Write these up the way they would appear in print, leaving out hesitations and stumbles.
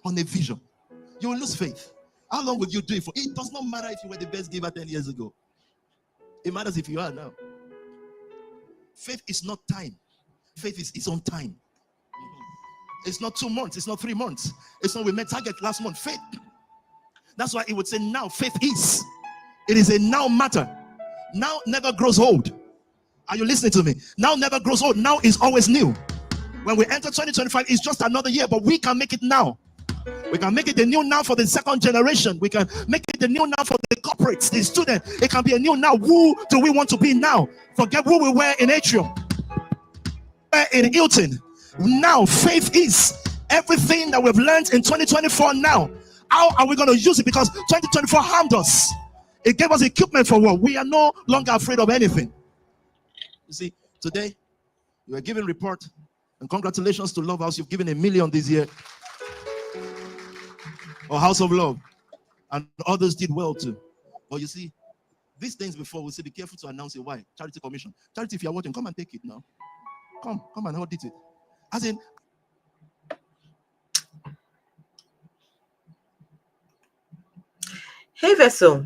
on a vision, you will lose faith. How long will you do it for? It does not matter if you were the best giver 10 years ago. It matters if you are now. Faith is not time. Faith is its own time. It's not 2 months. It's not 3 months. It's not we met target last month. Faith. That's why it would say now. Faith is. It is a now matter. Now never grows old. Are you listening to me? Now never grows old. Now is always new. When we enter 2025, it's just another year, but we can make it now. We can make it the new now for the second generation. We can make it the new now for the corporates, the student. It can be a new now. Who do we want to be now? Forget who we were in Atrium, in Hilton. Now faith is everything that we've learned in 2024 now. How are we going to use it? Because 2024 harmed us. It gave us equipment for war. We are no longer afraid of anything. You see, today you are giving report, and congratulations to Love House. You've given $1 million this year. Or House of Love, and others did well too. But you see, these things before we say be careful to announce it. Why? Charity Commission. Charity, if you are watching, come and take it now. Come and audit it. As in, hey Vessel.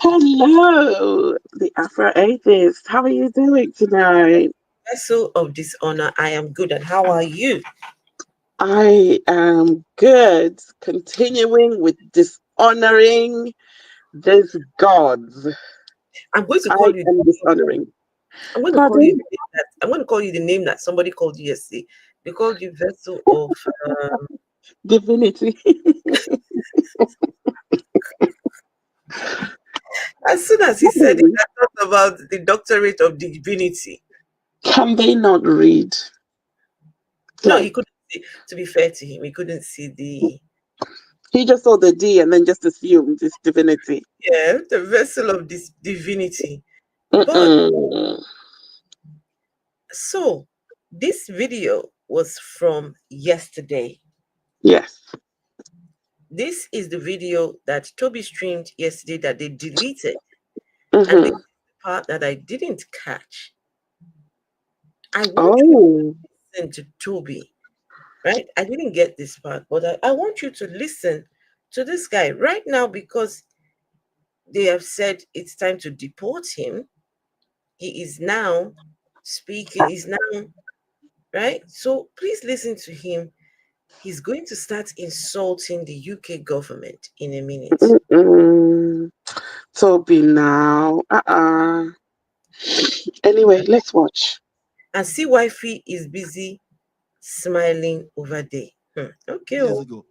Hello, the Afro-Atheist. How are you doing tonight? Vessel of dishonor, I am good. And how are you? I am good. Continuing with dishonoring these gods. I'm going to call you dishonoring. I'm going to call you the name that somebody called you yesterday. They called you Vessel of Divinity. As soon as he said it, I thought about the doctorate of divinity. Can they not read? No, he couldn't see. To be fair to him, he couldn't see the. He just saw the D and then just assumed it's divinity. Yeah, the vessel of this divinity. But so this video was from yesterday. Yes. This is the video that Tobi streamed yesterday that they deleted. And this is the part that I didn't catch. I want you to listen to Tobi, right? I didn't get this part, but I want you to listen to this guy right now because they have said it's time to deport him. He is now speaking. He's now, right? So please listen to him. He's going to start insulting the UK government in a minute. Tobi now. Anyway, let's watch. And see wifey is busy smiling over there. Okay. Years ago.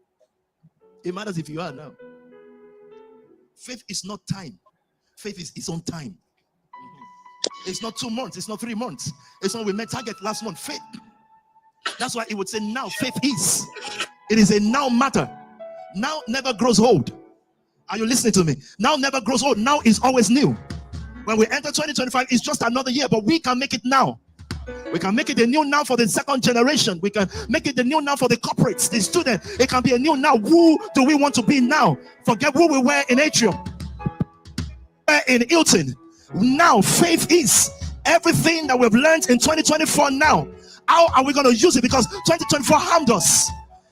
It matters if you are now. Faith is not time. Faith is its own time. It's not 2 months. It's not 3 months. It's not we met target last month. Faith. That's why it would say now. Faith is. It is a now matter. Now never grows old. Are you listening to me? Now never grows old. Now is always new. When we enter 2025, it's just another year, but we can make it now. We can make it a new now for the second generation. We can make it the new now for the corporates, the student. It can be a new now. Who do we want to be now? Forget who we were in Atrium, in Hilton. Now faith is everything that we've learned in 2024 now. How are we going to use it? Because 2024 harmed us.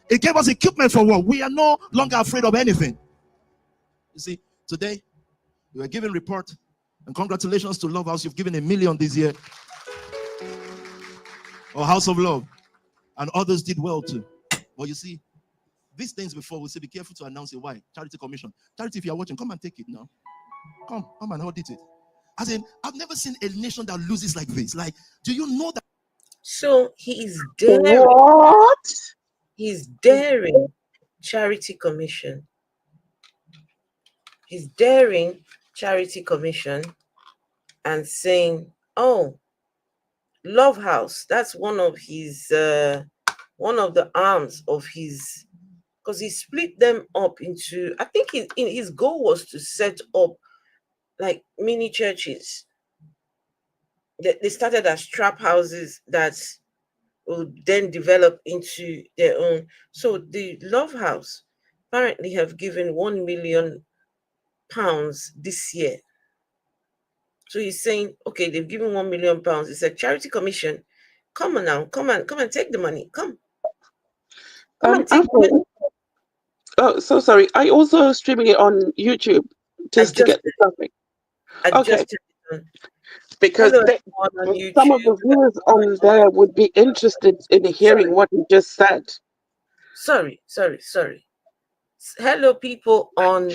It gave us equipment for war. We are no longer afraid of anything. You see, today you are giving report, and congratulations to Love House. You've given $1 million this year. Or House of Love, and others did well too. But you see, these things before we say be careful to announce it. Why? Charity Commission. Charity, if you are watching, come and take it now. Come and audit it. As in, I've never seen a nation that loses like this. Like, do you know that? So he is daring. What? He's daring Charity Commission. He's daring Charity Commission and saying, oh, Love House, that's one of his one of the arms of his, because he split them up into, I think his goal was to set up like mini churches. They started as trap houses that will then develop into their own. So the Love House apparently have given £1 million this year. So he's saying, okay, they've given £1 million. It's a charity commission. Come on now, come and take the money. Come and take the money. Oh, so sorry. I also streaming it on YouTube just to get the traffic. I Okay. just turned it on. Because Hello, everyone on some of the YouTube. viewers on there would be interested in hearing what you just said. Sorry. Hello, people on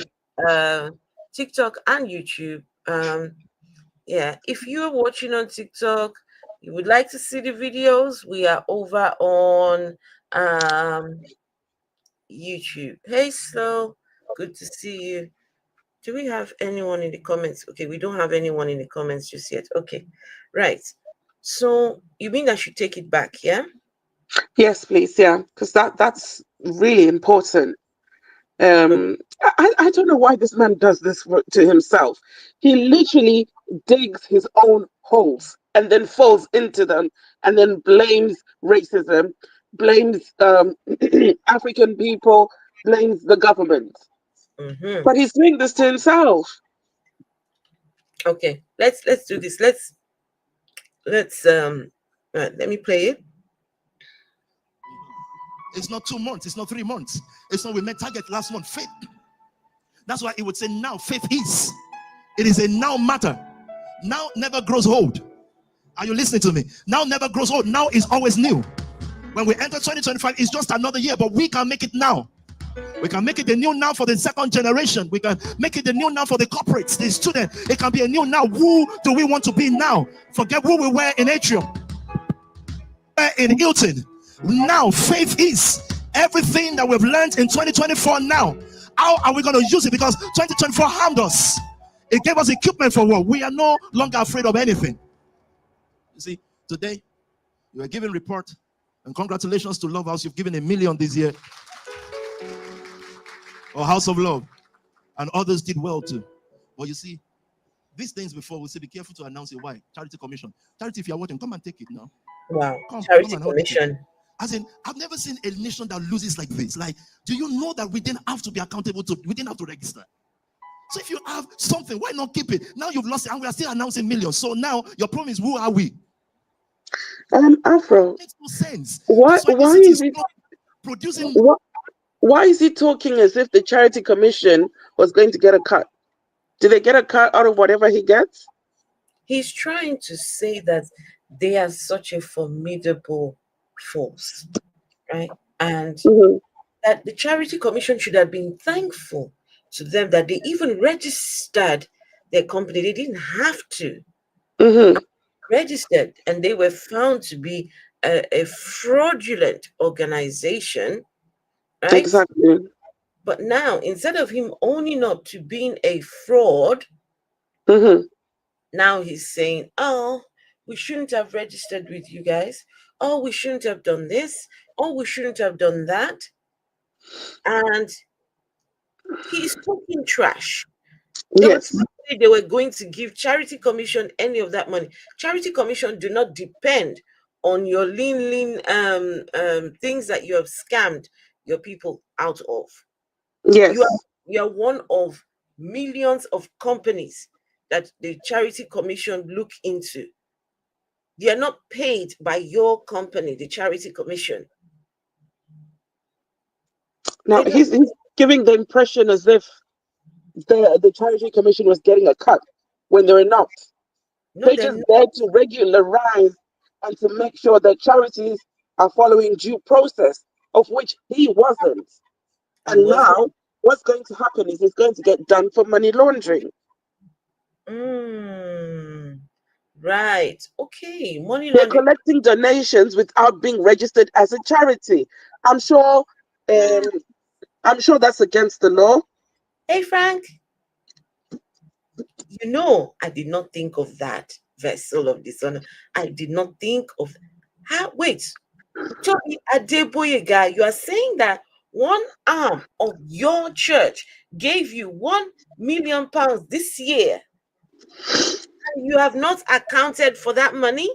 TikTok and YouTube. Yeah, if you're watching on TikTok, you would like to see the videos, we are over on YouTube. Hey, Slow, good to see you. Do we have anyone in the comments? Okay, we don't have anyone in the comments just yet. Okay, right. So you mean I should take it back, yeah? Yes, please, yeah, because that's really important. I don't know why this man does this to himself. He literally digs his own holes and then falls into them and then blames racism, blames African people, blames the government. Mm-hmm. But he's doing this to himself. Okay, let's do this. Let's let me play it. It's not 2 months, it's not 3 months. It's not we met target last month. Faith. That's why it would say now faith is. It is a now matter. Now never grows old. Are you listening to me? Now never grows old. Now is always new. When we enter 2025, it's just another year, but we can make it now. We can make it the new now for the second generation. We can make it the new now for the corporates, the student. It can be a new now. Who do we want to be now? Forget who we were in Atrium, in Hilton. Now faith is everything that we've learned in 2024 now. How are we going to use it? Because 2024 harmed us. It gave us equipment for war. We are no longer afraid of anything. You see, today you are giving report, and congratulations to Love House. You've given $1 million this year. Or House of Love. And others did well too. But you see, these things before we say be careful to announce it. Why? Charity Commission. Charity, if you're watching, come and take it now. Wow. Come Charity and Commission. As in, I've never seen a nation that loses like this. Like, do you know that we didn't have to be accountable to, we didn't have to register? So if you have something, why not keep it? Now you've lost it and we are still announcing millions. So now your problem is, who are we? Afro. It makes no sense. Why is he producing? Why is he talking as if the Charity Commission was going to get a cut? Do they get a cut out of whatever he gets? He's trying to say that they are such a formidable force, right? And that the Charity Commission should have been thankful to them that they even registered their company. They didn't have to. Registered, and they were found to be a fraudulent organization, right? Exactly. But now, instead of him owning up to being a fraud, now he's saying, oh, we shouldn't have registered with you guys. Oh, we shouldn't have done this. Oh, we shouldn't have done that. And he's talking trash. Yes. Don't say they were going to give Charity Commission any of that money. Charity Commission do not depend on your lean things that you have scammed your people out of. Yes. You are one of millions of companies that the Charity Commission look into. They are not paid by your company, the Charity Commission. Now he's giving the impression as if the Charity Commission was getting a cut when they're not. They're just there to regularize and to make sure that charities are following due process, of which he wasn't. And now what's going to happen is he's going to get done for money laundering. Right. Okay. Money laundering. They're collecting donations without being registered as a charity. I'm sure that's against the law. Hey, Frank. You know, I did not think of that vessel of dishonor. I did not think of how. Wait, Tobi Adegboyega, you are saying that one arm of your church gave you £1 million this year, and you have not accounted for that money?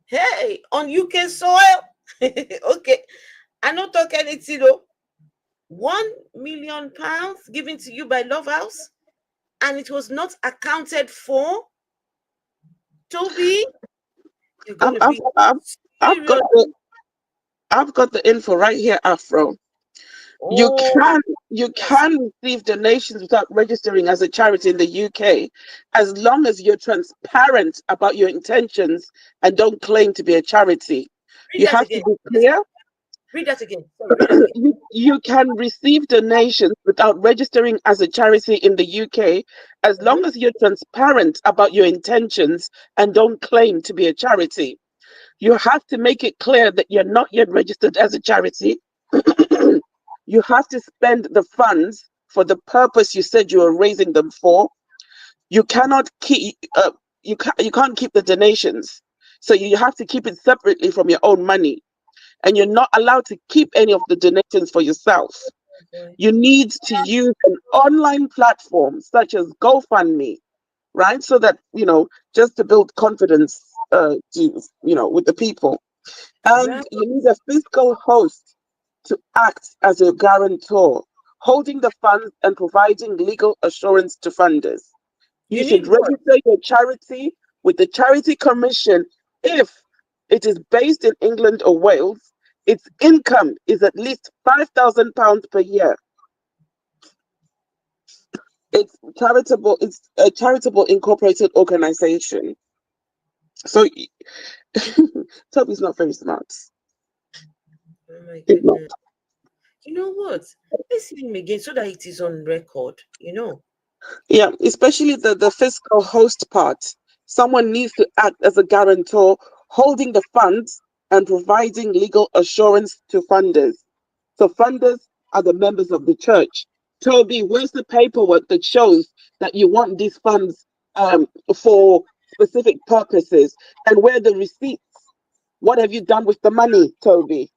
Hey, on UK soil? Okay, I don't talk anything though. £1 million given to you by Love House, and it was not accounted for. Tobi, I've got the info right here, Afro. You can receive donations without registering as a charity in the UK, as long as you're transparent about your intentions and don't claim to be a charity. You have to be clear. Read that again. Sorry, read that again. You can receive donations without registering as a charity in the UK, as long as you're transparent about your intentions and don't claim to be a charity. You have to make it clear that you're not yet registered as a charity. You have to spend the funds for the purpose you said you were raising them for. You cannot keep you can't keep the donations, so you have to keep it separately from your own money, and you're not allowed to keep any of the donations for yourself. You need to use an online platform such as GoFundMe, right? So that just to build confidence, with the people, and you need a fiscal host to act as a guarantor, holding the funds and providing legal assurance to funders. You should register your charity with the Charity Commission if it is based in England or Wales. Its income is at least £5,000 per year. It's a charitable incorporated organization. So Toby's not very smart. Oh my goodness. You know what? Let's see him again so that it is on record, Yeah, especially the fiscal host part. Someone needs to act as a guarantor, holding the funds and providing legal assurance to funders. So funders are the members of the church. Toby, where's the paperwork that shows that you want these funds for specific purposes? And where are the receipts? What have you done with the money, Toby?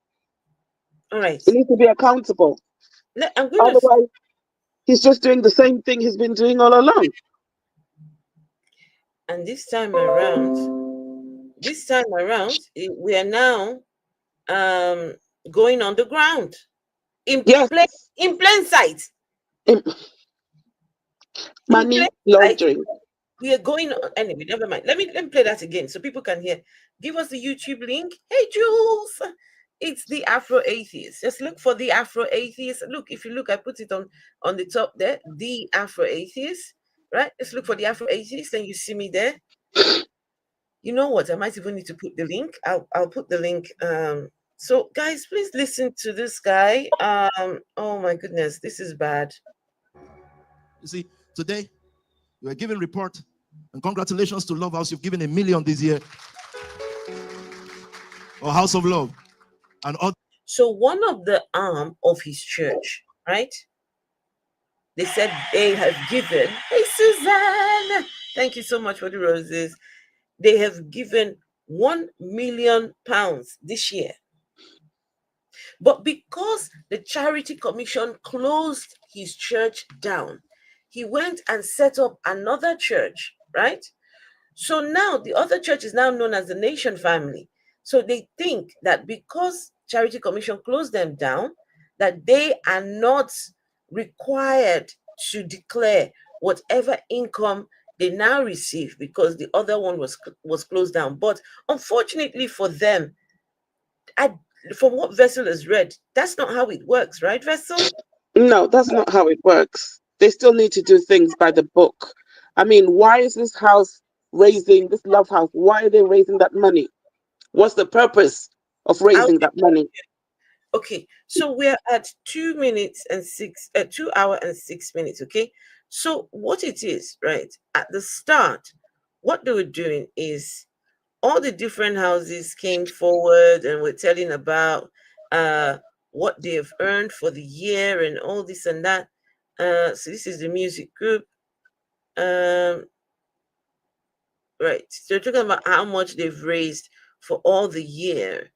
All right. You need to be accountable. Otherwise, he's just doing the same thing he's been doing all along. And this time around, we are now going on the ground in plain sight. Money laundering. We are going on anyway. Never mind. Let me play that again so people can hear. Give us the YouTube link. Hey, Jules. It's the Afro Atheist. Just look for the Afro Atheist. Look, if you look, I put it on the top there. The Afro Atheist. Right? Let's look for the Afro Atheist, and you see me there. You know what? I might even need to put the link. I'll put the link. So guys, please listen to this guy. Oh my goodness, this is bad. You see, today you are giving report, and congratulations to Love House. You've given $1 million this year. Or House of Love. And all. So one of the arm of his church, right? They said they have given. Hey, Suzanne, thank you so much for the roses. They have given £1 million this year. But because the Charity Commission closed his church down, he went and set up another church, right? So now the other church is now known as the Nation family. So they think that because Charity Commission closed them down, that they are not required to declare whatever income they now receive because the other one was closed down. But unfortunately for them, from what Vessel has read, that's not how it works, right, Vessel? No, that's not how it works. They still need to do things by the book. I mean, why is this house raising, this Love House, why are they raising that money? What's the purpose of raising that money? Okay, so we're at 2 hours and 6 minutes, okay? So what it is, right, at the start, what they were doing is all the different houses came forward and were telling about what they have earned for the year and all this and that. So this is the music group. Right, so they're talking about how much they've raised for all the year.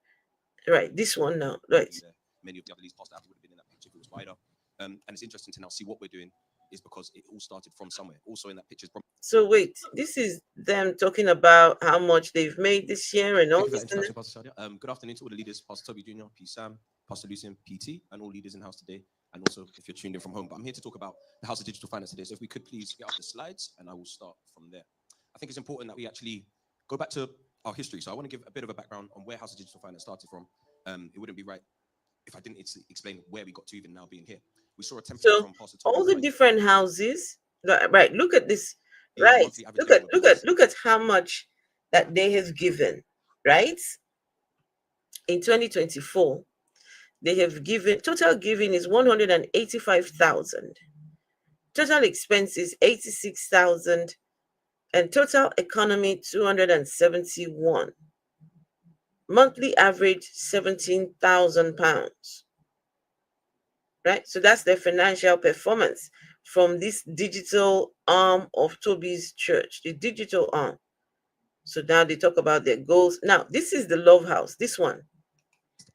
Right, this one now, right. Many of the other leads past would have been in that picture if it was wider. And it's interesting to now see what we're doing is because it all started from somewhere. Also in that picture. So wait, this is them talking about how much they've made this year and all this. Good afternoon to all the leaders, Pastor Tobi Jr., P. Sam, Pastor Lucian, PT, and all leaders in house today. And also if you're tuned in from home. But I'm here to talk about the House of Digital Finance today. So if we could please get up the slides and I will start from there. I think it's important that we actually go back to our history. So I want to give a bit of a background on where House of Digital Finance started from. It wouldn't be right if I didn't explain where we got to even now being here. We saw a template So from Pastor Tobi all the Adegboyega. different houses, right? Look at this, The right? monthly average giving of business. Look at how much that they have given, right? In 2024, they have given, total giving is 185,000. Total expenses 86,000, and total economy 271. Monthly average 17,000 pounds. Right? So that's their financial performance from this digital arm of Tobi's church, the digital arm. So now they talk about their goals. Now, this is the Love House, this one.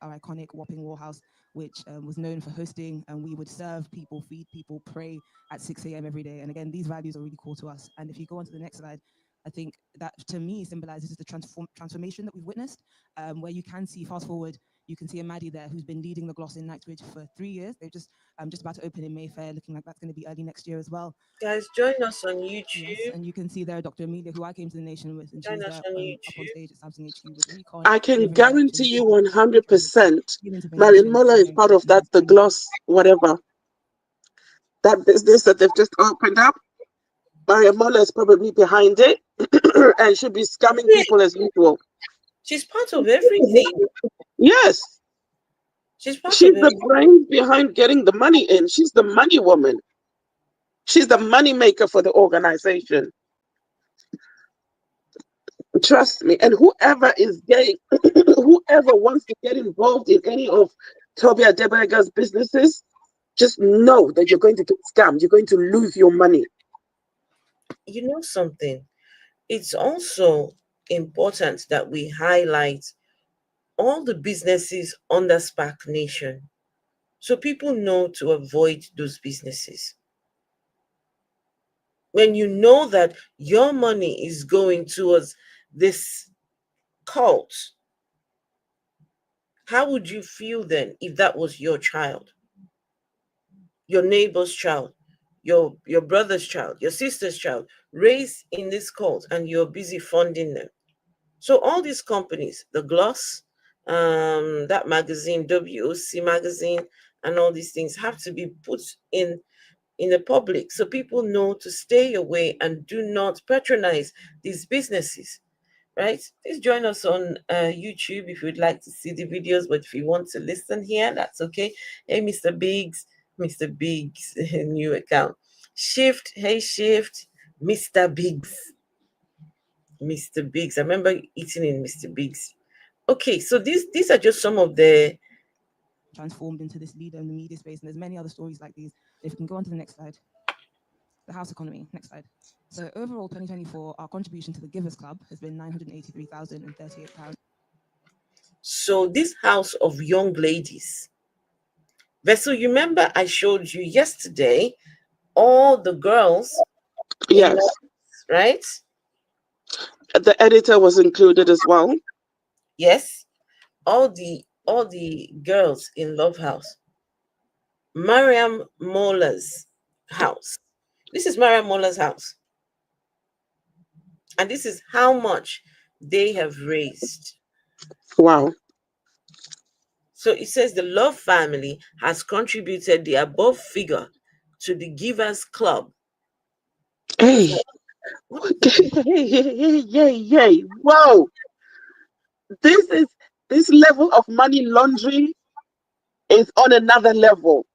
Our iconic Wapping Wall House, which was known for hosting, and we would serve people, feed people, pray at 6 a.m. every day. And again, these values are really core to us. And if you go on to the next slide, I think that to me symbolizes the transformation that we've witnessed, where you can see, fast forward, you can see a Maddie there who's been leading the Gloss in Knightsbridge for 3 years. They're just about to open in Mayfair, looking like that's going to be early next year as well. Guys, join us on YouTube. Yes, and you can see there Dr. Amelia, who I came to the nation with, and she was there up on stage at Samsung HQ with Recon. I can guarantee you 100%, Marilyn Muller is part of that, the Gloss, whatever. That business that they've just opened up, Marilyn Muller is probably behind it and should be scamming people as usual. She's part of everything. Yes. She's the brain behind getting the money in. She's the money woman. She's the money maker for the organization. Trust me. And whoever is getting, whoever wants to get involved in any of Tobi Adegboyega's businesses, just know that you're going to get scammed. You're going to lose your money. You know something? It's also important that we highlight all the businesses under SPAC Nation, so people know to avoid those businesses. When you know that your money is going towards this cult, how would you feel then if that was your child, your neighbor's child, your brother's child, your sister's child, raised in this cult, and you're busy funding them? So all these companies, the Gloss, that magazine, WOC magazine, and all these things have to be put in the public so people know to stay away and do not patronize these businesses, right? Please join us on YouTube if you'd like to see the videos, but if you want to listen here, that's okay. Hey, Mr. Biggs, new account. Shift, hey, Shift, Mr. Biggs. Mr. Biggs. I remember eating in Mr. Biggs. Okay, so these are just some of the transformed into this leader in the media space, and there's many other stories like these. If we can go on to the next slide. The house economy, next slide. So overall, 2024, our contribution to the Givers Club has been £983,038. So this house of young ladies, Vessel, you remember I showed you yesterday all the girls. Yes. Right? The editor was included as well. Yes. All the girls in Love House. Mariam Moller's house. This is Mariam Moller's house. And this is how much they have raised. Wow. So it says the Love family has contributed the above figure to the Givers Club. Hey. Yay. Whoa. This level of money laundering is on another level.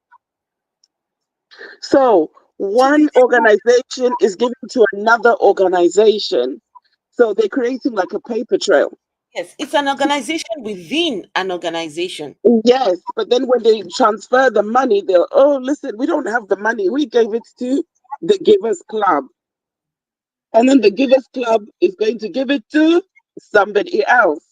So one organization is giving to another organization. So they're creating like a paper trail. Yes, it's an organization within an organization. Yes, but then when they transfer the money, they're, oh, listen, we don't have the money. We gave it to the Givers Club. And then the Givers Club is going to give it to somebody else.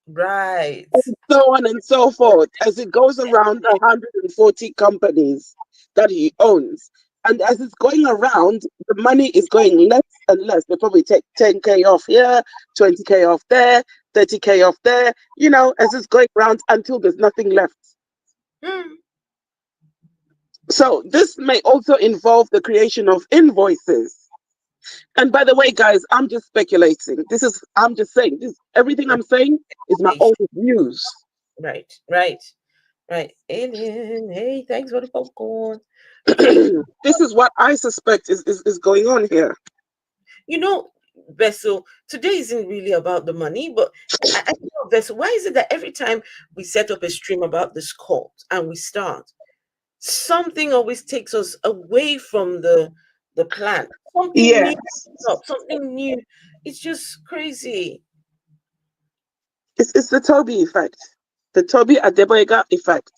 Right. And so on and so forth, as it goes around 140 companies that he owns. And as it's going around, the money is going less and less. They probably take 10K off here, 20K off there, 30K off there, you know, as it's going around until there's nothing left. So this may also involve the creation of invoices. And by the way, guys, I'm just speculating. I'm just saying, everything I'm saying is my own views. Right. Right. Alien. Hey, thanks for the popcorn. Okay. This is what I suspect is going on here. You know, Vessel, today isn't really about the money, but I know, Vessel, why is it that every time we set up a stream about this cult and we start, something always takes us away from the plan? Something Yes. new, something new. It's just crazy. It's the Toby effect. The Tobi Adegboyega effect.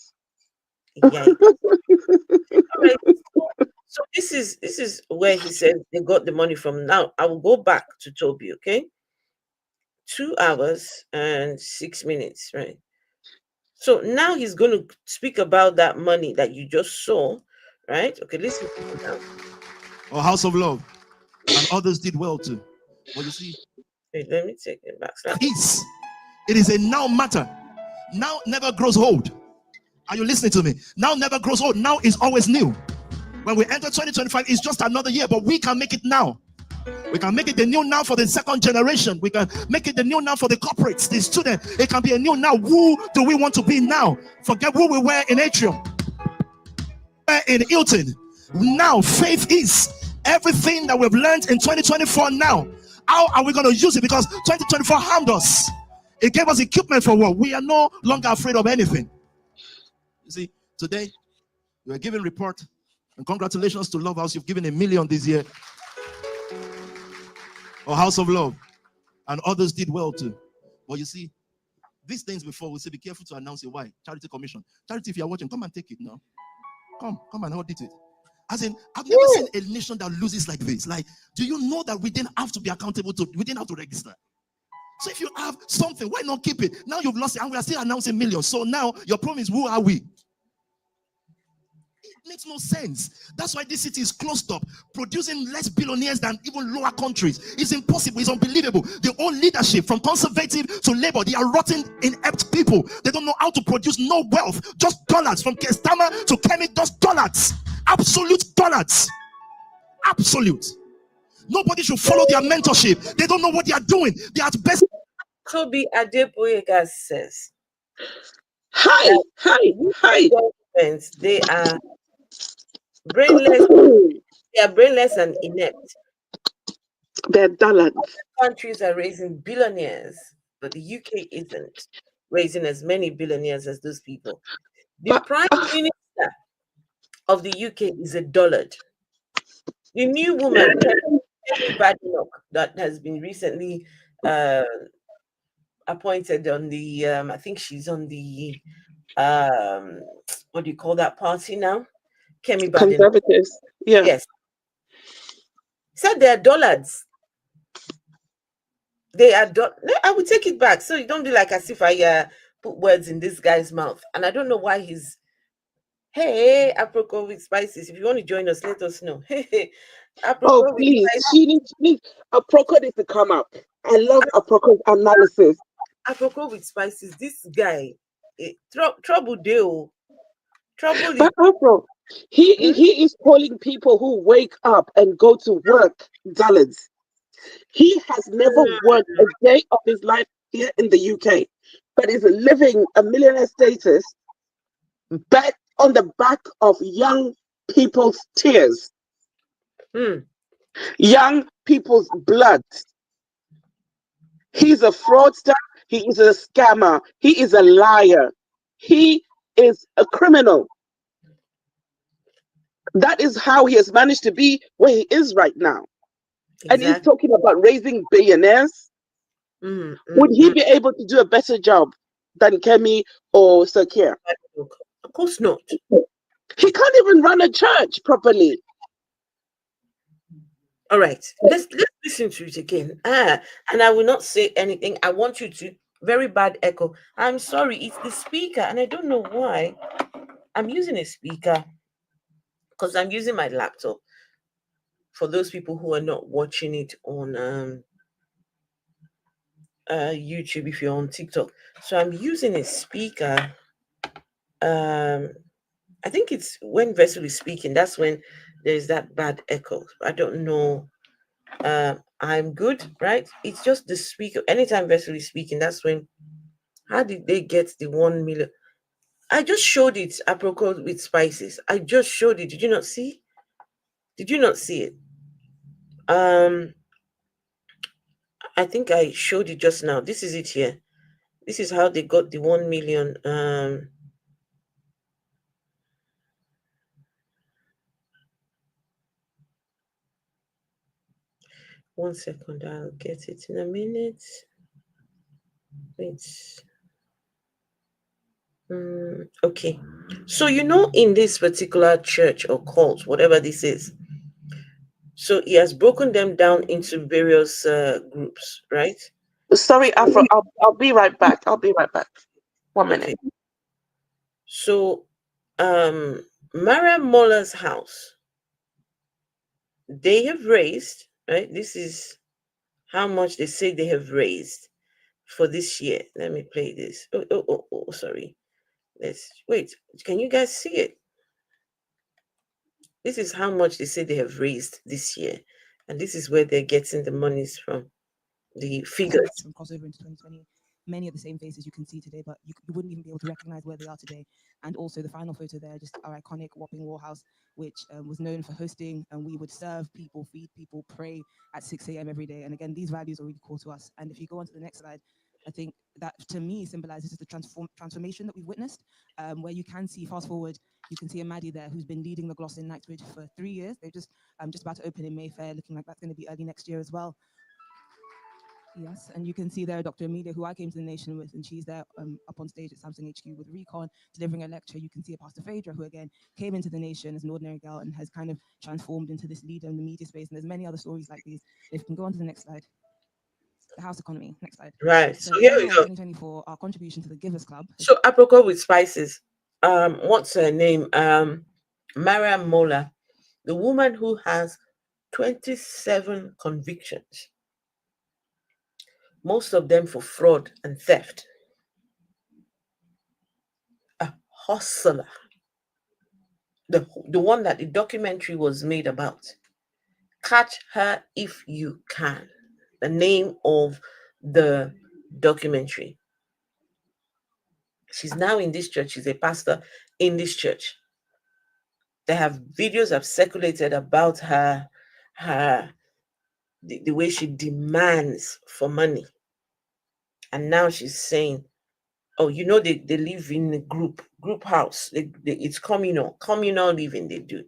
Yeah. All right. So this is where he says they got the money from. Now I will go back to Toby, okay? 2 hours and 6 minutes, right? So now he's going to speak about that money that you just saw, right? Okay, listen to him now. Or house of love. And others did well too. But you see, Wait, let me take it back. peace. It is a now matter. Now never grows old. Are you listening to me? Now never grows old. Now is always new. When we enter 2025, it's just another year, but we can make it now. We can make it the new now for the second generation. We can make it the new now for the corporates, the student. It can be a new now. Who do we want to be now? Forget who we were in Atrium, in Hilton. Now faith is everything that we've learned in 2024 now. How are we going to use it? Because 2024 harmed us. It gave us equipment for war. We are no longer afraid of anything. You see, today we are giving report, and congratulations to Love House. You've given 1 million this year. Or House of Love, and others did well too. But you see, these things before we say be careful to announce it. Why? Charity commission. Charity, if you are watching, come and take it now. Come and audit it. As in, I've never seen a nation that loses like this. Like, do you know that we didn't have to be accountable to? We didn't have to register. So if you have something, why not keep it? Now you've lost it, and we are still announcing millions. So now your problem is, who are we? It makes no sense. That's why this city is closed up, producing less billionaires than even lower countries. It's impossible. It's unbelievable. The whole leadership, from conservative to labor, they are rotten, inept people. They don't know how to produce no wealth, just dollars. From Kestama to Kemi, just dollars. Absolute dollars. Absolute. Nobody should follow their mentorship. They don't know what they are doing. They are at best. Tobi Adegboyega says, Hi. governments, they are brainless. They are brainless and inept. They're dullard. Countries are raising billionaires, but the UK isn't raising as many billionaires as those people. The Prime Minister of the UK is a dullard. The new woman, Kemi Badenoch, that has been recently appointed on the, I think she's on the, what do you call that party now? Kemi Badenoch. Conservatives. Yeah. Yes. Said they're dullards. They are I would take it back. So you don't be like as if I put words in this guy's mouth. And I don't know why he's, hey, apricot with spices. If you want to join us, let us know. Hey, apricot with Please. spices. She needs apricot needs to come up. I love apricot analysis. Apricot with spices. This guy, trouble deal. Trouble. But Afro, he is calling people who wake up and go to work dullards. He has never worked a day of his life here in the UK, but is living a millionaire status back on the back of young people's tears, young people's blood. He's a fraudster. He is a scammer. He is a liar. He is a criminal. That is how he has managed to be where he is right now. Exactly. And he's talking about raising billionaires. Would he be able to do a better job than Kemi or Sakir? Of course not. He can't even run a church properly. All right, let's listen to it again. And I will not say anything. I want you to, very bad echo. I'm sorry, it's the speaker, and I don't know why. I'm using a speaker because I'm using my laptop. For those people who are not watching it on YouTube, if you're on TikTok, so I'm using a speaker. I think it's when Vessel is speaking, that's when there's that bad echo. I don't know. I'm good, right? It's just the speaker. Anytime Vessel is speaking, that's when. How did they get the 1 million? I just showed it, apropos with spices. I just showed it. Did you not see? Did you not see it? I think I showed it just now. This is it here. This is how they got the 1 million. 1 second, I'll get it in a minute. Wait. Okay. So, in this particular church or cult, whatever this is, so he has broken them down into various groups, right? Sorry, Afro, I'll be right back. I'll be right back. 1 minute. Okay. So, Mariam Muller's house, they have raised, right? This is how much they say they have raised for this year. Let me play this. Oh, sorry. Let's wait. Can you guys see it? This is how much they say they have raised this year. And this is where they're getting the monies from, the figures. From crossover into 2020. Many of the same faces you can see today, but you wouldn't even be able to recognize where they are today. And also the final photo there, just our iconic Wapping Warhouse, which was known for hosting, and we would serve people, feed people, pray at 6 a.m. every day. And again, these values are really core to us. And if you go on to the next slide, I think that to me symbolizes the transformation that we've witnessed, where you can see, fast forward, you can see a Maddie there who's been leading the Gloss in Knightsbridge for 3 years. They're just about to open in Mayfair, looking like that's going to be early next year as well. Yes, and you can see there Dr. Amelia, who I came to the nation with, and she's there up on stage at Samsung HQ with Recon, delivering a lecture. You can see Pastor Phaedra, who again came into the nation as an ordinary girl and has kind of transformed into this leader in the media space. And there's many other stories like these. If you can go on to the next slide. The house economy, next slide. Right, so here we go. 2024, our contribution to the Givers Club. So apropos with spices, what's her name? Mariam Mola, the woman who has 27 convictions, most of them for fraud and theft. A hustler. The one that the documentary was made about. Catch Her If You Can. The name of the documentary. She's now in this church. She's a pastor in this church. They have videos have circulated about her the way she demands for money. And now she's saying, oh, they live in a group house. It's communal living they do.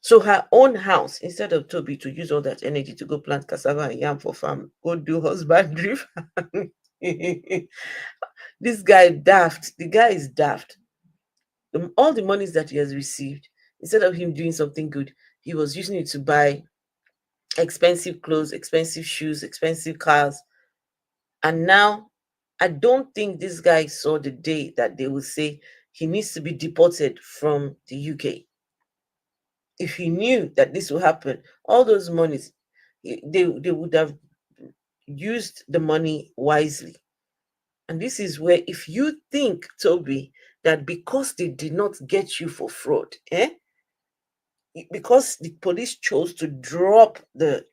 So her own house, instead of Toby to use all that energy to go plant cassava and yam for farm, go do husbandry. This guy daft. The guy is daft. All the monies that he has received, instead of him doing something good, he was using it to buy expensive clothes, expensive shoes, expensive cars. And now, I don't think this guy saw the day that they will say he needs to be deported from the UK. If he knew that this will happen, all those monies, they would have used the money wisely. And this is where, if you think, Toby, that because they did not get you for fraud, because the police chose to drop the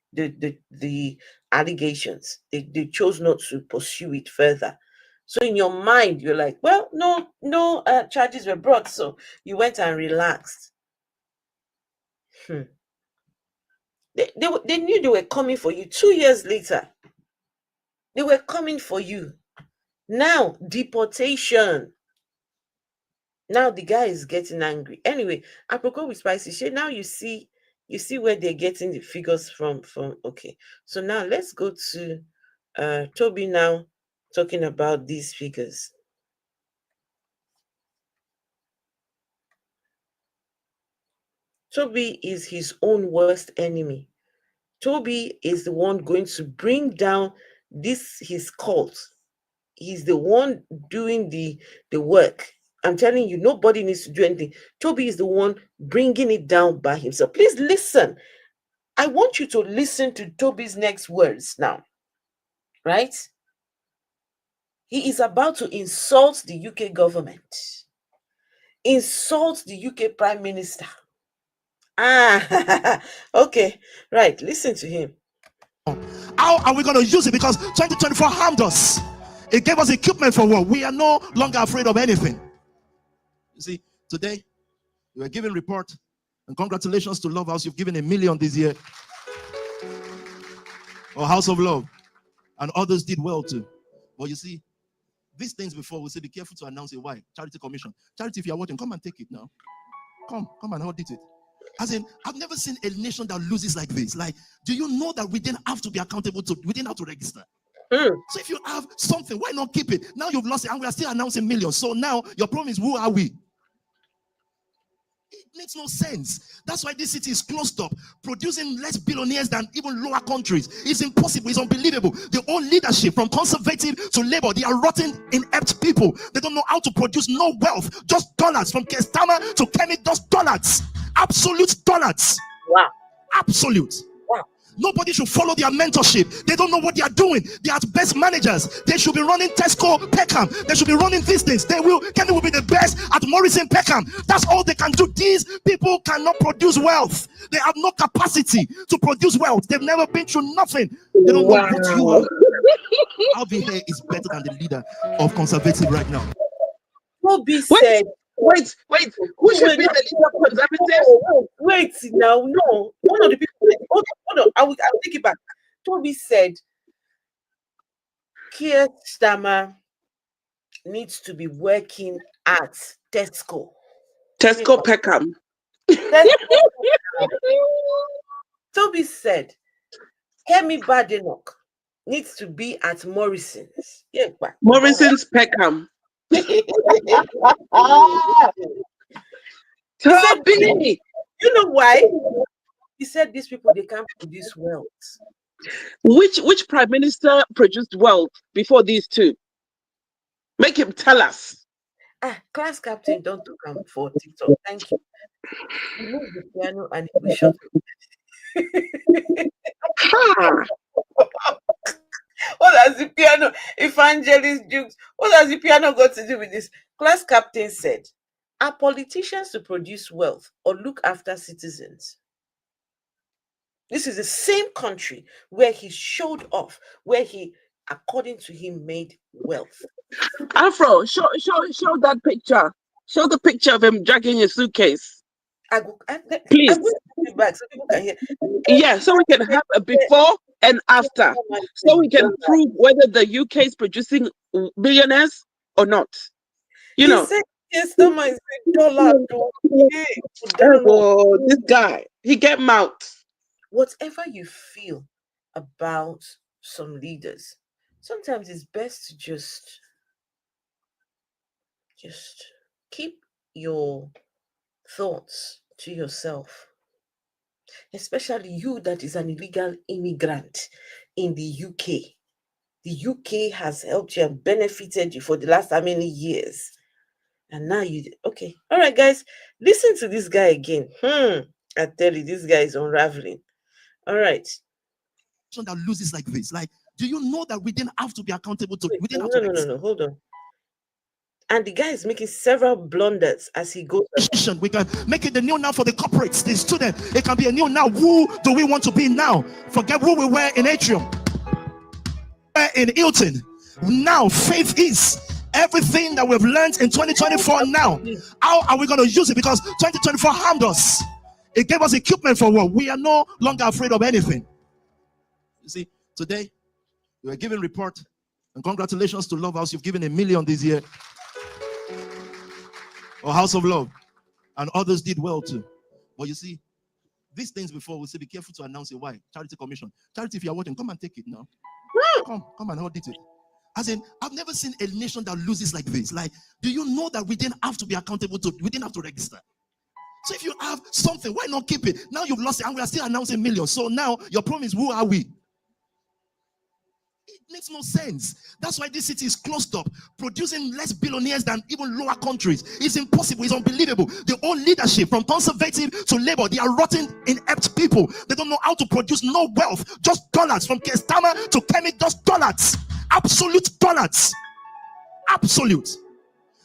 allegations, they chose not to pursue it further. So in your mind, you're like, well, no charges were brought, so you went and relaxed. They knew they were coming for you 2 years later. They were coming for you. Now, deportation. Now the guy is getting angry. Anyway, apropos with spicy shade, now you see where they're getting the figures from. Okay, so now let's go to Toby now talking about these figures. Toby is his own worst enemy. Toby is the one going to bring down his cult. He's the one doing the work. I'm telling you, nobody needs to do anything. Toby is the one bringing it down by himself. Please listen. I want you to listen to Toby's next words now. Right? He is about to insult the UK government. Insult the UK Prime Minister. Okay. Right. Listen to him. How are we going to use it? Because 2024 harmed us. It gave us equipment for war. We are no longer afraid of anything. You see, today you are giving report, and congratulations to Love House. You've given $1 million this year. Or House of Love. And others did well too. But you see, these things before we say be careful to announce it. Why? Charity commission. Charity, if you are watching, come and take it now. Come and audit it. As in, I've never seen a nation that loses like this. Like, do you know that we didn't have to be accountable to, we didn't have to register? So if you have something, why not keep it? Now you've lost it and we are still announcing millions. So now your problem is, who are we? It makes no sense. That's why this city is closed up, producing less billionaires than even lower countries. It's impossible. It's unbelievable. The old leadership, from conservative to labor, they are rotten, inept people. They don't know how to produce no wealth, just dollars. From Kestama to Kemi, just dollars. Absolute dollars. Wow. Absolute. Wow. Nobody should follow their mentorship. They don't know what they are doing. They are best managers. They should be running Tesco, Peckham. They should be running these things. Kenny will be the best at Morrison, Peckham. That's all they can do. These people cannot produce wealth. They have no capacity to produce wealth. They've never been through nothing. They don't know what you are. Alvin here is better than the leader of conservative right now. Tobi said, Wait. Who should be the leader of conservatives? Wait now, no. One of the people. Hold on. I'll take it back. Tobi said, Keir Starmer needs to be working at Tesco. Tesco Peckham. Tobi said, Kemi Badenoch needs to be at Morrison's. Yeah, Morrison's Peckham. Tobi! You know why? He said these people, they can't produce wealth. Which prime minister produced wealth before these two? Make him tell us. Class captain, don't come for TikTok. Thank you. He moved the piano and we shut What has the piano, Evangelist Jukes, what has the piano got to do with this? Class captain said, are politicians to produce wealth or look after citizens? This is the same country where he showed off, where he, according to him, made wealth. Afro, show that picture. Show the picture of him dragging a suitcase. Please. I'm going to put it back so people can hear. Yeah, so we can have a before and after. So we can prove whether the UK is producing billionaires or not. You know. Said, yes, $1. Oh, this guy, he get mouth. Whatever you feel about some leaders, sometimes it's best to just keep your thoughts to yourself. Especially you that is an illegal immigrant in the UK. The UK has helped you and benefited you for the last how many years? And now okay. All right, guys, listen to this guy again. I tell you, this guy is unraveling. All right. That loses like this. Like, do you know that we didn't have to be accountable to? We didn't No, hold on. And the guy is making several blunders as he goes. We can make it the new now for the corporates, the student. It can be a new now. Who do we want to be now? Forget who we were in Atrium, in Hilton. Now faith is everything that we've learned in 2024. Now, how are we going to use it? Because 2024 harmed us. It gave us equipment for war. We are no longer afraid of anything. You see, today we are giving report, and congratulations to Love House. You've given $1 million this year. Or House of Love. And others did well too. But you see, these things before we say be careful to announce it. Why? Charity commission. Charity, if you are watching, come and take it now. Come and audit it. As in, I've never seen a nation that loses like this. Like, do you know that we didn't have to be accountable to? We didn't have to register. So if you have something, why not keep it? Now you've lost it and we are still announcing millions. So now your problem is, who are we? It makes no sense. That's why this city is closed up, producing less billionaires than even lower countries. It's impossible. It's unbelievable. The old leadership, from conservative to labor, they are rotten, inept people. They don't know how to produce no wealth, just dollars. From Kestama to Kemi, just dollars. Absolute dollars. Absolute.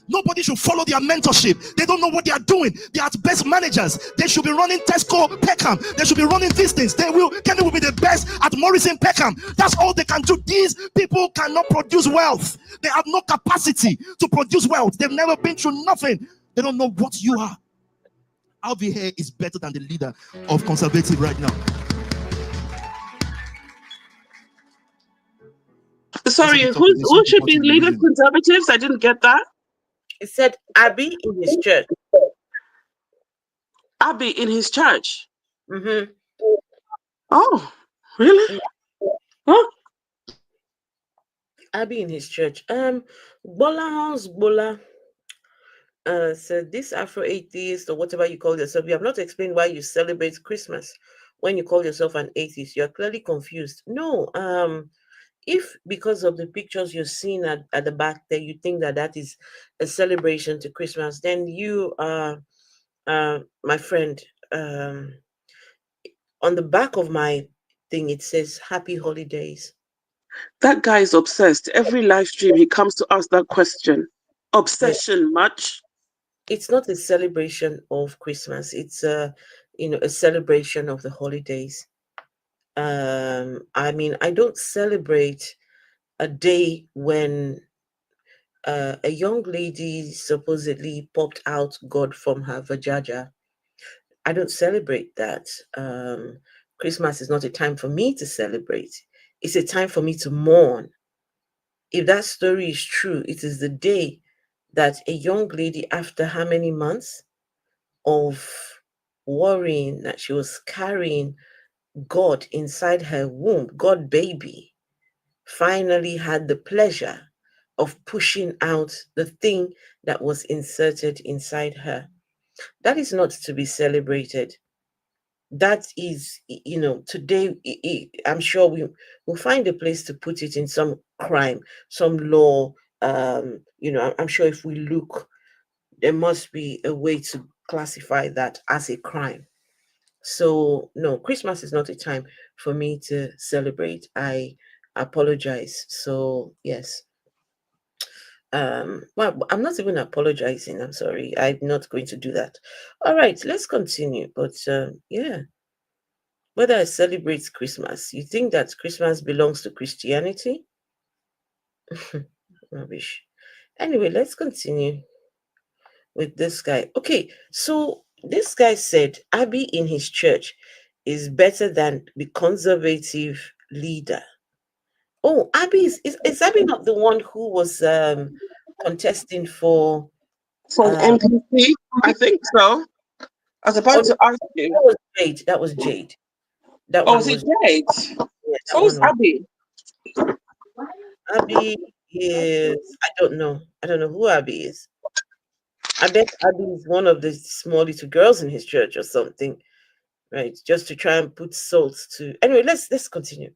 Nobody should follow their mentorship. They don't know what they are doing. They are best managers. They should be running Tesco, Peckham. They should be running these things. Kenny will be the best at Morrison, Peckham. That's all they can do. These people cannot produce wealth. They have no capacity to produce wealth. They've never been through nothing. They don't know what you are. Alvi here is better than the leader of conservative right now. Sorry, who should be leader of conservatives? I didn't get that. He said Abby in his church. Abby in his church. Mm-hmm. Oh, really? Huh? Abby in his church. Bola. So this Afro-atheist or whatever you call yourself, you have not explained why you celebrate Christmas when you call yourself an atheist. You're clearly confused. No, if because of the pictures you're seeing at the back there, you think that is a celebration to Christmas, then you are, my friend, on the back of my thing, it says Happy Holidays. That guy is obsessed. Every live stream, he comes to ask that question. Obsession much? It's not a celebration of Christmas. It's a celebration of the holidays. I mean, I don't celebrate a day when a young lady supposedly popped out God from her vajayjay. I don't celebrate that. Christmas is not a time for me to celebrate. It's a time for me to mourn. If that story is true, it is the day that a young lady, after how many months of worrying that she was carrying God inside her womb, God baby, finally had the pleasure of pushing out the thing that was inserted inside her. That is not to be celebrated. That is, today, I'm sure we'll find a place to put it in some crime, some law. I'm sure if we look, there must be a way to classify that as a crime. So no, Christmas is not a time for me to celebrate. I apologize. So yes. Well, I'm not even apologizing. I'm sorry. I'm not going to do that. All right, let's continue. But yeah, whether I celebrate Christmas, you think that Christmas belongs to Christianity? Rubbish. Anyway, let's continue with this guy. Okay, so this guy said Abby in his church is better than the conservative leader. Oh, Abby is Abby not the one who was contesting for MPC? I think so. I was about to ask you. That was Jade. That was Jade. That was it Jade? Yeah, so who's Abby? Abby is, I don't know who Abby is. I bet Abby is one of the small little girls in his church or something, right? Just to try and put salt to. Anyway, let's continue.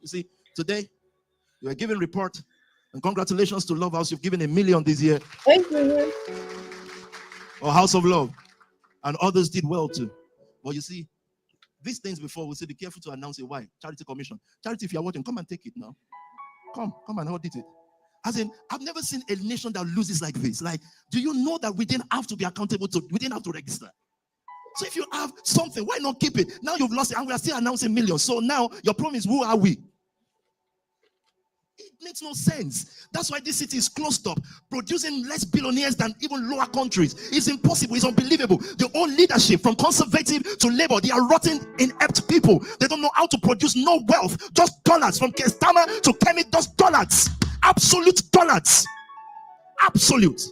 You see, today you are giving report, and congratulations to Love House. You've given $1 million this year. Thank you. Or House of Love, and others did well too. But you see, these things before we say, be careful to announce it. Why? Charity commission. Charity, if you're watching, come and take it now. Come and audit it. As in, I've never seen a nation that loses like this. Like, do you know that we didn't have to be accountable to, we didn't have to register? So if you have something, why not keep it? Now you've lost it, and we are still announcing millions. So now your problem is, who are we? It makes no sense. That's why this city is closed up, producing less billionaires than even lower countries. It's impossible. It's unbelievable. The whole leadership, from conservative to labor, they are rotten, inept people. They don't know how to produce no wealth, just dollars. From Kestama to Kemi, just dollars. Absolute dollars. Absolute.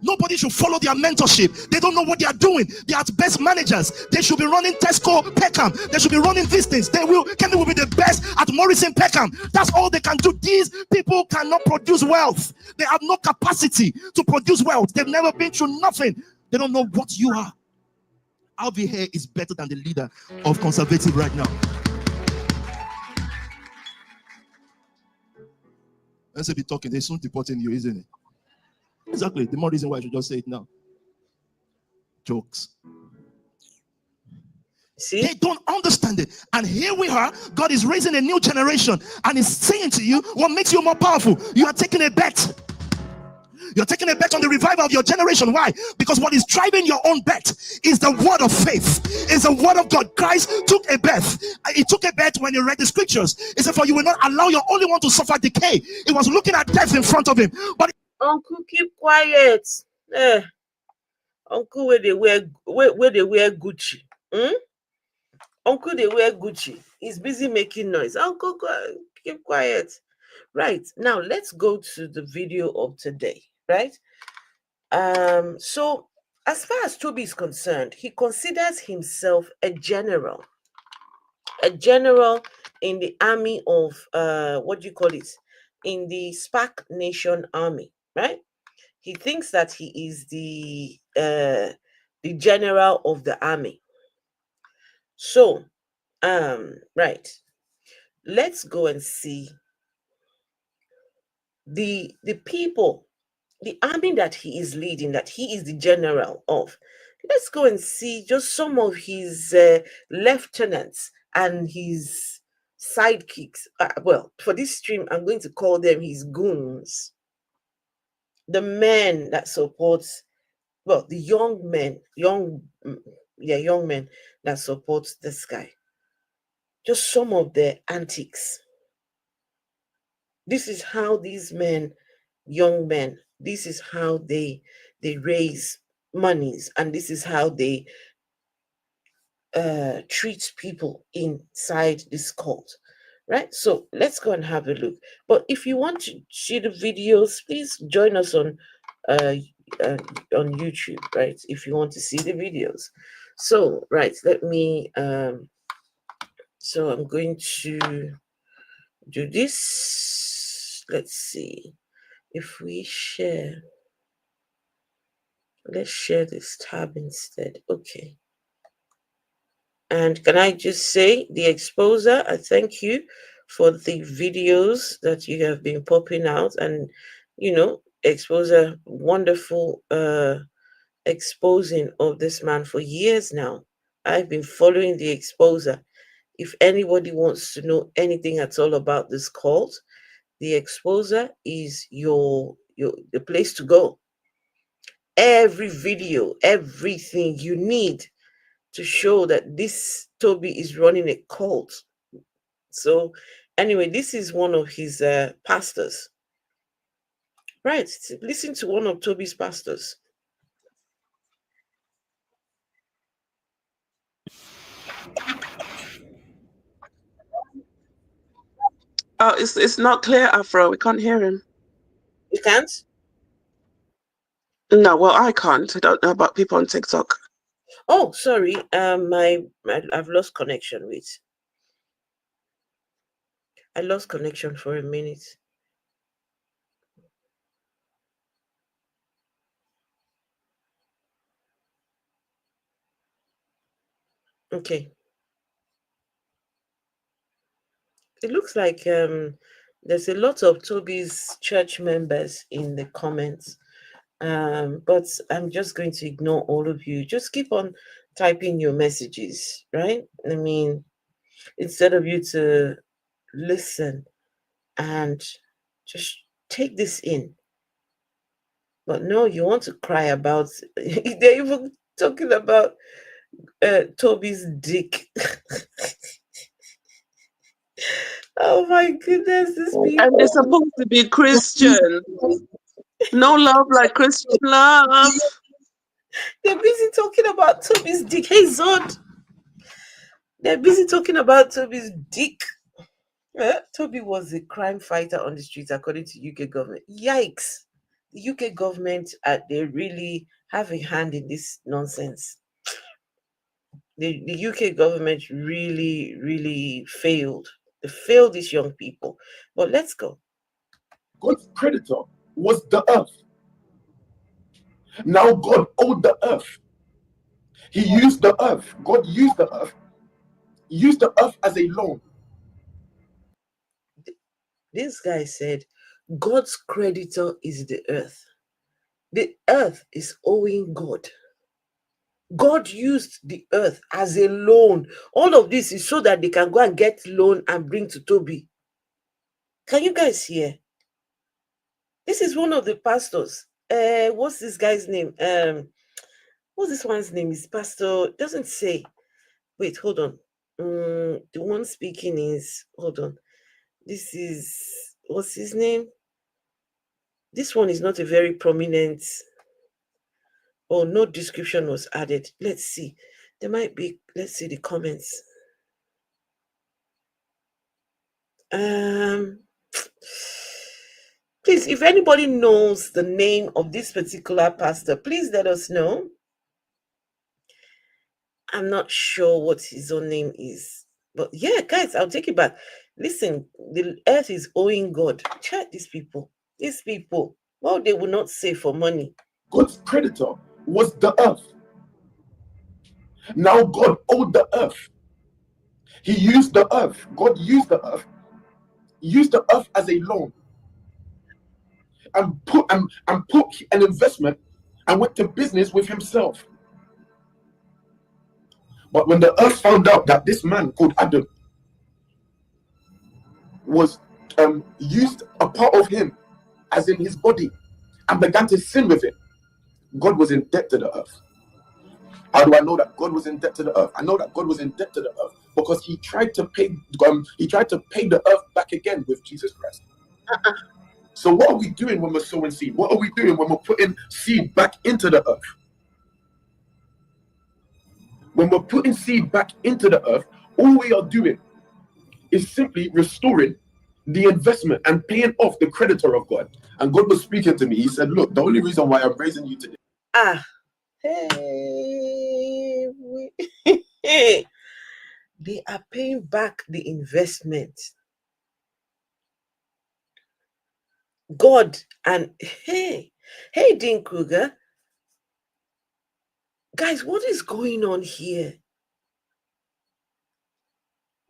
Nobody should follow their mentorship. They don't know what they are doing. They are best managers. They should be running Tesco, Peckham. They should be running these things. Kemi will be the best at Morrison, Peckham. That's all they can do. These people cannot produce wealth. They have no capacity to produce wealth. They've never been through nothing. They don't know what you are. Alvi here is better than the leader of conservative right now. Let's be talking. They're soon deporting you, isn't it? Exactly. The more reason why I should just say it now. Jokes. See? They don't understand it. And here we are. God is raising a new generation and is saying to you, what makes you more powerful? You are taking a bet. You're taking a bet on the revival of your generation. Why? Because what is driving your own bet is the word of faith. Is the word of God. Christ took a bet. He took a bet when he read the scriptures. He said, for you will not allow your only one to suffer decay. He was looking at death in front of him. But Uncle, keep quiet. Uncle where they wear Gucci. Uncle they wear Gucci. He's busy making noise. Uncle, keep quiet. Right, now let's go to the video of today, right? So as far as Tobi is concerned, he considers himself a general in the army of what do you call it? In the SPAC Nation army, right? He thinks that he is the general of the army. So, right, let's go and see the people, the army that he is leading, that he is the general of. Let's go and see just some of his lieutenants and his sidekicks. Well, for this stream, I'm going to call them his goons. The men that supports, well, the young men that support this guy. Just some of their antics. This is how these men, young men, this is how they raise monies, and this is how they treat people inside this cult, right? So let's go and have a look. But if you want to see the videos, please join us on YouTube, right? If you want to see the videos. So right, let me so I'm going to do this. Let's see if we share. Let's share this tab instead. Okay. And can I just say, the Exposer, I thank you for the videos that you have been popping out. And, you know, Exposer, wonderful exposing of this man for years now. I've been following the Exposer. If anybody wants to know anything at all about this cult, the Exposer is the place to go. Every video, everything you need to show that this Tobi is running a cult. So anyway, this is one of his pastors. Right, listen to one of Tobi's pastors. Oh, it's not clear, Afro. We can't hear him. You can't? No, well, I can't. I don't know about people on TikTok. Oh, sorry. I've lost connection with. I lost connection for a minute. Okay. It looks like there's a lot of Tobi's church members in the comments. But I'm just going to ignore all of you. Just keep on typing your messages, right? I mean, instead of you to listen and just take this in. But no, you want to cry about, they're even talking about Tobi's dick. Oh my goodness, this people. And they're supposed to be Christians. No love like Christian love. They're busy talking about Tobi's dick. Hey, Zod. They're busy talking about Tobi's dick. Tobi was a crime fighter on the streets, according to UK government. Yikes. The UK government, they really have a hand in this nonsense. The UK government really, really failed. They failed these young people. But let's go. God's predator was the earth. Now God owed the earth. He used the earth. God used the earth. He used the earth as a loan. This guy said, God's creditor is the earth. The earth is owing God. God used the earth as a loan. All of this is so that they can go and get loan and bring to Tobi. Can you guys hear? This is one of the pastors. What's this guy's name? What's this one's name? Is pastor? Doesn't say. Wait, hold on. The one speaking is, hold on. This is, what's his name? This one is not a very prominent. Oh, no description was added. Let's see. There might be, let's see the comments. Please, if anybody knows the name of this particular pastor, please let us know. I'm not sure what his own name is. But yeah, guys, I'll take it back. Listen, the earth is owing God. Check these people. These people. Well, they will not say for money. God's creditor was the earth. Now God owed the earth. He used the earth. God used the earth. Used the earth as a loan. And put an investment and went to business with himself. But when the earth found out that this man called Adam was used a part of him, as in his body, and began to sin with it, God was in debt to the earth. How do I know that God was in debt to the earth? I know that God was in debt to the earth because he tried to pay the earth back again with Jesus Christ. So what are we doing when we're sowing seed? What are we doing when we're putting seed back into the earth? When we're putting seed back into the earth, all we are doing is simply restoring the investment and paying off the creditor of God. And God was speaking to me. He said, look, the only reason why I'm raising you today. They are paying back the investment. God and hey, Dean Kruger. Guys, what is going on here?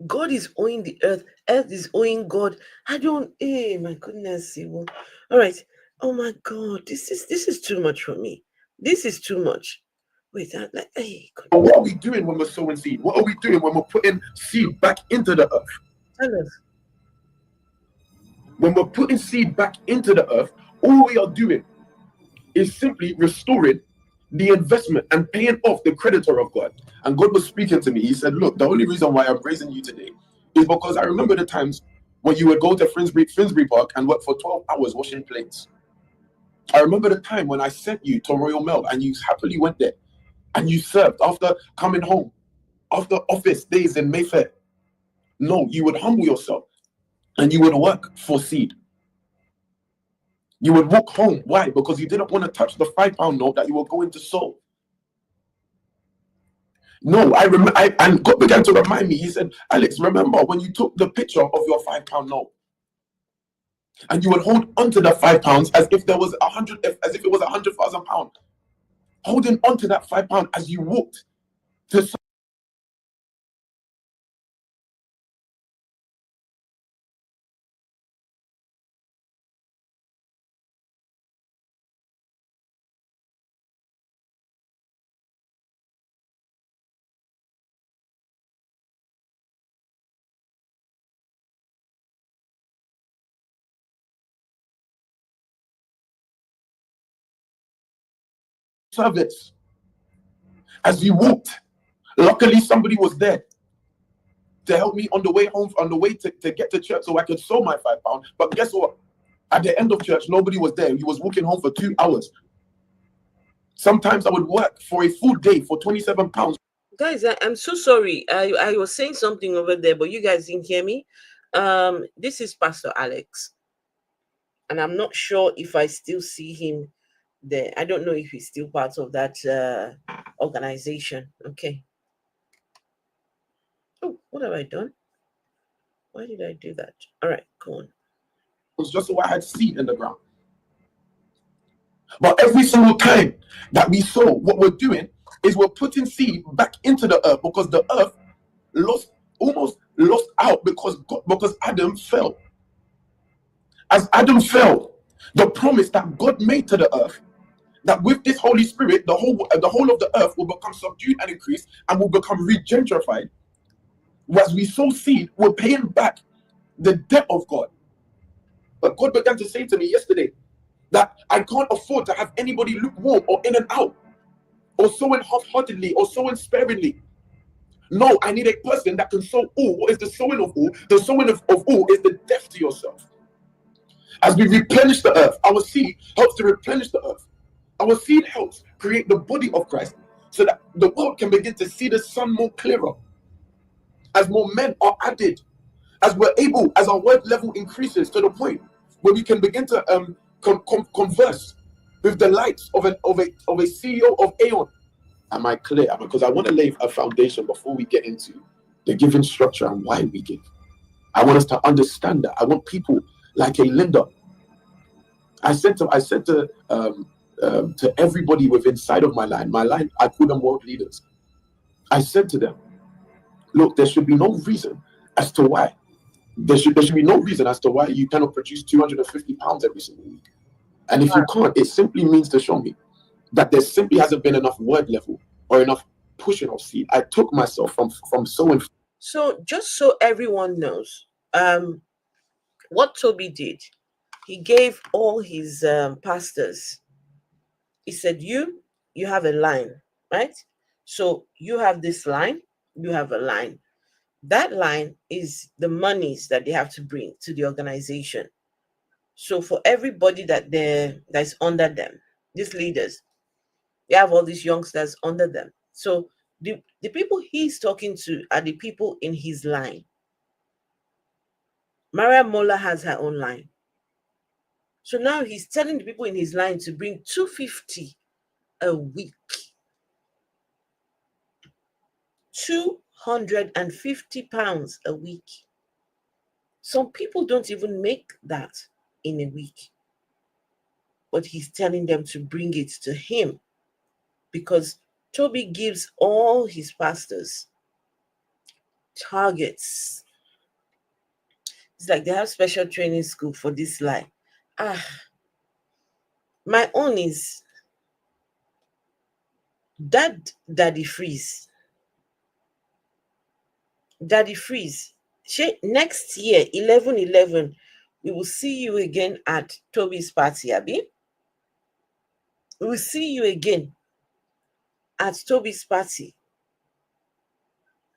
God is owing the earth. Earth is owing God. My goodness. All right. Oh my God. This is too much for me. This is too much. Wait, what are we doing when we're sowing seed? What are we doing when we're putting seed back into the earth? Tell us. When we're putting seed back into the earth, all we are doing is simply restoring the investment and paying off the creditor of God. And God was speaking to me. He said, look, the only reason why I'm raising you today is because I remember the times when you would go to Finsbury Park and work for 12 hours washing plates. I remember the time when I sent you to Royal Mail and you happily went there and you served after coming home, after office days in Mayfair. No, you would humble yourself and you would work for seed. You would walk home. Why? Because you didn't want to touch the £5 note that you were going to sow. No, I remember, and God began to remind me. He said, Alex, remember when you took the picture of your £5 note, and you would hold onto the £5 as if there was as if it was £100,000, holding onto that £5 as you walked to. Service as you walked. Luckily, somebody was there to help me on the way home, on the way to get to church so I could sow my £5. But guess what? At the end of church, nobody was there. He was walking home for 2 hours. Sometimes I would work for a full day for £27. Guys, I'm so sorry. I was saying something over there, but you guys didn't hear me. This is Pastor Alex. And I'm not sure if I still see him there. I don't know if he's still part of that organization. Okay. Oh, what have I done? Why did I do that? All right, go on. It was just so I had seed in the ground. But every single time that we sow, what we're doing is we're putting seed back into the earth, because the earth almost lost out because Adam fell. As Adam fell, the promise that God made to the earth, that with this Holy Spirit, the whole of the earth will become subdued and increased and will become regentrified. As we sow seed, we're paying back the debt of God. But God began to say to me yesterday that I can't afford to have anybody lukewarm or in and out, or sowing half-heartedly or sowing sparingly. No, I need a person that can sow all. What is the sowing of all? The sowing of all is the death to yourself. As we replenish the earth, our seed helps to replenish the earth. Our seed helps create the body of Christ so that the world can begin to see the sun more clearer. As more men are added, as we're able, as our word level increases to the point where we can begin to converse with the likes of a CEO of Aeon. Am I clear? Because I want to lay a foundation before we get into the giving structure and why we give. I want us to understand that. I want people like a Linda. I said to everybody within inside of my line, I call them world leaders. I said to them, look, there should be no reason as to why. There should be no reason as to why you cannot produce 250 pounds every single week. And if you can't, it simply means to show me that there simply hasn't been enough word level or enough pushing of seed. I took myself from sowing. So just so everyone knows, what Tobi did, he gave all his pastors, he said, you have a line, right? So you have this line, you have a line. That line is the monies that they have to bring to the organization. So for everybody that's under them, these leaders, they have all these youngsters under them. So the people he's talking to are the people in his line. Maria Mola has her own line. So now he's telling the people in his line to bring 250 a week. 250 pounds a week. Some people don't even make that in a week. But he's telling them to bring it to him because Tobi gives all his pastors targets. It's like they have special training school for this line. My own is Daddy Freeze. Daddy Freeze. Next year, 11/11, we will see you again at Tobi's party, Abi. We will see you again at Tobi's party.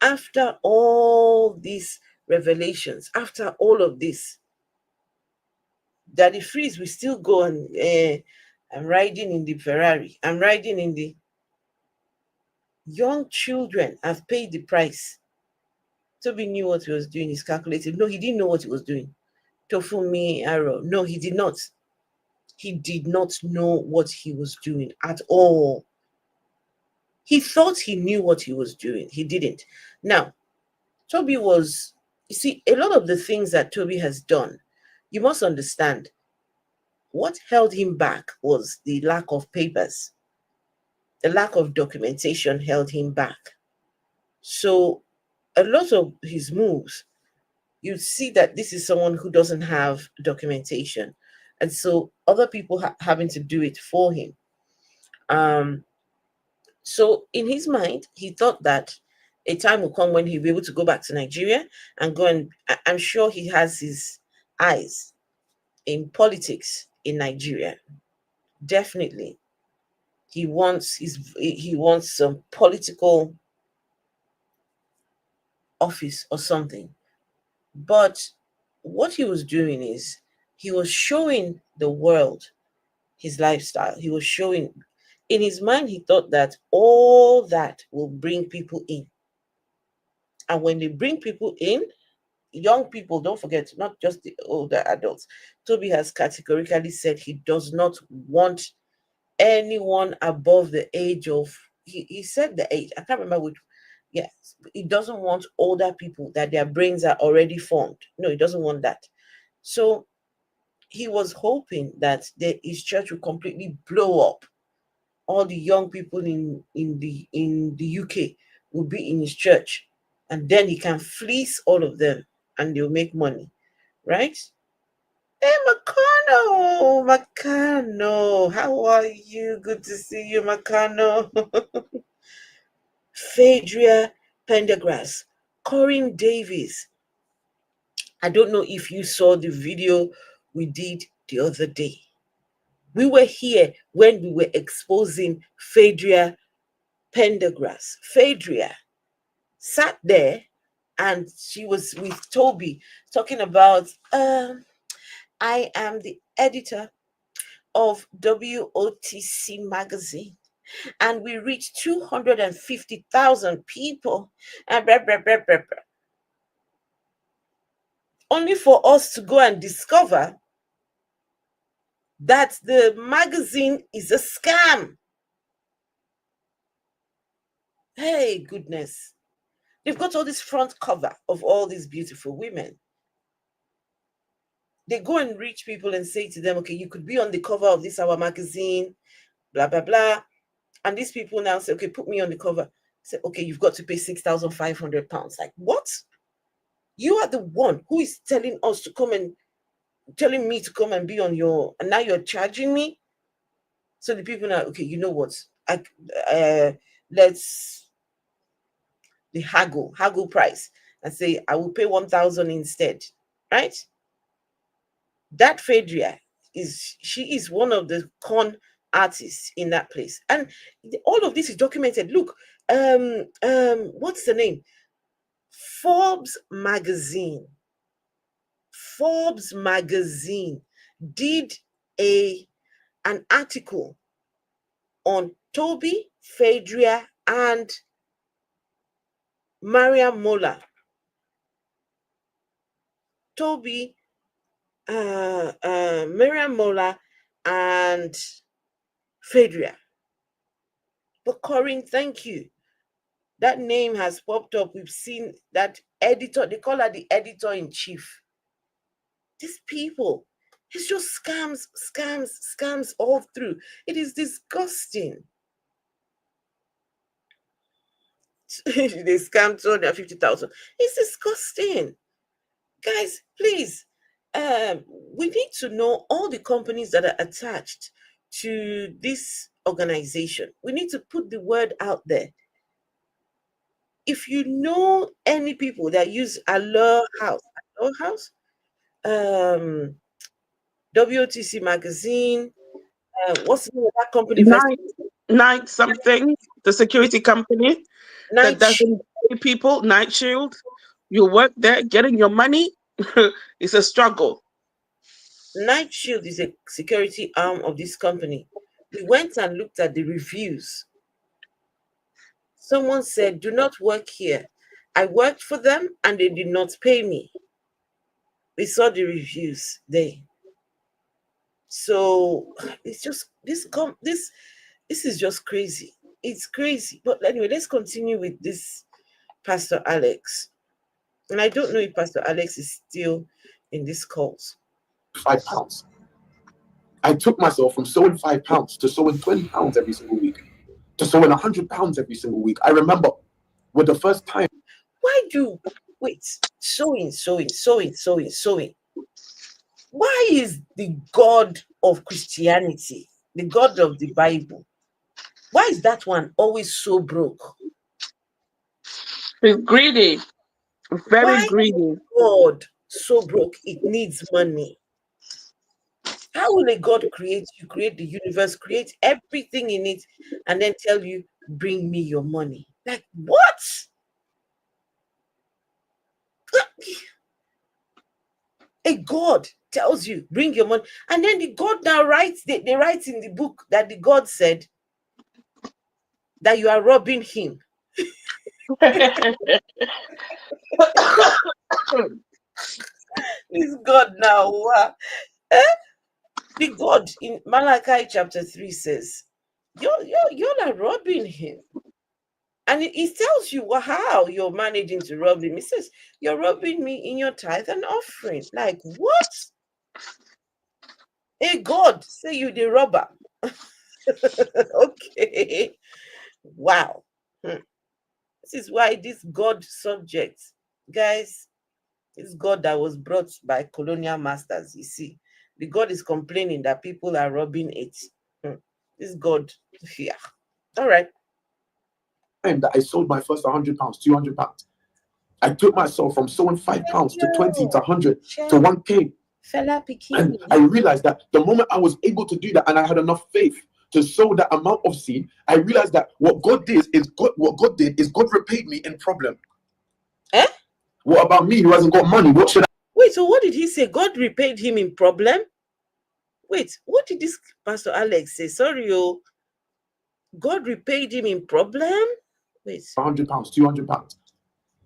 After all these revelations, after all of this, Daddy Freeze will still go and I'm riding in the Ferrari. I'm riding in the young children have paid the price. Tobi knew what he was doing. He's calculated. No, he didn't know what he was doing. Tofumi Arrow. No, he did not. He did not know what he was doing at all. He thought he knew what he was doing. He didn't. Now, Tobi was, you see, a lot of the things that Tobi has done, you must understand, what held him back was the lack of papers. The lack of documentation held him back. So a lot of his moves, you see that this is someone who doesn't have documentation. And so other people having to do it for him. So in his mind, he thought that a time will come when he'll be able to go back to Nigeria and go and I'm sure he has his eyes in politics in Nigeria. Definitely. He wants some political office or something. But what he was doing is he was showing the world his lifestyle. He was showing, in his mind, he thought that all that will bring people in. And when they bring people in, young people, don't forget, not just the older adults. Tobi has categorically said he does not want anyone above the age of, he said the age, I can't remember which. Yes, he doesn't want older people that their brains are already formed. No, he doesn't want that. So he was hoping that his church would completely blow up. All the young people in the UK will be in his church, and then he can fleece all of them, and they'll make money, right? Hey, Makano, how are you? Good to see you, Makano. Phaedria Pendergrass, Corinne Davies. I don't know if you saw the video we did the other day. We were here when we were exposing Phaedria Pendergrass. Phaedria sat there and she was with Tobi talking about, I am the editor of WOTC magazine, and we reached 250,000 people, and blah, blah, blah, blah, blah. Only for us to go and discover that the magazine is a scam. Hey, goodness. They've got all this front cover of all these beautiful women. They go and reach people and say to them, okay, you could be on the cover of this our magazine, blah, blah, blah. And these people now say, okay, put me on the cover. Say, okay, you've got to pay £6,500. Like, what? You are the one who is telling us to come and telling me to come and be on your, and now you're charging me. So the people are, okay, you know what? Let's the haggle price and say, I will pay 1,000 instead, right? That Phaedria she is one of the con artists in that place. And all of this is documented. Look, what's the name? Forbes magazine did an article on Tobi, Phaedria, and Mariam Mola. Tobi, Mariam Mola, and Phaedria. But Corinne, thank you. That name has popped up. We've seen that editor. They call her the editor-in-chief. These people, it's just scams all through. It is disgusting. They scammed 250,000. It's disgusting. Guys, please, we need to know all the companies that are attached to this organization. We need to put the word out there. If you know any people that use Allure House, WOTC magazine, what's the name of that company? Night something, the security company that doesn't pay people, Night Shield. You work there, getting your money, it's a struggle. Night Shield is a security arm of this company. We went and looked at the reviews. Someone said, do not work here. I worked for them and they did not pay me. We saw the reviews there. So it's just this is just crazy. It's crazy. But anyway, let's continue with this Pastor Alex. And I don't know if Pastor Alex is still in this cult. £5. I took myself from sowing £5 to sowing £20 every single week, to sowing £100 every single week. I remember with the first time. Sowing. Why is the God of Christianity, the God of the Bible, why is that one always so broke? He's greedy. Very greedy. Is God so broke? It needs money. How will a God create the universe, create everything in it, and then tell you, bring me your money? Like, what? A God tells you, bring your money. And then the God now writes, they write in the book that the God said that you are robbing him. This God now, the God in Malachi chapter 3 says, you're not robbing him. And he tells you how you're managing to rob him. He says, you're robbing me in your tithe and offering. Like, what? Hey, God, say you the robber. Okay. Wow. This is why this God subject, guys, this God that was brought by colonial masters, you see, the God is complaining that people are robbing it. This God here. All right. That I sold my first £100, £200. I took myself from sowing £5 to 20 to 100 to 1K. And I realized that the moment I was able to do that, and I had enough faith to sow that amount of seed, I realized that what God did is God repaid me in problem. What about me who hasn't got money? What should I? Wait, so what did he say? God repaid him in problem? Wait, what did this Pastor Alex say? Sorry, God repaid him in problem? Wait. £100, £200.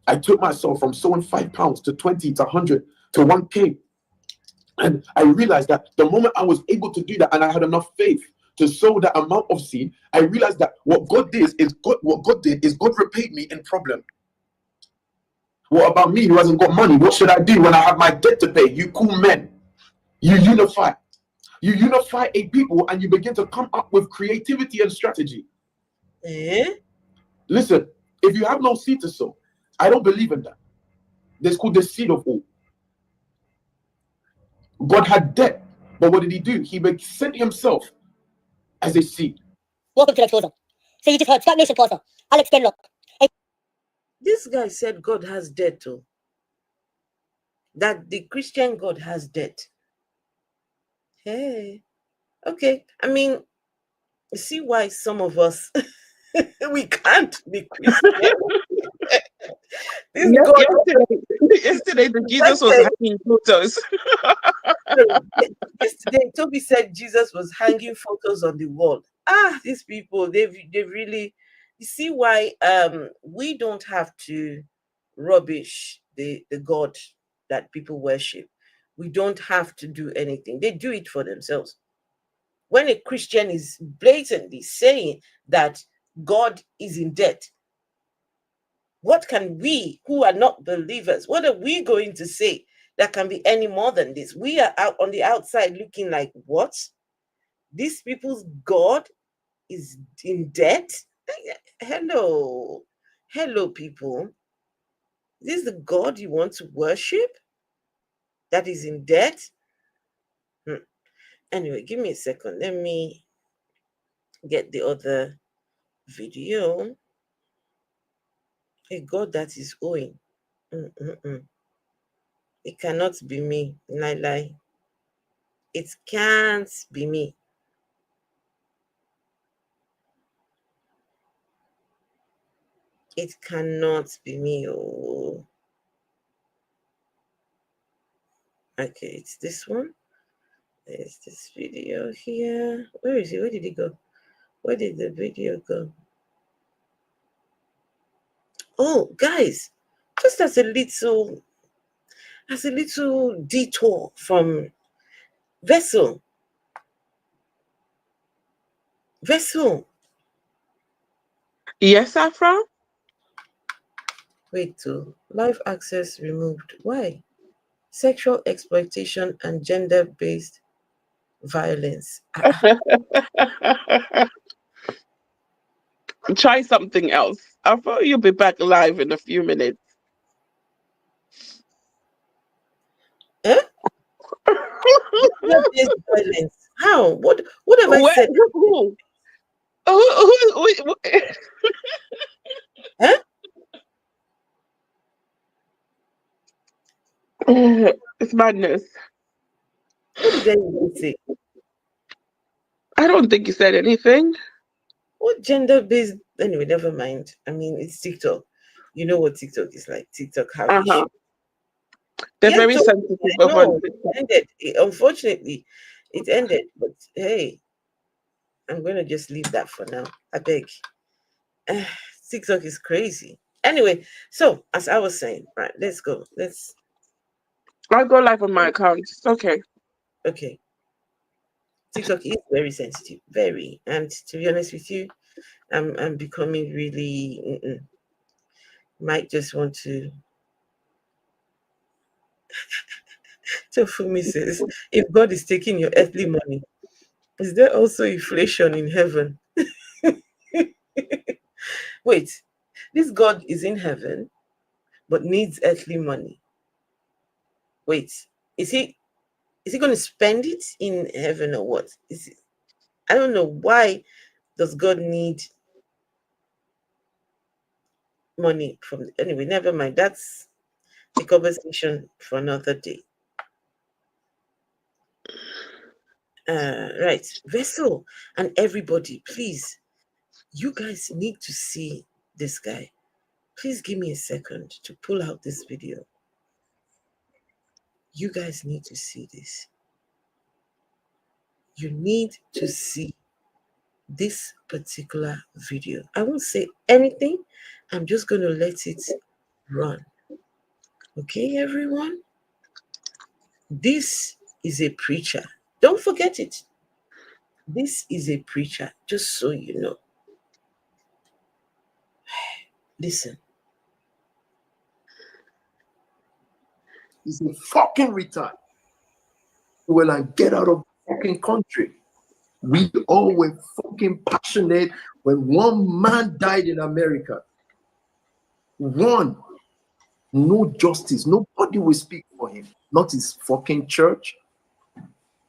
I took myself from sowing £5 to 20 to 100 to 1K. And I realized that the moment I was able to do that and I had enough faith to sow that amount of seed, I realized that what God did is God repaid me in problem. What about me who hasn't got money? What should I do when I have my debt to pay? You cool men. You unify. You unify a people and you begin to come up with creativity and strategy. Listen, if you have no seed to sow, I don't believe in that. That's called the seed of all. God had debt, but what did he do? He sent himself as a seed. Welcome to the exposure. So you just heard SPAC Nation pastor Alex Kenlock. This guy said God has debt too. That the Christian God has debt. Hey, okay. I mean, you see why some of us we can't be Christian. Yesterday, the Jesus was hanging photos. Yesterday, Toby said Jesus was hanging photos on the wall. These people, they really, you see why we don't have to rubbish the God that people worship. We don't have to do anything. They do it for themselves. When a Christian is blatantly saying that God is in debt, what can we, who are not believers, what are we going to say that can be any more than this? We are out on the outside looking like, what? These people's God is in debt? Hello, people. This is the God you want to worship that is in debt? Anyway, give me a second. Let me get the other video. A God that is owing. It cannot be me. Lie. It can't be me. It cannot be me. Oh. Okay, it's this one. There's this video here. Where is it? Where did it go? Where did the video go? Oh, guys, just as a little detour from Vessel. Yes, Afra? Wait, live access removed. Why? Sexual exploitation and gender-based violence. Try something else. Afra, you'll be back live in a few minutes. Gender-based violence. How? What have I said? Who? It's madness. What did I even say? I don't think you said anything. What gender-based? Anyway, never mind. I mean, it's TikTok. You know what TikTok is like. TikTok have issues. They're very sensitive. No, it ended. Unfortunately, it ended. But hey, I'm going to just leave that for now. I beg. TikTok is crazy. Anyway, so as I was saying, right, let's go. I'll go live on my account. It's okay. Okay. TikTok is very sensitive, very. And to be honest with you, I'm becoming really. Might just want to. Tofumi says, if God is taking your earthly money, is there also inflation in heaven? Wait, this God is in heaven, but needs earthly money. Wait, is he going to spend it in heaven or what? I don't know. Why does God need money from? Anyway, never mind. That's a conversation for another day. Right, Vessel and everybody, please, you guys need to see this guy. Please give me a second to pull out this video. You guys need to see this. you need to see this particular video. I won't say anything. I'm just going to let it run. Okay, everyone? This is a preacher. Don't forget it. This is a preacher, just so you know. Listen. He's a fucking retard. Well, I get out of the fucking country. We all were fucking passionate when one man died in America. One. No justice. Nobody will speak for him. Not his fucking church.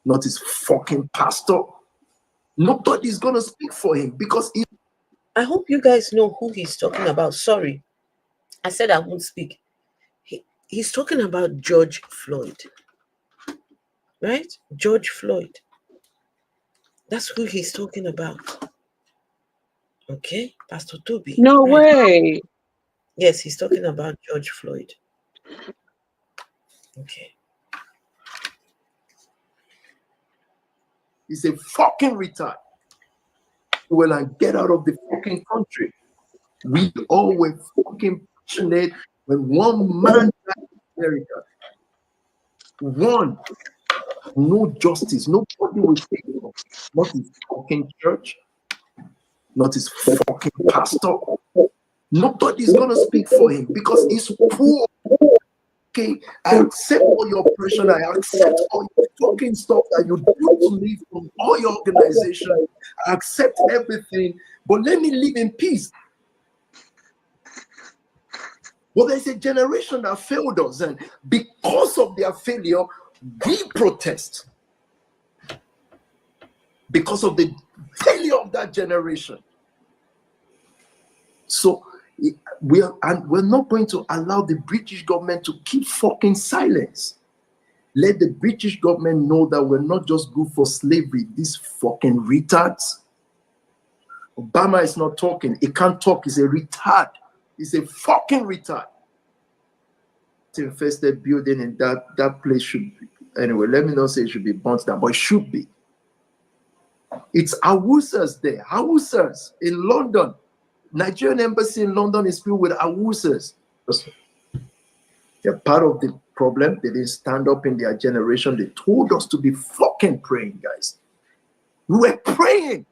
Not his fucking pastor. Nobody's gonna speak for him because he. I hope you guys know who he's talking about. Sorry, I said I won't speak. He's talking about George Floyd. Right? George Floyd. That's who he's talking about. Okay, Pastor Tobi. No way. Yes, he's talking about George Floyd. Okay. He's a fucking retard. Well, I get out of the fucking country. We all were fucking passionate when one man died in America. One. No justice. Nobody will speak for him. Not his fucking church. Not his fucking pastor. Nobody's gonna speak for him because he's poor. Okay, I accept all your oppression. I accept all your fucking stuff that you do to me from all your organization. I accept everything, but let me live in peace. Well, there's a generation that failed us, and because of their failure, we protest. Because of the failure of that generation. So we're not going to allow the British government to keep fucking silence. Let the British government know that we're not just good for slavery. These fucking retards. Obama is not talking. He can't talk. He's a retard. He's a fucking retard. It's infested building, and that place should be. Anyway, let me not say it should be burnt down, but it should be. It's Awusas there. Awusas in London. Nigerian embassy in London is filled with Awusas. They're part of the problem. They didn't stand up in their generation. They told us to be fucking praying, guys. We were praying.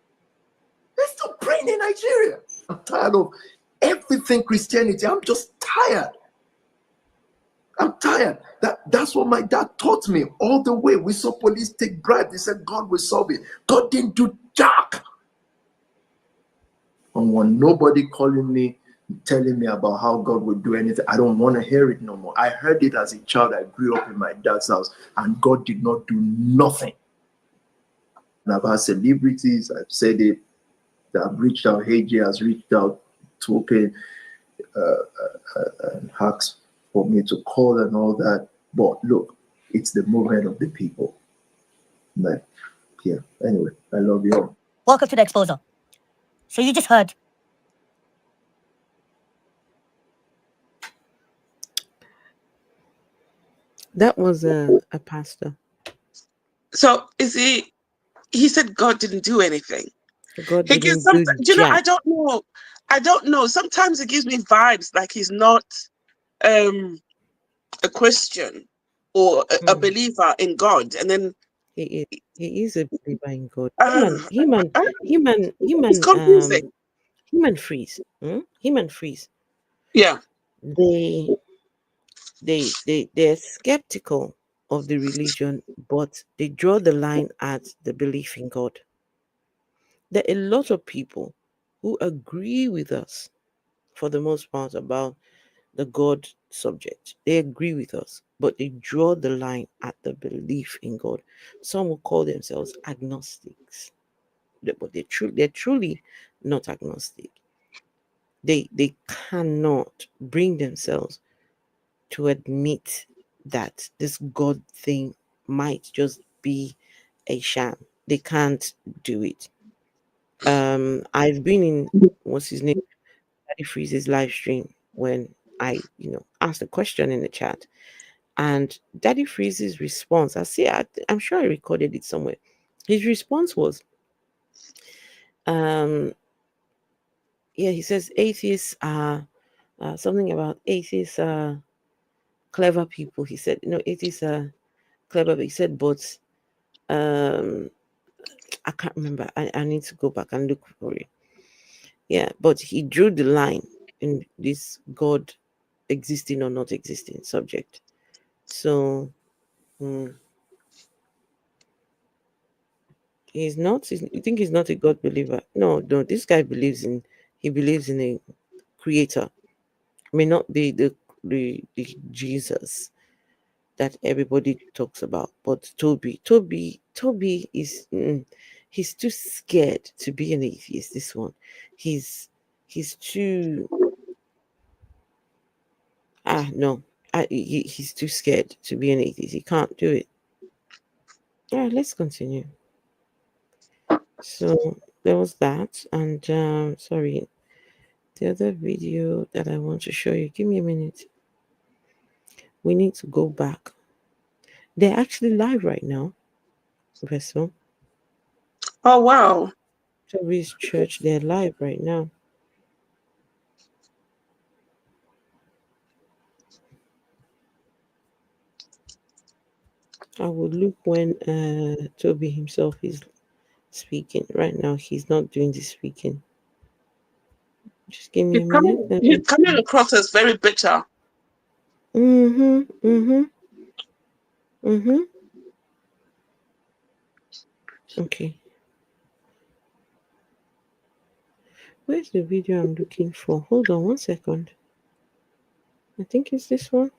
They're still praying in Nigeria. I'm tired of everything Christianity. I'm just tired. I'm tired. That's what my dad taught me all the way. We saw police take bribes. They said God will solve it. God didn't do jack. And when nobody calling me, telling me about how God will do anything, I don't want to hear it no more. I heard it as a child. I grew up in my dad's house, and God did not do nothing. And I've had celebrities, I've said it, that have reached out. AJ has reached out, talking, and asked for me to call and all that. But look, it's the movement of the people. But yeah, anyway, I love you all. Welcome to the exposer. So you just heard. That was a pastor. So is he said God didn't do anything. God He gives didn't some, do you know, jack. I don't know. Sometimes it gives me vibes like he's not a Christian or a believer in God. And then He is a believer in God. it's confusing. Human freeze. Human freeze. Yeah. They're skeptical of the religion, but they draw the line at the belief in God. There are a lot of people who agree with us for the most part about the God subject. They agree with us, but they draw the line at the belief in God. Some will call themselves agnostics, but they're truly not agnostic. They cannot bring themselves to admit that this God thing might just be a sham. They can't do it. I've been in what's his name, Daddy Freeze's live stream when I, asked a question in the chat, and Daddy Freeze's response, I'm sure I recorded it somewhere. His response was, he says atheists are something about atheists are clever people. He said, atheists are clever. But he said, but I can't remember. I need to go back and look for it. Yeah, but he drew the line in this God existing or not existing subject. So he's not. You think he's not a God believer? No. This guy believes in a creator. May not be the Jesus that everybody talks about, but Toby is he's too scared to be an atheist. This one, he's too no, he's too scared to be an atheist. He can't do it. All right, let's continue. So there was that, and sorry, the other video that I want to show you. Give me a minute. We need to go back. They're actually live right now, Vessel. Oh, wow. Toby's church, they're live right now. I will look when Toby himself is speaking. Right now, he's not doing the speaking. Just give me a minute. He's coming across as very bitter. Okay. Where's the video I'm looking for? Hold on 1 second. I think it's this one.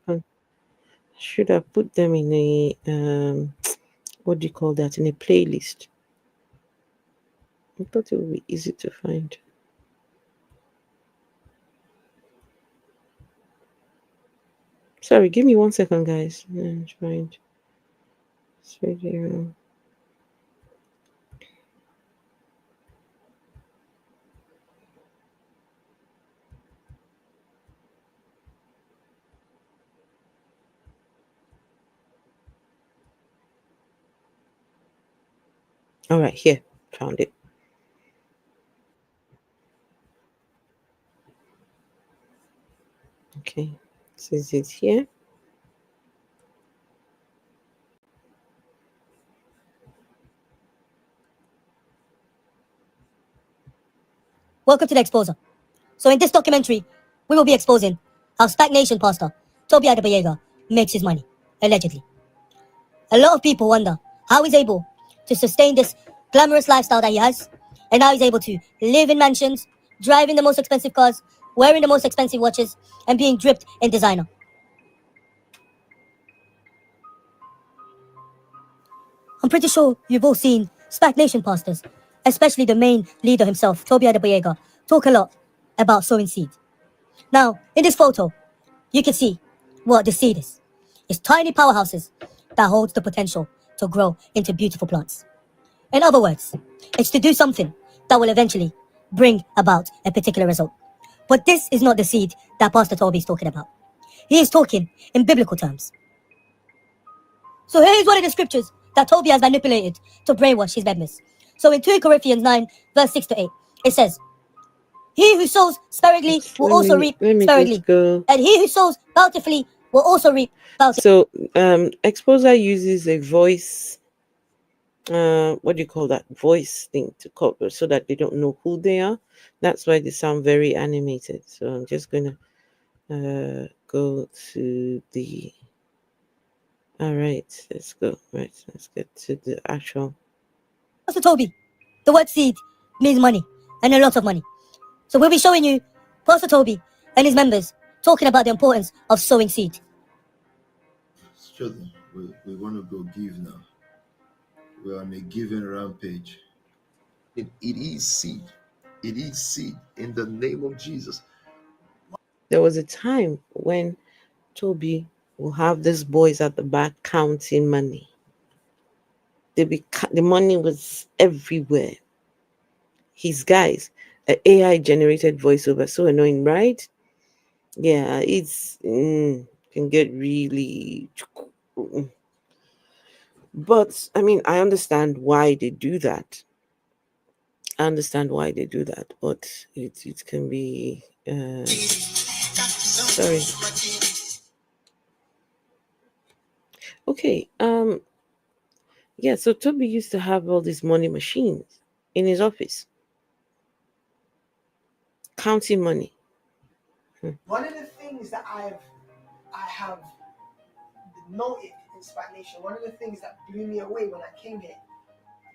I should have put them in a what do you call that? In a playlist. I thought it would be easy to find. Sorry, give me 1 second, guys. Find this video. All right, here, found it. Okay, this is it here. Welcome to the Exposer. So in this documentary, we will be exposing how SPAC Nation pastor Tobi Adegboyega makes his money, allegedly. A lot of people wonder how he's able to sustain this glamorous lifestyle that he has, and how he's able to live in mansions, driving the most expensive cars, wearing the most expensive watches, and being dripped in designer. I'm pretty sure you've all seen SPAC Nation pastors, especially the main leader himself, Tobi Adegboyega, talk a lot about sowing seed. Now, in this photo, you can see what the seed is. It's tiny powerhouses that holds the potential to grow into beautiful plants. In other words, it's to do something that will eventually bring about a particular result. But this is not the seed that Pastor Tobi is talking about. He is talking in biblical terms. So here is one of the scriptures that Tobi has manipulated to brainwash his members. So in 2 Corinthians 9, verse 6 to 8, it says, "He who sows sparingly will also reap sparingly, and he who sows bountifully will also reap bountifully." So Exposer uses a voice, what do you call that? Voice thing to cover so that they don't know who they are. That's why they sound very animated. So I'm just going to go to the... All right, let's go. Right, let's get to the actual... Pastor Tobi, the word seed means money, and a lot of money. So we'll be showing you Pastor Tobi and his members talking about the importance of sowing seed. Children, we want to go give now. We're on a giving rampage. It is seed. It is seed in the name of Jesus. There was a time when Tobi will have these boys at the back counting money. The money was everywhere. His guys, AI generated voiceover. So annoying, right? Yeah, it's can get really. But I mean, I understand why they do that. I understand why they do that, but it can be. Sorry. Okay. Yeah. So Toby used to have all these money machines in his office, counting money. One of the things that I have noted in SPAC Nation, one of the things that blew me away when I came here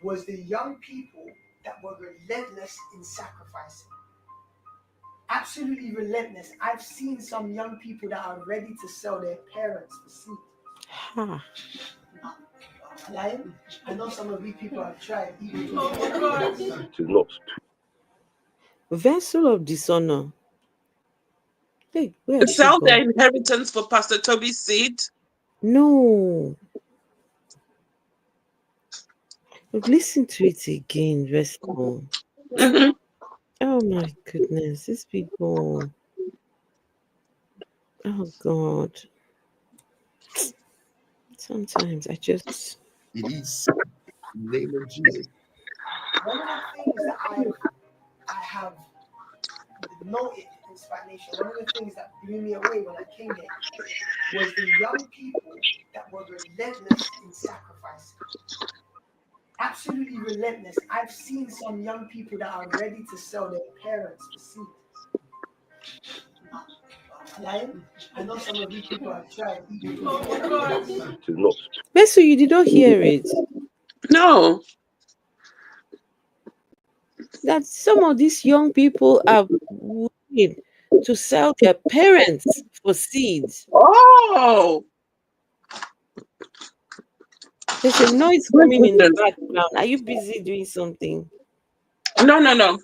was the young people that were relentless in sacrificing. Absolutely relentless. I've seen some young people that are ready to sell their parents for seed. Ha. Lying? I know some of you people have tried. Vessel of dishonor. Hey, where To did she sell go? their inheritance for Pastor Toby's seed? No. Listen to it again, Vessel. Mm-hmm. Oh my goodness, these people. Oh God. Sometimes I just. It is in the name of Jesus. One of the things that I have noted in SPAC Nation, one of the things that blew me away when I came here was the young people that were relentless in sacrificing. Absolutely relentless. I've seen some young people that are ready to sell their parents for seed. Lying? I know some of you people have tried. Vessel, you did not hear it. No. That some of these young people are willing to sell their parents for seeds. Oh. There's a noise coming in the background. Are you busy doing something? No.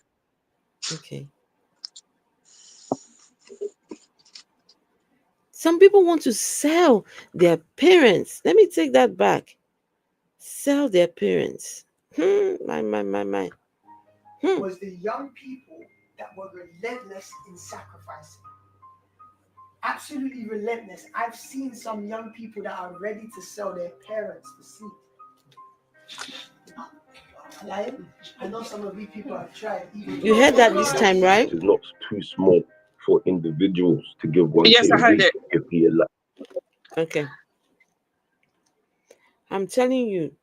Okay. Some people want to sell their parents. Let me take that back. Sell their parents. My. Was the young people that were relentless in sacrificing. Absolutely relentless. I've seen some young people that are ready to sell their parents for seed. Lying? I know some of you people have tried. You heard that this time, right? It's not too small for individuals to give 1K Yes, I a heard week it. if he allowed. Okay. I'm telling you,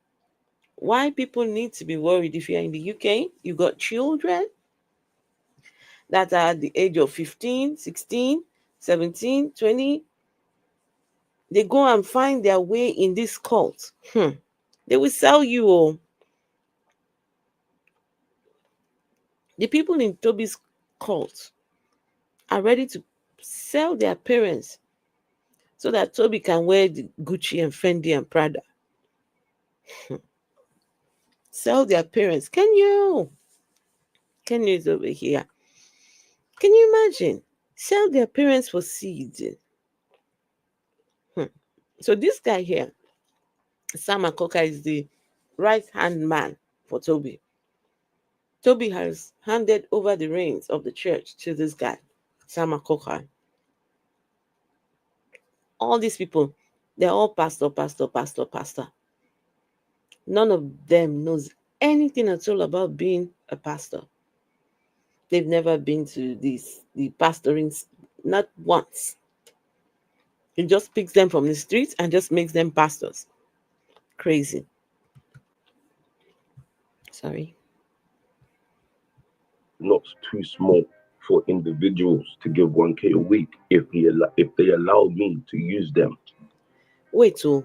why people need to be worried. If you're in the UK, you got children that are at the age of 15, 16, 17, 20. They go and find their way in this cult. They will sell you all. The people in Toby's cult are ready to sell their parents so that Toby can wear the Gucci and Fendi and Prada. Sell their parents. Can you is over here. Can you imagine? Sell their parents for seeds. So this guy here, Sam Akoka, is the right-hand man for Toby. Toby has handed over the reins of the church to this guy, Sam Akoka. All these people, they're all pastor. None of them knows anything at all about being a pastor. They've never been to the pastoring, not once. He just picks them from the streets and just makes them pastors. Crazy. Sorry. Not too small for individuals to give 1K a week if they allow me to use them. Wait, so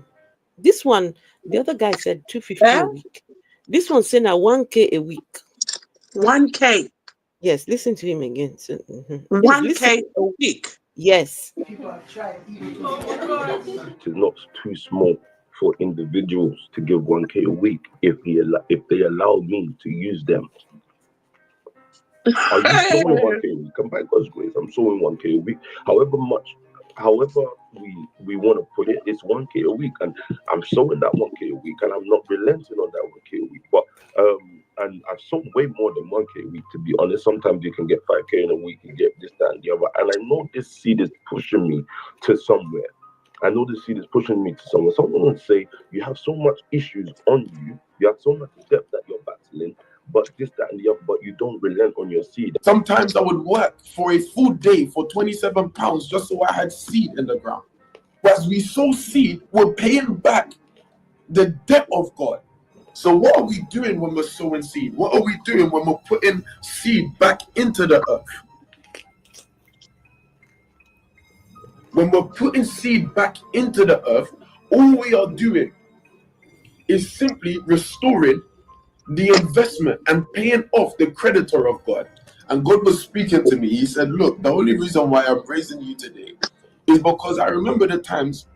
this one, the other guy said 250 a week. This one saying now 1K a week. 1K. Yes, listen to him again. So, 1K a week. Yes. People have tried. It is not too small for individuals to give 1K a week if they allow me to use them. Are you sowing 1K a week? And by God's grace, I'm sowing 1K a week. However we want to put it, it's 1K a week, and I'm sowing that 1K a week, and I'm not relenting on that 1K a week. But and I've sold way more than 1K a week, to be honest. Sometimes you can get 5K in a week, you get this, that, and the other. And I know this seed is pushing me to somewhere. Someone would say, you have so much issues on you, you have so much debt that you're battling, but this, that, and the other, but you don't relent on your seed. Sometimes I would work for a full day for £27 just so I had seed in the ground. But as we sow seed, we're paying back the debt of God. So what are we doing when we're sowing seed? What are we doing when we're putting seed back into the earth? When we're putting seed back into the earth, all we are doing is simply restoring the investment and paying off the creditor of God. And God was speaking to me. He said, look, the only reason why I'm raising you today is because I remember the times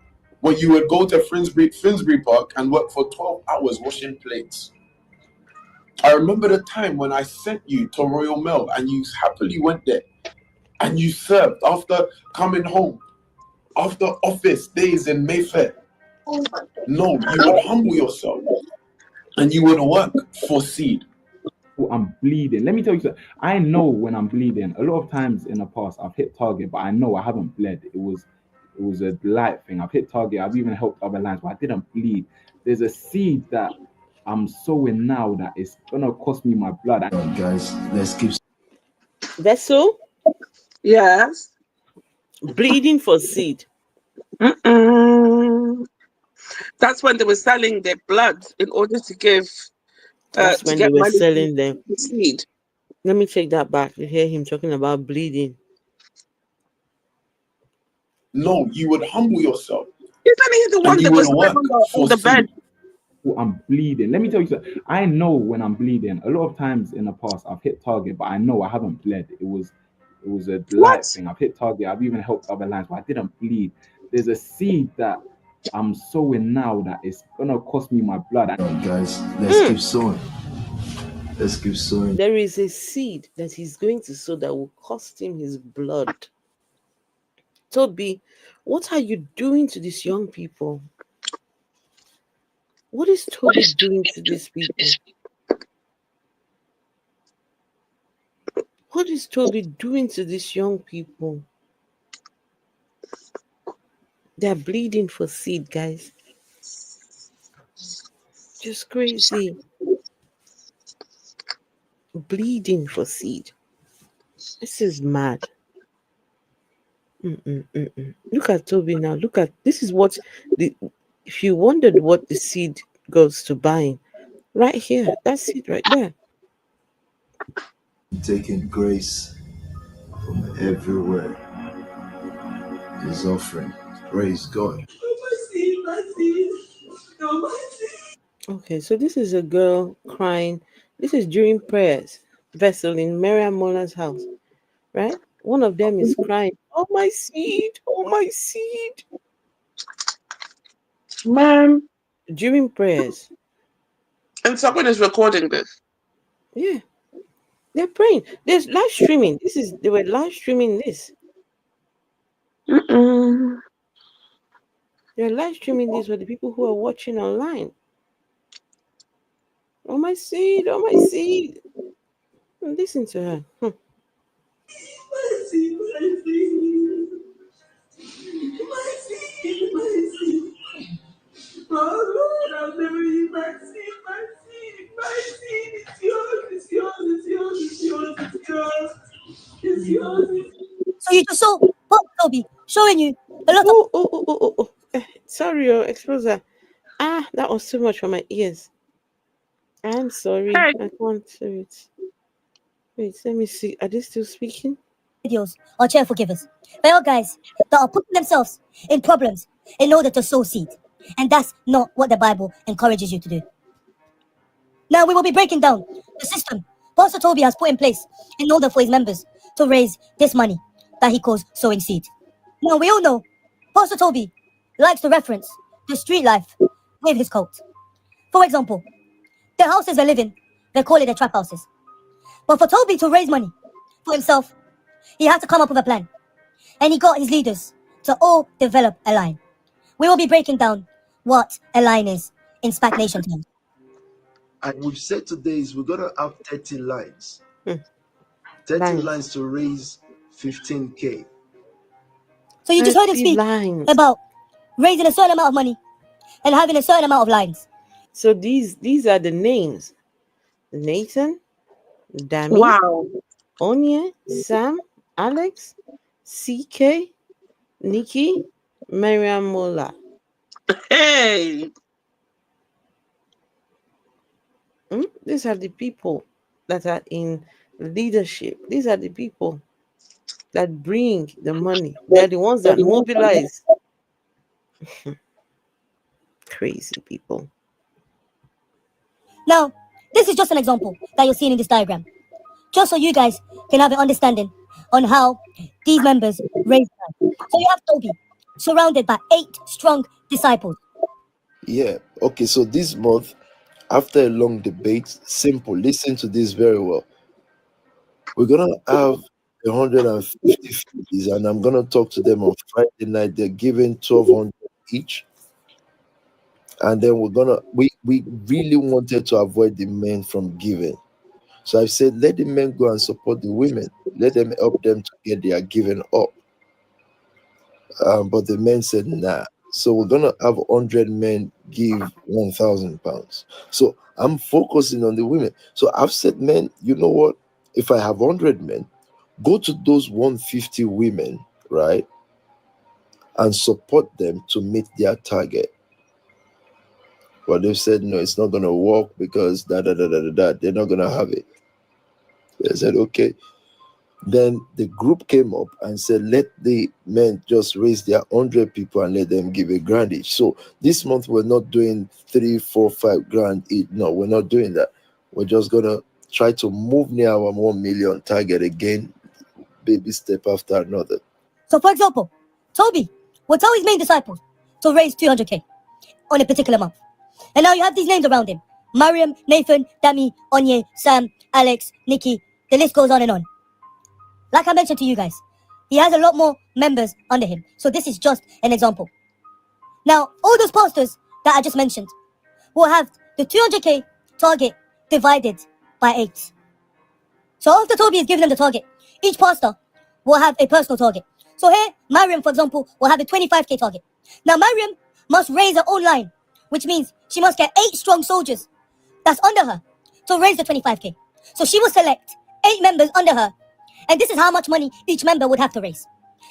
when you would go to Finsbury Park and work for 12 hours washing plates. I remember the time when I sent you to Royal Mail and you happily went there and you served after coming home, after office days in Mayfair. No, you would humble yourself and you would work for seed. I'm bleeding. Let me tell you something. I know when I'm bleeding. A lot of times in the past, I've hit target, but I know I haven't bled. It was a light thing. I've hit target. I've even helped other lines, but I didn't bleed. There's a seed that I'm sowing now that is gonna cost me my blood. Guys, let's keep. Vessel? Yes. Bleeding for seed. That's when they were selling their blood in order to give. That's to when get they were money selling them. for seed. Let me take that back. You hear him talking about bleeding. No, you would humble yourself. Isn't he the one that was work on the bed? I'm bleeding. Let me tell you something. I know when I'm bleeding. A lot of times in the past, I've hit target, but I know I haven't bled. It was a light thing. I've hit target. I've even helped other lines, but I didn't bleed. There's a seed that I'm sowing now that is gonna cost me my blood. Guys, let's keep sowing. Let's keep sowing. There is a seed that he's going to sow that will cost him his blood. Tobi, what are you doing to these young people? What is Tobi doing to these people? What is Tobi doing to these young people? They're bleeding for seed, guys. Just crazy. Bleeding for seed. This is mad. Look at Tobi now. Look at this. Is what if you wondered what the seed goes to buying, right here. That's it right there. Taking grace from everywhere. His offering. Praise God. Okay, so this is a girl crying. This is during prayers. Vessel in Miriam Mola's house, right? One of them is crying, "Oh my seed! Oh my seed!" Man. During prayers. And someone is recording this. Yeah. They're praying. There's live streaming. They were live streaming this. They're live streaming this for the people who are watching online. Oh my seed, oh my seed. Listen to her. My seed, my seed. My seed, my seed. Oh Lord, I'll never eat my seed, my seed, my seed. It's yours, it's yours, it's yours, it's yours, it's yours. It's yours. So you just saw Tobi showing you a lot of. Sorry, Exposer. That was too much for my ears. I'm sorry. Hey. I can't say it. Wait, let me see. Are they still speaking? Videos or chair forgivers. They are guys that are putting themselves in problems in order to sow seed. And that's not what the Bible encourages you to do. Now we will be breaking down the system Pastor Tobi has put in place in order for his members to raise this money that he calls sowing seed. Now we all know Pastor Tobi likes to reference the street life with his cult. For example, the houses they live in, they call it the trap houses. But for Tobi to raise money for himself, he had to come up with a plan. And he got his leaders to all develop a line. We will be breaking down what a line is in SPAC Nation terms. And we've said today is we're gonna have 30 lines. 30 Lines. lines to raise 15K. So you just heard him 30 speak lines. about raising a certain amount of money and having a certain amount of lines. So these are the names: Nathan, Dami, Wow. Onye, Sam, Alex, CK, Nikki, Mariam Mola. Hey. These are the people that are in leadership. These are the people that bring the money. They're the ones that mobilize. Crazy people. Now, this is just an example that you're seeing in this diagram. Just so you guys can have an understanding on how these members raise money. So you have Tobi, surrounded by 8 strong disciples. Yeah. Okay. So this month, after a long debate, simple. Listen to this very well. We're gonna have 150 fees, and I'm gonna talk to them on Friday night. They're giving 1,200 each, and then we really wanted to avoid the men from giving. So I said, let the men go and support the women. Let them help them to get their giving up. But the men said, nah. So we're gonna have 100 men give £1,000. So I'm focusing on the women. So I've said, men, you know what? If I have 100 men, go to those 150 women, right, and support them to meet their target. But they've said, no, it's not gonna work because they're not gonna have it. They said, okay. Then the group came up and said, let the men just raise their 100 people and let them give a grand each. So this month we're not doing 3, 4, 5 grand each. No, we're not doing that. We're just gonna try to move near our 1 million target again, baby step after another. So for example, Tobi will tell his main disciples to raise 200k on a particular month. And now you have these names around him: Mariam, Nathan, Dami, Onye, Sam, Alex, Nikki. The list goes on and on. Like I mentioned to you guys, he has a lot more members under him. So this is just an example. Now, all those pastors that I just mentioned will have the 200k target divided by 8. So after Tobi has given them the target, each pastor will have a personal target. So here, Mariam, for example, will have a 25k target. Now, Mariam must raise her own line, which means she must get 8 strong soldiers that's under her to raise the 25k. So she will select 8 members under her, and this is how much money each member would have to raise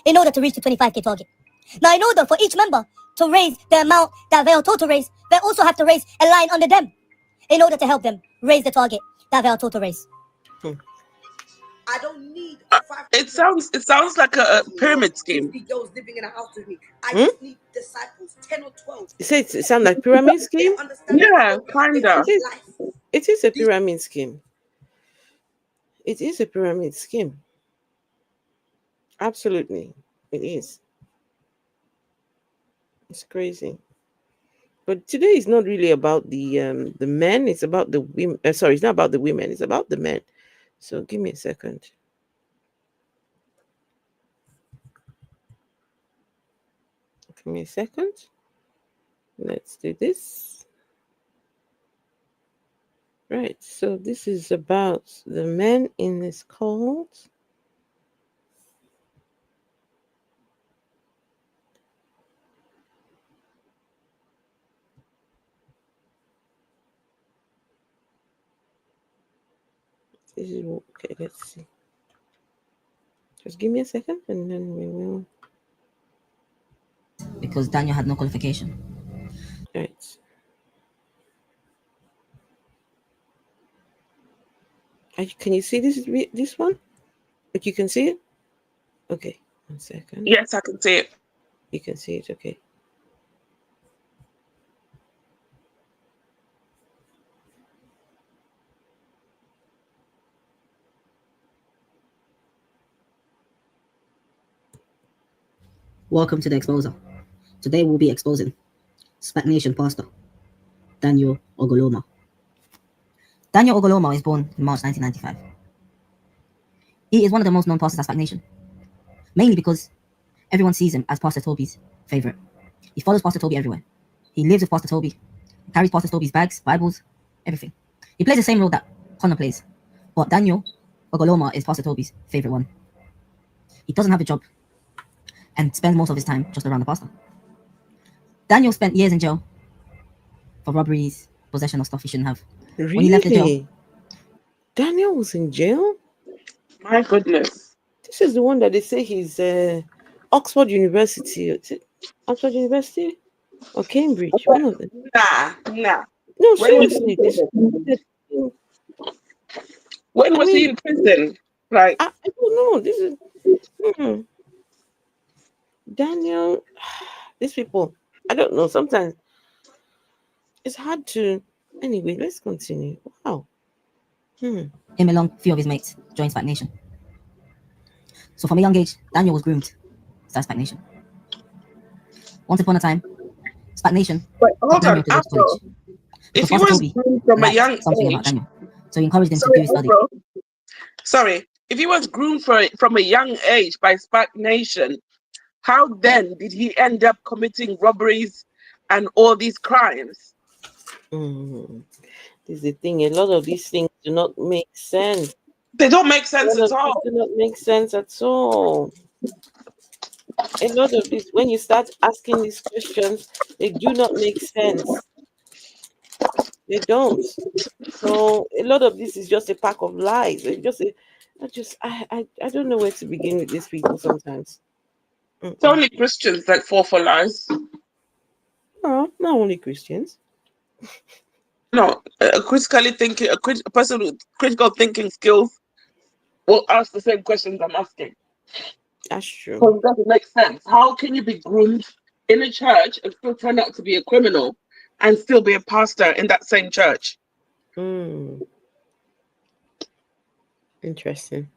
in order to reach the 25k target. Now, in order for each member to raise the amount that they are told to raise, they also have to raise a line under them in order to help them raise the target that they are told to raise. I don't need It sounds like a pyramid scheme. girls living in a house with me. I just need disciples, 10 or 12. You say it sounds like pyramid scheme? Yeah, kinda. It is a pyramid scheme. It is a pyramid scheme. Absolutely, it is. It's crazy. But today is not really about the men. It's about the women. Sorry, it's not about the women. It's about the men. So give me a second. Give me a second. Let's do this. Right. So this is about the men in this cult. This is okay. Let's see. Just give me a second, and then we will. Because Daniel had no qualification. Right. Can you see this one? Like you can see it? Okay. 1 second. Yes, I can see it. You can see it. Okay. Welcome to the Exposer. Today we'll be exposing SPAC Nation pastor Daniel Ogoloma. Daniel Ogoloma was born in March 1995. He is one of the most known pastors at SPAC Nation, mainly because everyone sees him as Pastor Tobi's favorite. He follows Pastor Tobi everywhere. He lives with Pastor Tobi, carries Pastor Tobi's bags, Bibles, everything. He plays the same role that Connor plays, but Daniel Ogoloma is Pastor Tobi's favorite one. He doesn't have a job and spends most of his time just around the pastor. Daniel spent years in jail for robberies, possession of stuff he shouldn't have. Really? When he left the jail, Daniel was in jail? My goodness. This is the one that they say he's Oxford University. Is it Oxford University or Cambridge? One of them. Nah. No, seriously. When was he in prison? Like, I don't know. This is Daniel. These people, I don't know. Sometimes it's hard to. Anyway, let's continue. Wow. him along a few of his mates joined SPAC Nation. So from a young age, Daniel was groomed to start SPAC Nation. Once upon a time, SPAC Nation but hold Daniel on, to go to Afro, college. if he Pastor was Tobi groomed from a liked young something about age, Daniel, so he encouraged him to do sorry, his study. Afro, sorry, if he was groomed from a young age by SPAC Nation, how then did he end up committing robberies and all these crimes? This is the thing. A lot of these things do not make sense. They don't make sense at all. They do not make sense at all. A lot of this, when you start asking these questions, they do not make sense. They don't. So a lot of this is just a pack of lies. I don't know where to begin with these people sometimes. It's only Christians that fall for lies. No, not only Christians. No, a person with critical thinking skills will ask the same questions I'm asking. That's true. So it doesn't make sense. How can you be groomed in a church and still turn out to be a criminal and still be a pastor in that same church? Interesting.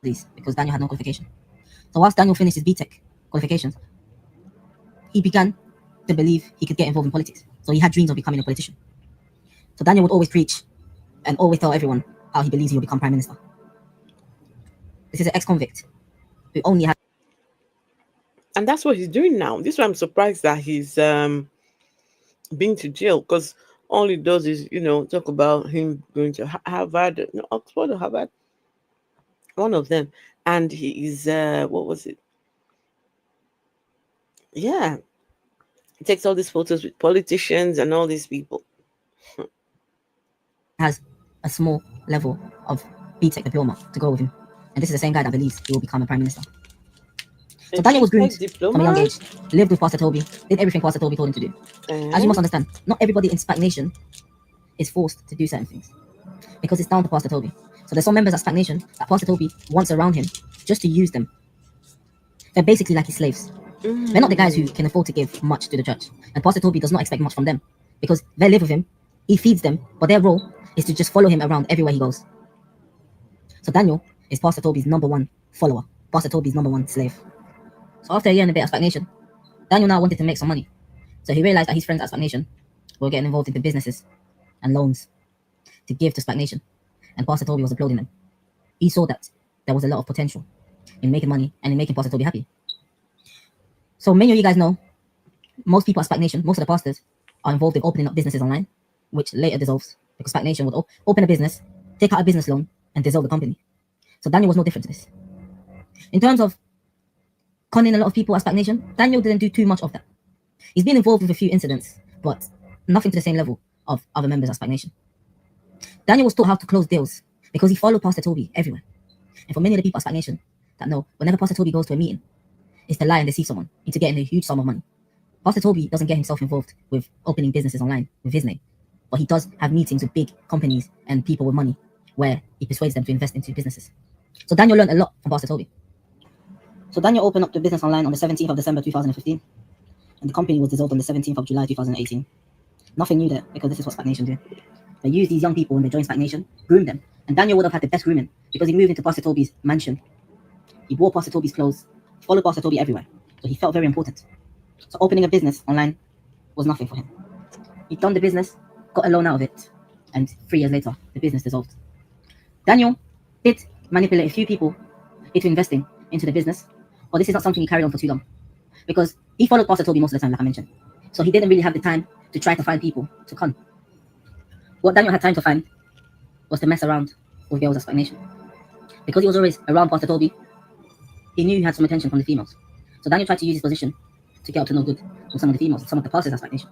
Because Daniel had no qualification. So whilst Daniel finished his BTech qualifications, he began to believe he could get involved in politics. So he had dreams of becoming a politician. So Daniel would always preach and always tell everyone how he believes he will become prime minister. This is an ex-convict who only had... And that's what he's doing now. This is why I'm surprised that he's been to jail, because all he does is, talk about him going to Harvard, Oxford or Harvard, one of them. And he is, what was it? Yeah. He takes all these photos with politicians and all these people. Has a small level of BTech diploma to go with him. And this is the same guy that believes he will become a prime minister. So Daniel was groomed from a young age, lived with Pastor Tobi, did everything Pastor Tobi told him to do. As you must understand, not everybody in SPAC Nation is forced to do certain things, because it's down to Pastor Tobi. So there's some members at SPAC Nation that Pastor Tobi wants around him just to use them. They're basically like his slaves. They're not the guys who can afford to give much to the church. And Pastor Tobi does not expect much from them, because they live with him, he feeds them, but their role is to just follow him around everywhere he goes. So Daniel is Pastor Tobi's #1 follower, Pastor Tobi's #1 slave. So after a year and a bit at SPAC Nation, Daniel now wanted to make some money. So he realized that his friends at SPAC Nation were getting involved into businesses and loans to give to SPAC Nation, and Pastor Tobi was applauding them. He saw that there was a lot of potential in making money and in making Pastor Tobi happy. So many of you guys know, most people at SPAC Nation, most of the pastors, are involved in opening up businesses online, which later dissolves, because SPAC Nation would open a business, take out a business loan, and dissolve the company. So Daniel was no different to this. In terms of conning a lot of people at SPAC Nation, Daniel didn't do too much of that. He's been involved with a few incidents, but nothing to the same level of other members at SPAC Nation. Daniel was taught how to close deals because he followed Pastor Tobi everywhere. And for many of the people at SPAC Nation that know, whenever Pastor Tobi goes to a meeting, it's to lie and deceive someone into getting a huge sum of money. Pastor Tobi doesn't get himself involved with opening businesses online with his name, but he does have meetings with big companies and people with money where he persuades them to invest into businesses. So Daniel learned a lot from Pastor Tobi. So Daniel opened up the business online on the 17th of December 2015, and the company was dissolved on the 17th of July 2018. Nothing new there, because this is what SPAC Nation do. They use these young people when they join SPAC Nation, groom them, and Daniel would have had the best grooming because he moved into Pastor Tobi's mansion. He wore Pastor Tobi's clothes, followed Pastor Tobi everywhere, so he felt very important. So opening a business online was nothing for him. He'd done the business, got a loan out of it, and 3 years later, the business dissolved. Daniel did manipulate a few people into investing into the business, but this is not something he carried on for too long, because he followed Pastor Tobi most of the time, like I mentioned. So he didn't really have the time to try to find people to con. What Daniel had time to find was to mess around with girls at SPAC Nation. Because he was always around Pastor Tobi, he knew he had some attention from the females. So Daniel tried to use his position to get up to no good with some of the females, some of the pastors at SPAC Nation.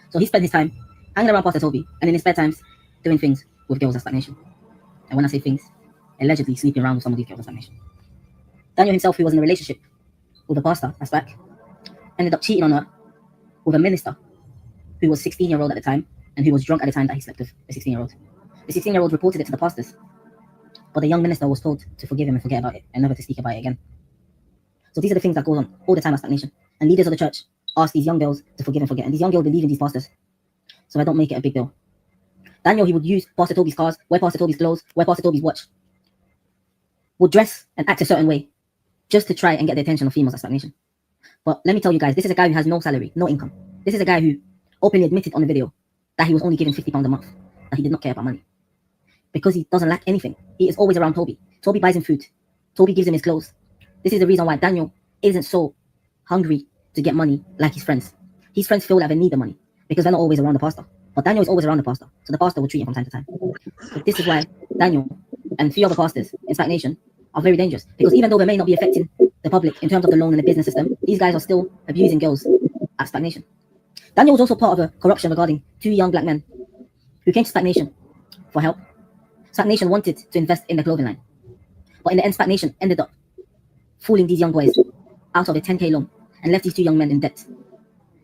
So he spent his time hanging around Pastor Tobi and in his spare times doing things with girls at SPAC Nation. And when I say things, allegedly sleeping around with some of these girls at SPAC Nation. Daniel himself, who was in a relationship with a pastor at SPAC, ended up cheating on her with a minister who was 16-year-old at the time and who was drunk at the time that he slept with the 16-year-old. The 16-year-old reported it to the pastors, but the young minister was told to forgive him and forget about it and never to speak about it again. So these are the things that go on all the time at SPAC Nation. And leaders of the church ask these young girls to forgive and forget. And these young girls believe in these pastors. So I don't make it a big deal. Daniel, he would use Pastor Tobi's cars, wear Pastor Tobi's clothes, wear Pastor Tobi's watch, would dress and act a certain way just to try and get the attention of females at SPAC Nation. But let me tell you guys, this is a guy who has no salary, no income. This is a guy who openly admitted on the video that he was only given £50 a month, that he did not care about money. Because he doesn't lack anything. He is always around Tobi. Tobi buys him food. Tobi gives him his clothes. This is the reason why Daniel isn't so hungry to get money like his friends. His friends feel that they need the money because they're not always around the pastor. But Daniel is always around the pastor, so the pastor will treat him from time to time. So this is why Daniel and 3 other pastors in SPAC Nation are very dangerous, because even though they may not be affecting the public in terms of the loan and the business system, these guys are still abusing girls at SPAC Nation. Daniel was also part of a corruption regarding 2 young black men who came to SPAC Nation for help. SPAC Nation wanted to invest in the clothing line, but in the end, SPAC Nation ended up fooling these young boys out of a 10K loan and left these 2 young men in debt.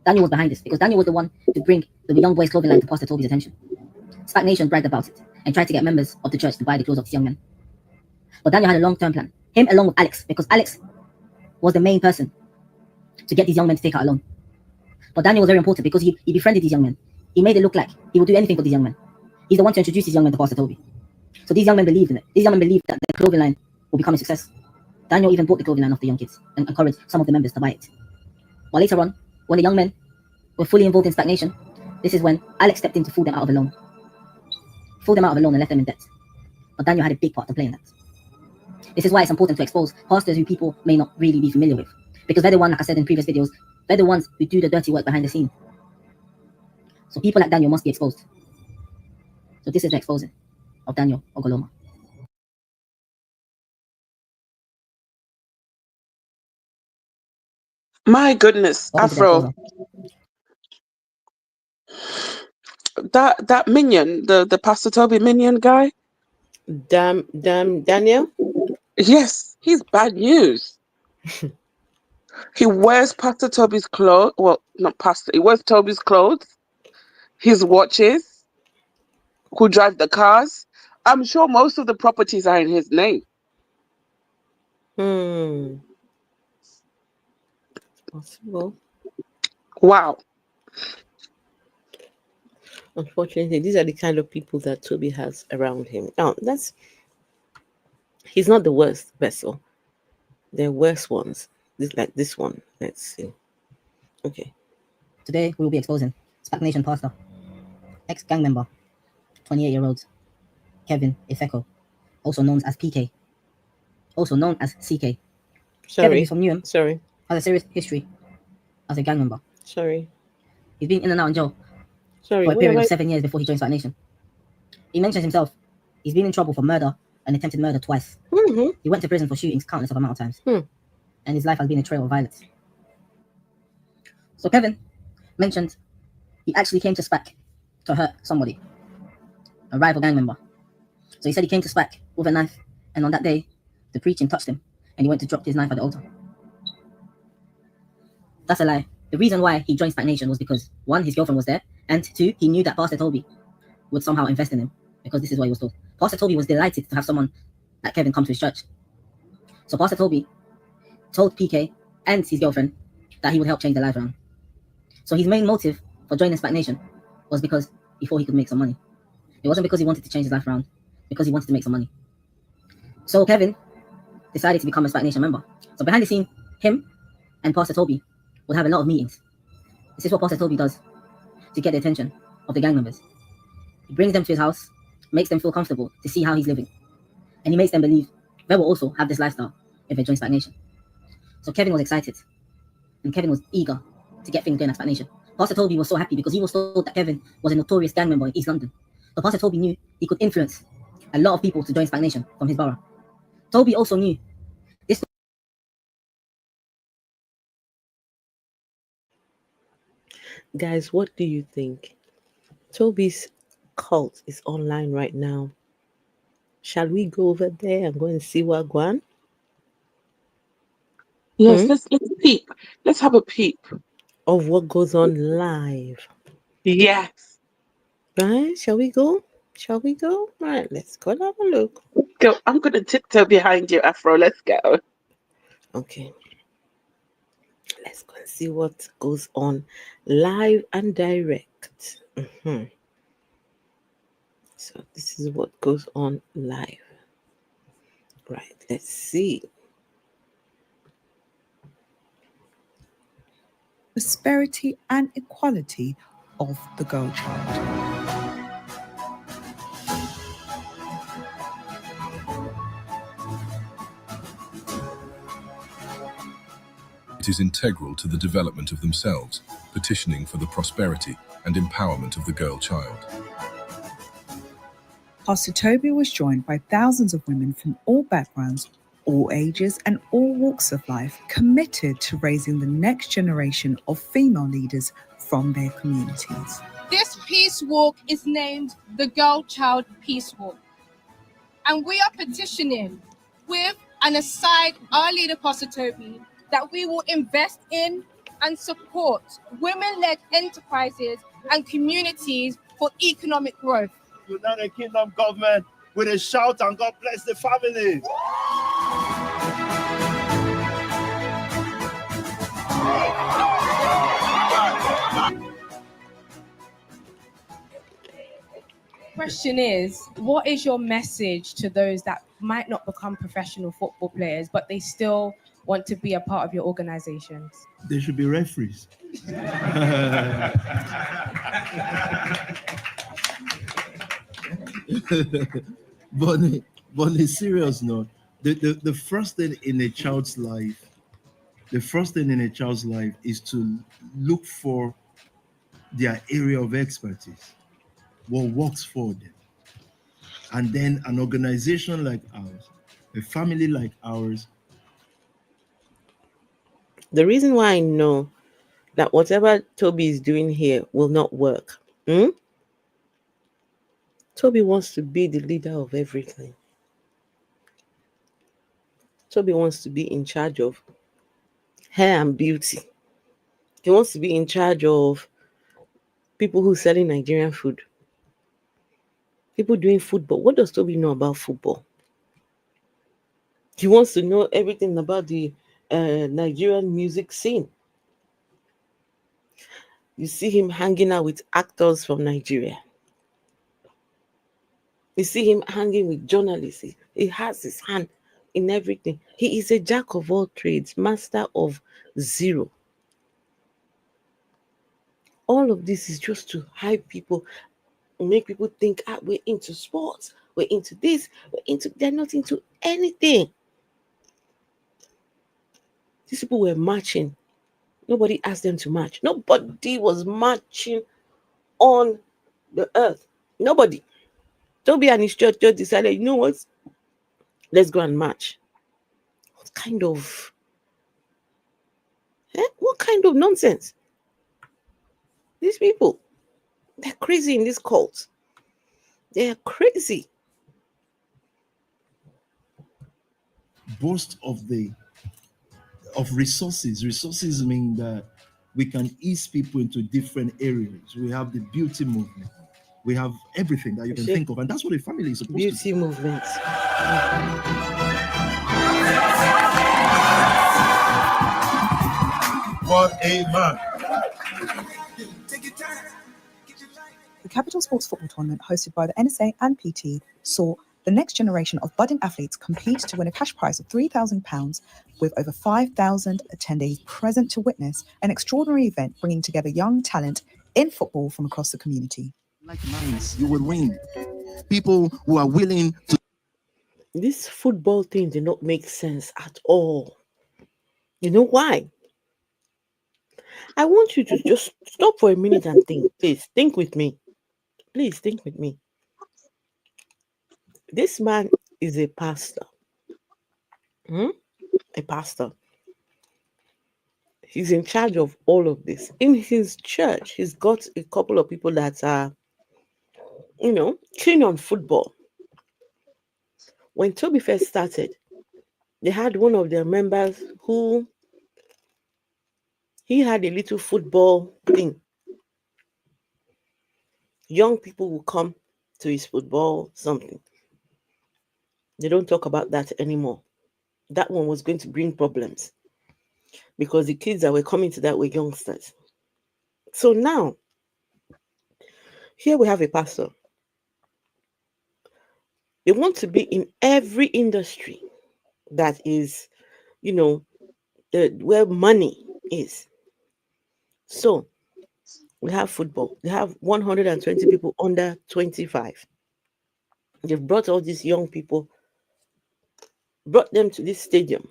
Daniel was behind this because Daniel was the one to bring the young boys' clothing line to Pastor Tobi's attention. SPAC Nation bragged about it and tried to get members of the church to buy the clothes of these young men. But Daniel had a long-term plan, him along with Alex, because Alex was the main person to get these young men to take out a loan. But Daniel was very important because he befriended these young men. He made it look like he would do anything for these young men. He's the one to introduce these young men to Pastor Tobi. So these young men believed in it. These young men believed that the clothing line will become a success. Daniel even bought the clothing line off the young kids and encouraged some of the members to buy it. But later on, when the young men were fully involved in SPAC Nation, this is when Alex stepped in to fool them out of a loan. Fooled them out of a loan and left them in debt. But Daniel had a big part to play in that. This is why it's important to expose pastors who people may not really be familiar with. Because they're the one, like I said in previous videos, they're the ones who do the dirty work behind the scene. So people like Daniel must be exposed. So this is the exposing of Daniel Ogoloma. My goodness, Welcome to the Afro. That minion, the Pastor Tobi minion guy. Daniel? Yes, he's bad news. He wears Pastor Tobi's clothes. Well, not Pastor. He wears Tobi's clothes, his watches, who drive the cars. I'm sure most of the properties are in his name. Possible. Wow. Unfortunately, these are the kind of people that Tobi has around him. Now, he's not the worst vessel. There are worse ones. Like this one. Let's see. Okay. Today we will be exposing SPAC Nation pastor, ex-gang member, 28-year-old Kevin Ifeko, also known as PK, also known as CK. Kevin is from Newham. Sorry. Has a serious history as a gang member. Sorry. He's been in and out in jail for a period of 7 years before he joined SPAC Nation. He mentions himself, he's been in trouble for murder and attempted murder twice. He went to prison for shootings countless of amount of times. And his life has been a trail of violence. So Kevin mentioned he actually came to SPAC to hurt somebody, a rival gang member. So he said he came to SPAC with a knife, and on that day, the preaching touched him, and he went to drop his knife at the altar. That's a lie. The reason why he joined SPAC Nation was because, 1, his girlfriend was there, and 2, he knew that Pastor Tobi would somehow invest in him, because this is what he was told. Pastor Tobi was delighted to have someone like Kevin come to his church. So Pastor Tobi told PK and his girlfriend that he would help change their life around. So his main motive for joining SPAC Nation was because he thought he could make some money. It wasn't because he wanted to change his life around, because he wanted to make some money. So Kevin decided to become a SPAC Nation member. So behind the scene, him and Pastor Tobi would have a lot of meetings. This is what Pastor Tobi does to get the attention of the gang members. He brings them to his house, makes them feel comfortable to see how he's living. And he makes them believe they will also have this lifestyle if they join SPAC Nation. So Kevin was excited, and Kevin was eager to get things going at SPAC Nation. Pastor Tobi was so happy because he was told that Kevin was a notorious gang member in East London. But Pastor Tobi knew he could influence a lot of people to join SPAC Nation from his borough. Tobi also knew this. Guys, what do you think? Tobi's cult is online right now. Shall we go over there and go and see what going on? Yes, let's peep. Let's have a peep of what goes on live. Yes. Right? Shall we go? Shall we go? Right, let's go and have a look. Go. I'm gonna tiptoe behind you, Afro. Let's go. Okay. Let's go and see what goes on live and direct. So this is what goes on live. Right, let's see. Prosperity and equality of the girl child. It is integral to the development of themselves, petitioning for the prosperity and empowerment of the girl child. Pastor Tobi was joined by thousands of women from all backgrounds, all ages and all walks of life, committed to raising the next generation of female leaders from their communities. This peace walk is named the Girl Child Peace Walk. And we are petitioning with and aside our leader, Pastor Tobi, that we will invest in and support women-led enterprises and communities for economic growth. United Kingdom government with a shout and God bless the family. Question is, what is your message to those that might not become professional football players, but they still want to be a part of your organizations? They should be referees. But on a serious note, the first thing in a child's life, is to look for their area of expertise, what works for them. And then an organization like ours, a family like ours. The reason why I know that whatever Tobi is doing here will not work. Tobi wants to be the leader of everything. Tobi wants to be in charge of hair and beauty. He wants to be in charge of people who selling Nigerian food. People doing football. What does Tobi know about football? He wants to know everything about the Nigerian music scene. You see him hanging out with actors from Nigeria. You see him hanging with journalists. He has his hand in everything. He is a jack of all trades, master of zero. All of this is just to hype people, make people think, we're into sports, we're into this, they're not into anything. These people were marching. Nobody asked them to march. Nobody was marching on the earth. Nobody. Tobi and his church just decided, you know what? Let's go and march. What kind of nonsense? These people, they're crazy in this cult. They're crazy. Boast of resources. Resources mean that we can ease people into different areas. We have the beauty movement. We have everything that you can think of, and that's what a family is supposed to do. Beauty movement. What a man. The Capital Sports Football Tournament, hosted by the NSA and PT, saw the next generation of budding athletes compete to win a cash prize of £3,000, with over 5,000 attendees present to witness an extraordinary event bringing together young talent in football from across the community. Like minds, you will win. People who are willing to. This football thing did not make sense at all. You know why? I want you to just stop for a minute and think. Please think with me. Please think with me. This man is a pastor. A pastor. He's in charge of all of this. In his church, he's got a couple of people that are, keen on football. When Tobi first started, they had one of their members who he had a little football thing. Young people will come to his football something. They don't talk about that anymore. That one was going to bring problems because the kids that were coming to that were youngsters. So now, here we have a pastor. They want to be in every industry that is, where money is. So we have football. They have 120 people under 25. They've brought all these young people, brought them to this stadium.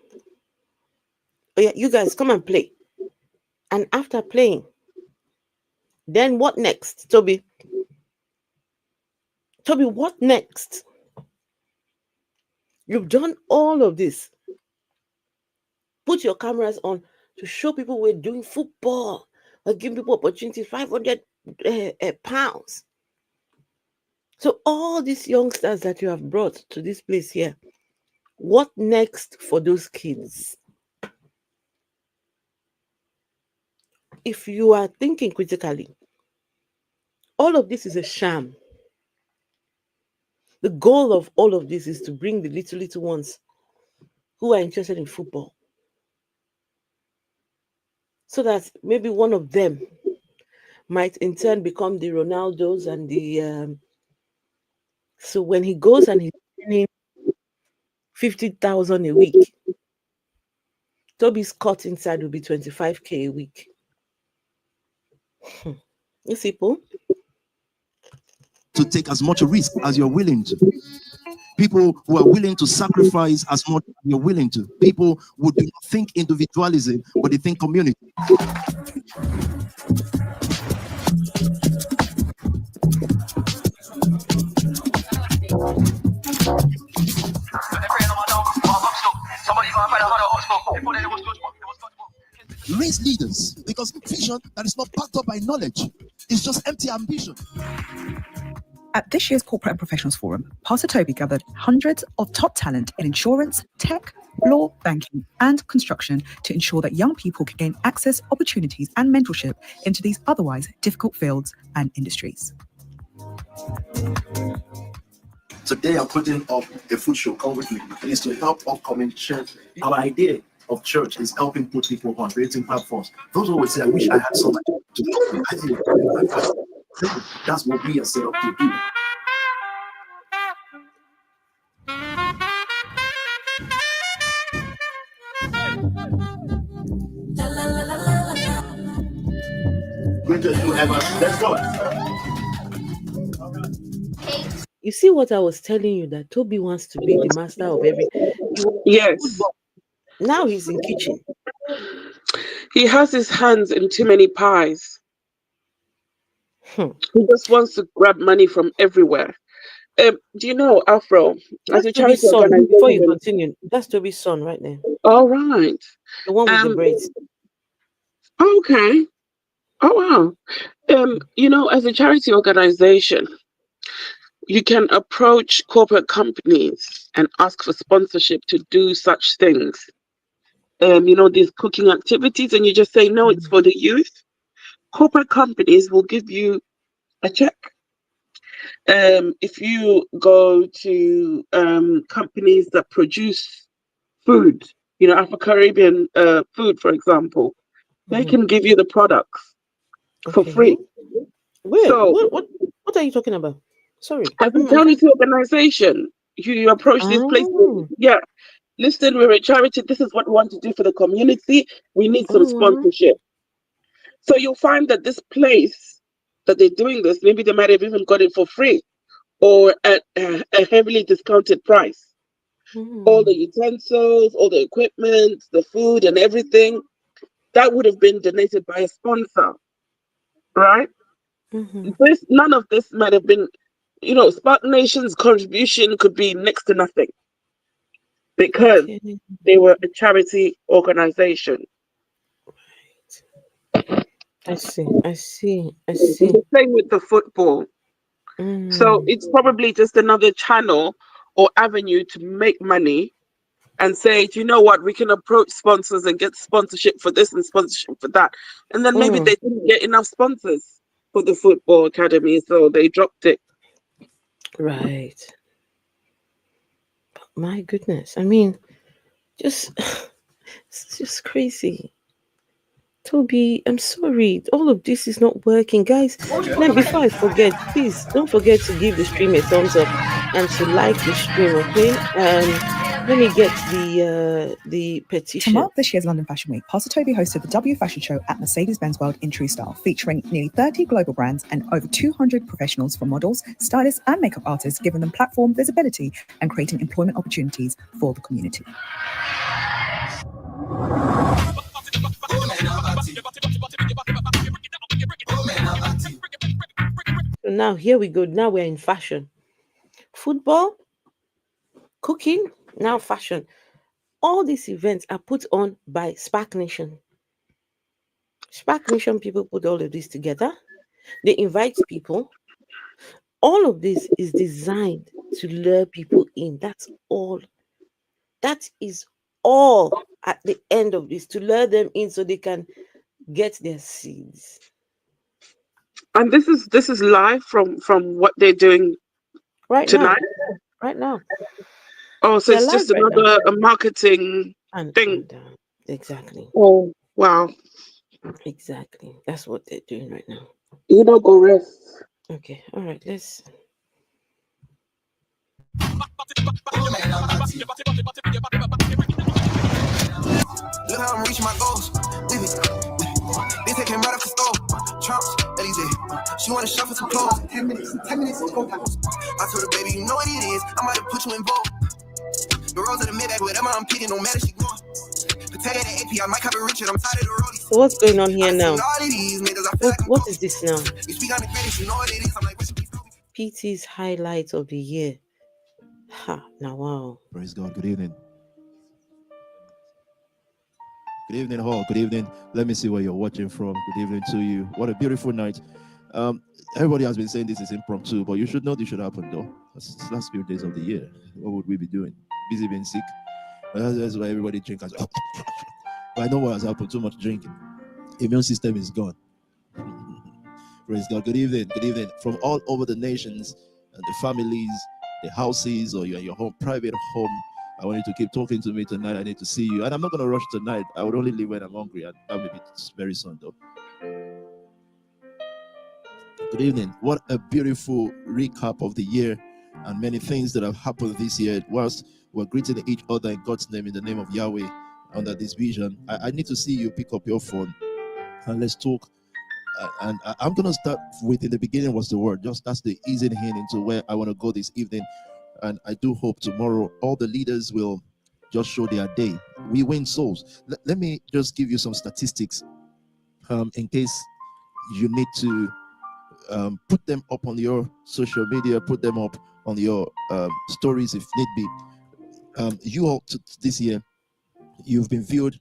Oh yeah, you guys come and play. And after playing, then what next, Tobi? Tobi, what next? You've done all of this. Put your cameras on to show people we're doing football. We're giving people opportunities, 500 pounds. So all these youngsters that you have brought to this place here, what next for those kids? If you are thinking critically, all of this is a sham. The goal of all of this is to bring the little ones who are interested in football, so that maybe one of them might in turn become the Ronaldos and the so when he goes and he's earning 50,000 a week, Tobi's cut inside will be 25k a week. You see, Paul? To take as much risk as you're willing to. People who are willing to sacrifice as much as you're willing to. People who do not think individualism, but they think community. Raise leaders, because vision that is not backed up by knowledge is just empty ambition. At this year's Corporate and Professionals Forum, Pastor Tobi gathered hundreds of top talent in insurance, tech, law, banking, and construction to ensure that young people can gain access, opportunities, and mentorship into these otherwise difficult fields and industries. Today I'm putting up a food show. Come with me. It is to help upcoming church. Our idea of church is helping put people on creating platforms. Those who always say, I wish I had something to do. That's what we are set up to do. Let's go. You see what I was telling you, that Tobi wants to be the master of everything. Yes. Now he's in kitchen. He has his hands in too many pies. He just wants to grab money from everywhere. Do you know, Afro, as a charity organization, before you continue, that's Tobi's son right there. All right. The one with the braids. Okay. Oh, wow. As a charity organization, you can approach corporate companies and ask for sponsorship to do such things. These cooking activities, and you just say, no, it's for the youth. Corporate companies will give you a check. If you go to companies that produce food, Afro-Caribbean food, for example, they can give you the products for free. Wait, so, what are you talking about? Sorry. As a charity organization, you approach these places. Yeah. Listen, we're a charity. This is what we want to do for the community. We need some sponsorship. So you'll find that this place that they're doing this, maybe they might have even got it for free or at a heavily discounted price. All the utensils, all the equipment, the food and everything. that would have been donated by a sponsor, right? None of this might have been, SPAC Nation's contribution could be next to nothing because they were a charity organization. I see. It's the same with the football. So it's probably just another channel or avenue to make money and say, do you know what, we can approach sponsors and get sponsorship for this and sponsorship for that. And then maybe they didn't get enough sponsors for the football academy, so they dropped it. Right. My goodness. I mean, it's just crazy. Toby, I'm sorry. All of this is not working. Guys, now before I forget, please don't forget to give the stream a thumbs up and to like the stream, okay? Let me get the petition. To mark this year's London Fashion Week, Pastor Toby hosted the W Fashion Show at Mercedes-Benz World in true style, featuring nearly 30 global brands and over 200 professionals from models, stylists and makeup artists, giving them platform visibility and creating employment opportunities for the community. So now here we go. Now we're in fashion. Football, cooking, now fashion. All these events are put on by SPAC Nation. SPAC Nation people put all of this together. They invite people. All of this is designed to lure people in. That's all. That is all at the end of this, to lure them in so they can get their seeds. And this is live from what they're doing tonight. Right now. Oh, so it's just another marketing thing. Exactly. Oh, wow. Exactly. That's what they're doing right now. Go rest. Okay. All right. Let's. Look how I'm reaching my goals. Leave it. This came right off the stove. Trumps, Elise. She wanna shuffle some clothes. 10 minutes, go time. I told her, baby, you know what it is. I might have put you in vogue. The rose of the Maybach, whatever I'm picking, no matter she going. Protect the AP, I might have a Richard. I'm tired of the roadies. So what's going on here now? What is this now? You speak on the credit, you know what it is. I'm like, PT's highlight of the year. Ha, now wow. Praise God. Good evening. Good evening, Hall. Good evening. Let me see where you're watching from. Good evening to you. What a beautiful night. Everybody has been saying this is impromptu, but you should know this should happen, though. That's the last few days of the year. What would we be doing? Busy being sick. That's why everybody drinks. But I know what has happened. Too much drinking. Immune system is gone. Praise God. Good evening. Good evening. From all over the nations and the families, the houses, or you're in your home, private home. I want you to keep talking to me tonight. I need to see you. And I'm not going to rush tonight. I would only leave when I'm hungry. And that will be very soon, though. Good evening. What a beautiful recap of the year and many things that have happened this year. Whilst we're greeting each other in God's name, in the name of Yahweh, under this vision, I need to see you pick up your phone and let's talk. And I'm going to start with, in the beginning was the word. Just that's the easy hint into where I want to go this evening. And I do hope tomorrow all the leaders will just show their day. We win souls. Let me just give you some statistics in case you need to put them up on your social media, put them up on your stories if need be. You all this year, you've been viewed.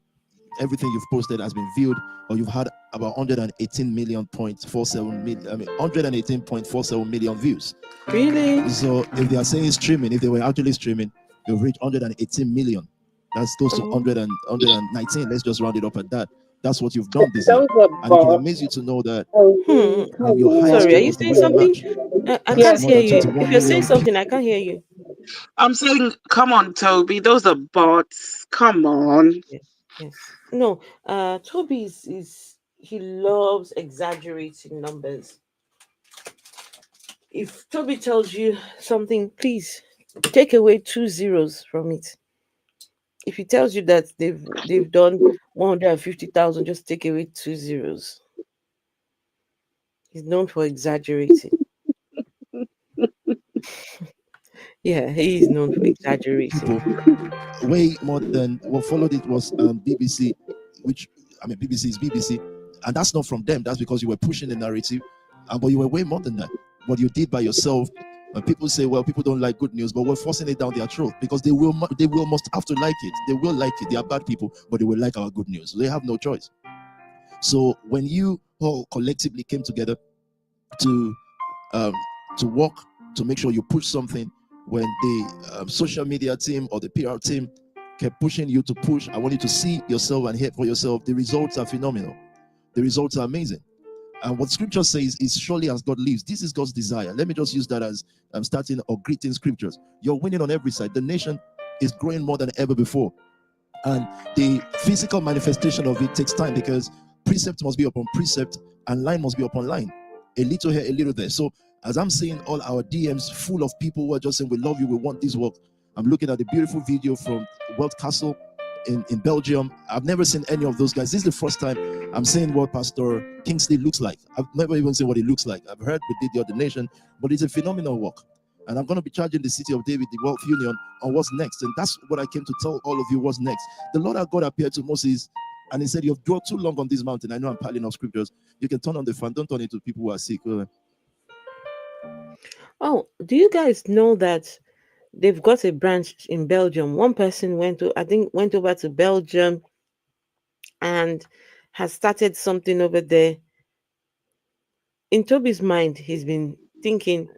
Everything you've posted has been viewed, or you've had about 118 million 0.47 million. I mean, 118.47 million views. Really? So if they are saying streaming, if they were actually streaming, you've reached 118 million. That's close to 119. Let's just round it up at that. That's what you've done this year. And it will amaze you to know that. Sorry, are you saying something? I can't hear you. If you're saying something, I can't hear you. I'm saying, come on, Toby. Those are bots. Come on. Yes. No, Toby he loves exaggerating numbers. If Toby tells you something, please take away 2 zeros from it. If he tells you that they've done 150,000, just take away 2 zeros. He's known for exaggerating. Yeah, he is known for exaggerating. Way more than what followed it was BBC, which I mean, BBC is BBC, and that's not from them. That's because you were pushing the narrative, but you were way more than that. What you did by yourself. When people say, well, people don't like good news, but we're forcing it down their throat because they will must have to like it. They will like it. They are bad people, but they will like our good news. They have no choice. So when you all collectively came together to work to make sure you push something, when the social media team or the PR team kept pushing you to push, I want you to see yourself and hear for yourself. The results are phenomenal. The results are amazing. And what scripture says is surely as God lives. This is God's desire. Let me just use that as starting or greeting scriptures. You're winning on every side. The nation is growing more than ever before. And the physical manifestation of it takes time because precept must be upon precept and line must be upon line. A little here, a little there. So as I'm seeing all our DMs full of people who are just saying, we love you, we want this work. I'm looking at the beautiful video from World Castle in Belgium. I've never seen any of those guys. This is the first time I'm seeing what Pastor Kingsley looks like. I've never even seen what he looks like. I've heard we did the ordination, but it's a phenomenal work. And I'm going to be charging the City of David, the Wealth Union, on what's next. And that's what I came to tell all of you what's next. The Lord our God appeared to Moses and he said, you've dwelt too long on this mountain. I know I'm piling up scriptures. You can turn on the fan. Don't turn it to people who are sick. Oh, do you guys know that they've got a branch in Belgium? One person went over to Belgium and has started something over there. In Tobi's mind, he's been thinking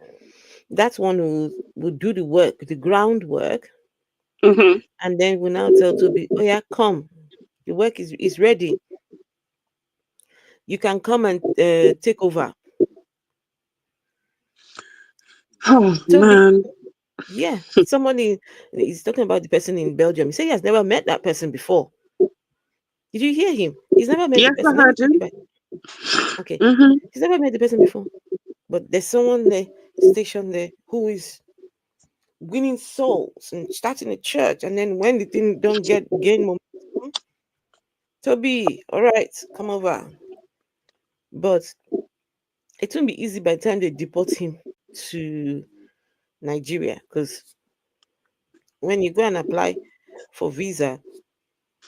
that's one who will do the work, the groundwork, and then will now tell Tobi, oh yeah, come. The work is ready. You can come and take over. Oh, Tobi, man. yeah, somebody is talking about the person in Belgium. He said he has never met that person before. Did you hear him? He's never met the person. I heard him. Okay. He's never met the person before. But there's someone there, stationed there, who is winning souls and starting a church. And then when the thing don't gain momentum, Tobi, all right, come over. But it won't be easy by the time they deport him to Nigeria, because when you go and apply for visa,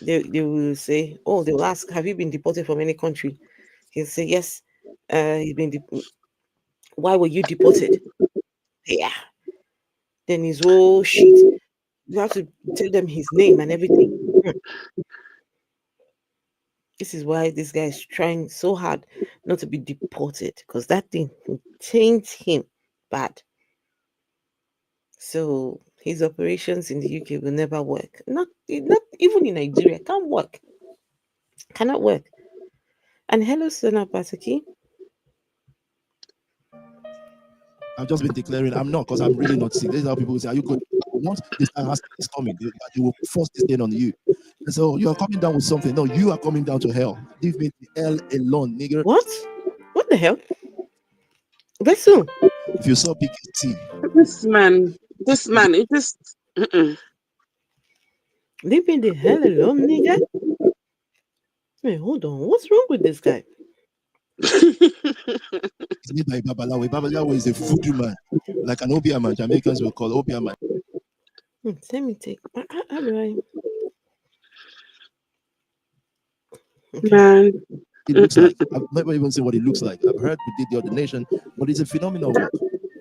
they will say, oh, they will ask, have you been deported from any country? He'll say, yes, he's been why were you deported? Yeah. Then his whole sheet, you have to tell them his name and everything. This is why this guy is trying so hard not to be deported, because that thing will taint him bad. So his operations in the UK will never work. Not even in Nigeria. Can't work. Cannot work. And hello, Sona Pataki. I've just been declaring I'm not, because I'm really not sick. This is how people say, are you good? Once this is coming, they will force this thing on you. And so you are coming down with something. No, you are coming down to hell. Leave me the hell alone, nigger. What? What the hell? Listen. If you saw PKT. This man, it just... Leave me the hell alone, nigga. Wait, hold on. What's wrong with this guy? It's made by Babalawo. Babalawo is a voodoo man, like an opium man. Jamaicans will call opium man. Let me take. How do I? Okay. Man, it looks like. I've never even seen what it looks like. I've heard we did the ordination, but it's a phenomenal work.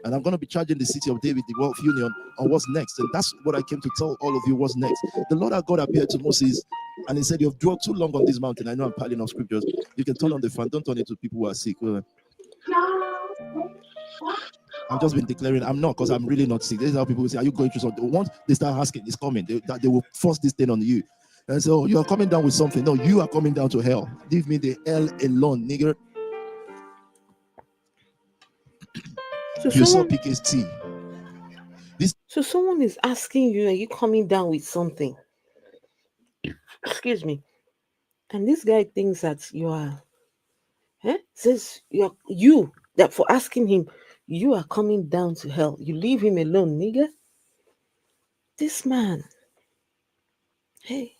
And I'm going to be charging the City of David, the Wealth Union, on what's next. And that's what I came to tell all of you what's next. The Lord our God appeared to Moses and he said, you've dwelt too long on this mountain. I know I'm piling up scriptures. You can turn on the fan. Don't turn it to people who are sick. I've just been declaring I'm not, because I'm really not sick. This is how people say, are you going through something? Once they start asking, it's coming. They will force this thing on you. And so you are coming down with something. No, you are coming down to hell. Leave me the hell alone, nigger. You saw PKT. So someone is asking you, are you coming down with something? Excuse me. And this guy thinks that you are, says you that for asking him, you are coming down to hell. You leave him alone, nigga. This man. Hey.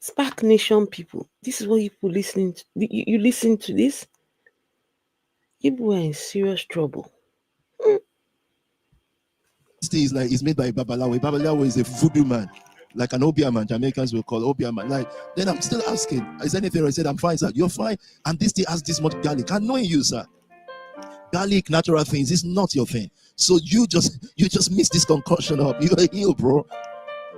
SPAC Nation people. This is what you people listening to. You listen to this? People are in serious trouble. This thing is like it's made by Babalawo. Babalawo is a voodoo man, like an opium, Jamaicans will call opium. Like, then I'm still asking, is anything wrong? I said, I'm fine, sir. You're fine. And this thing has this much garlic. I know you, sir. Garlic, natural things is not your thing. So you just mix this concoction up. You're a heel, bro.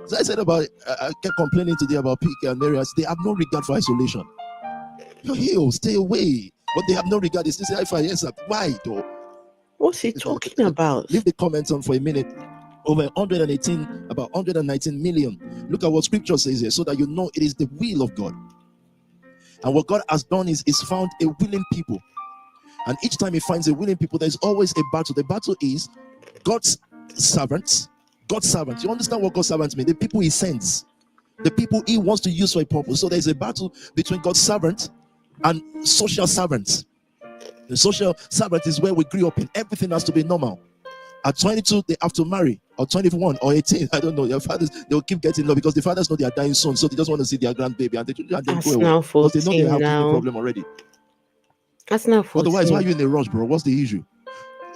So I said about, I kept complaining today about PK and Mary. They have no regard for isolation. You're heel, stay away. But they have no regard. They still say, yes, sir. Why, though? What's he talking about? Leave the comments on for a minute. Over 118, about 119 million. Look at what scripture says here, so that you know it is the will of God. And what God has done is found a willing people. And each time he finds a willing people, there's always a battle. The battle is God's servants. God's servants. You understand what God's servants mean? The people he sends. The people he wants to use for a purpose. So there's a battle between God's servants and social servants. The social servant is where we grew up in. Everything has to be normal. At 22, they have to marry, or 21, or 18. I don't know. Their fathers, they'll keep getting low because the fathers know they are dying soon, so they just want to see their grandbaby, and they go away now because they know they have now. a problem already. That's now 14. Otherwise, why are you in a rush, bro? What's the issue?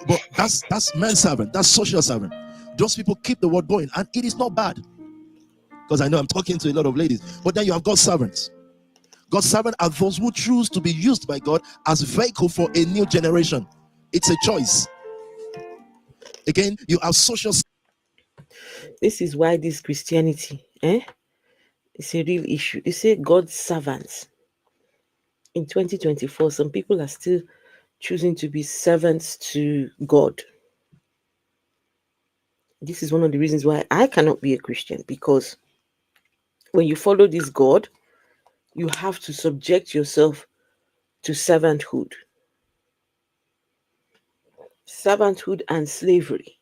But that's man servant, that's social servant. Those people keep the word going, and it is not bad. Because I know I'm talking to a lot of ladies. But then you have God's servants. God's servants are those who choose to be used by God as a vehicle for a new generation. It's a choice. Again, you have social. This is why this Christianity, it's a real issue. They say God's servants. In 2024, some people are still choosing to be servants to God. This is one of the reasons why I cannot be a Christian, because when you follow this God, you have to subject yourself to servanthood. Servanthood and slavery.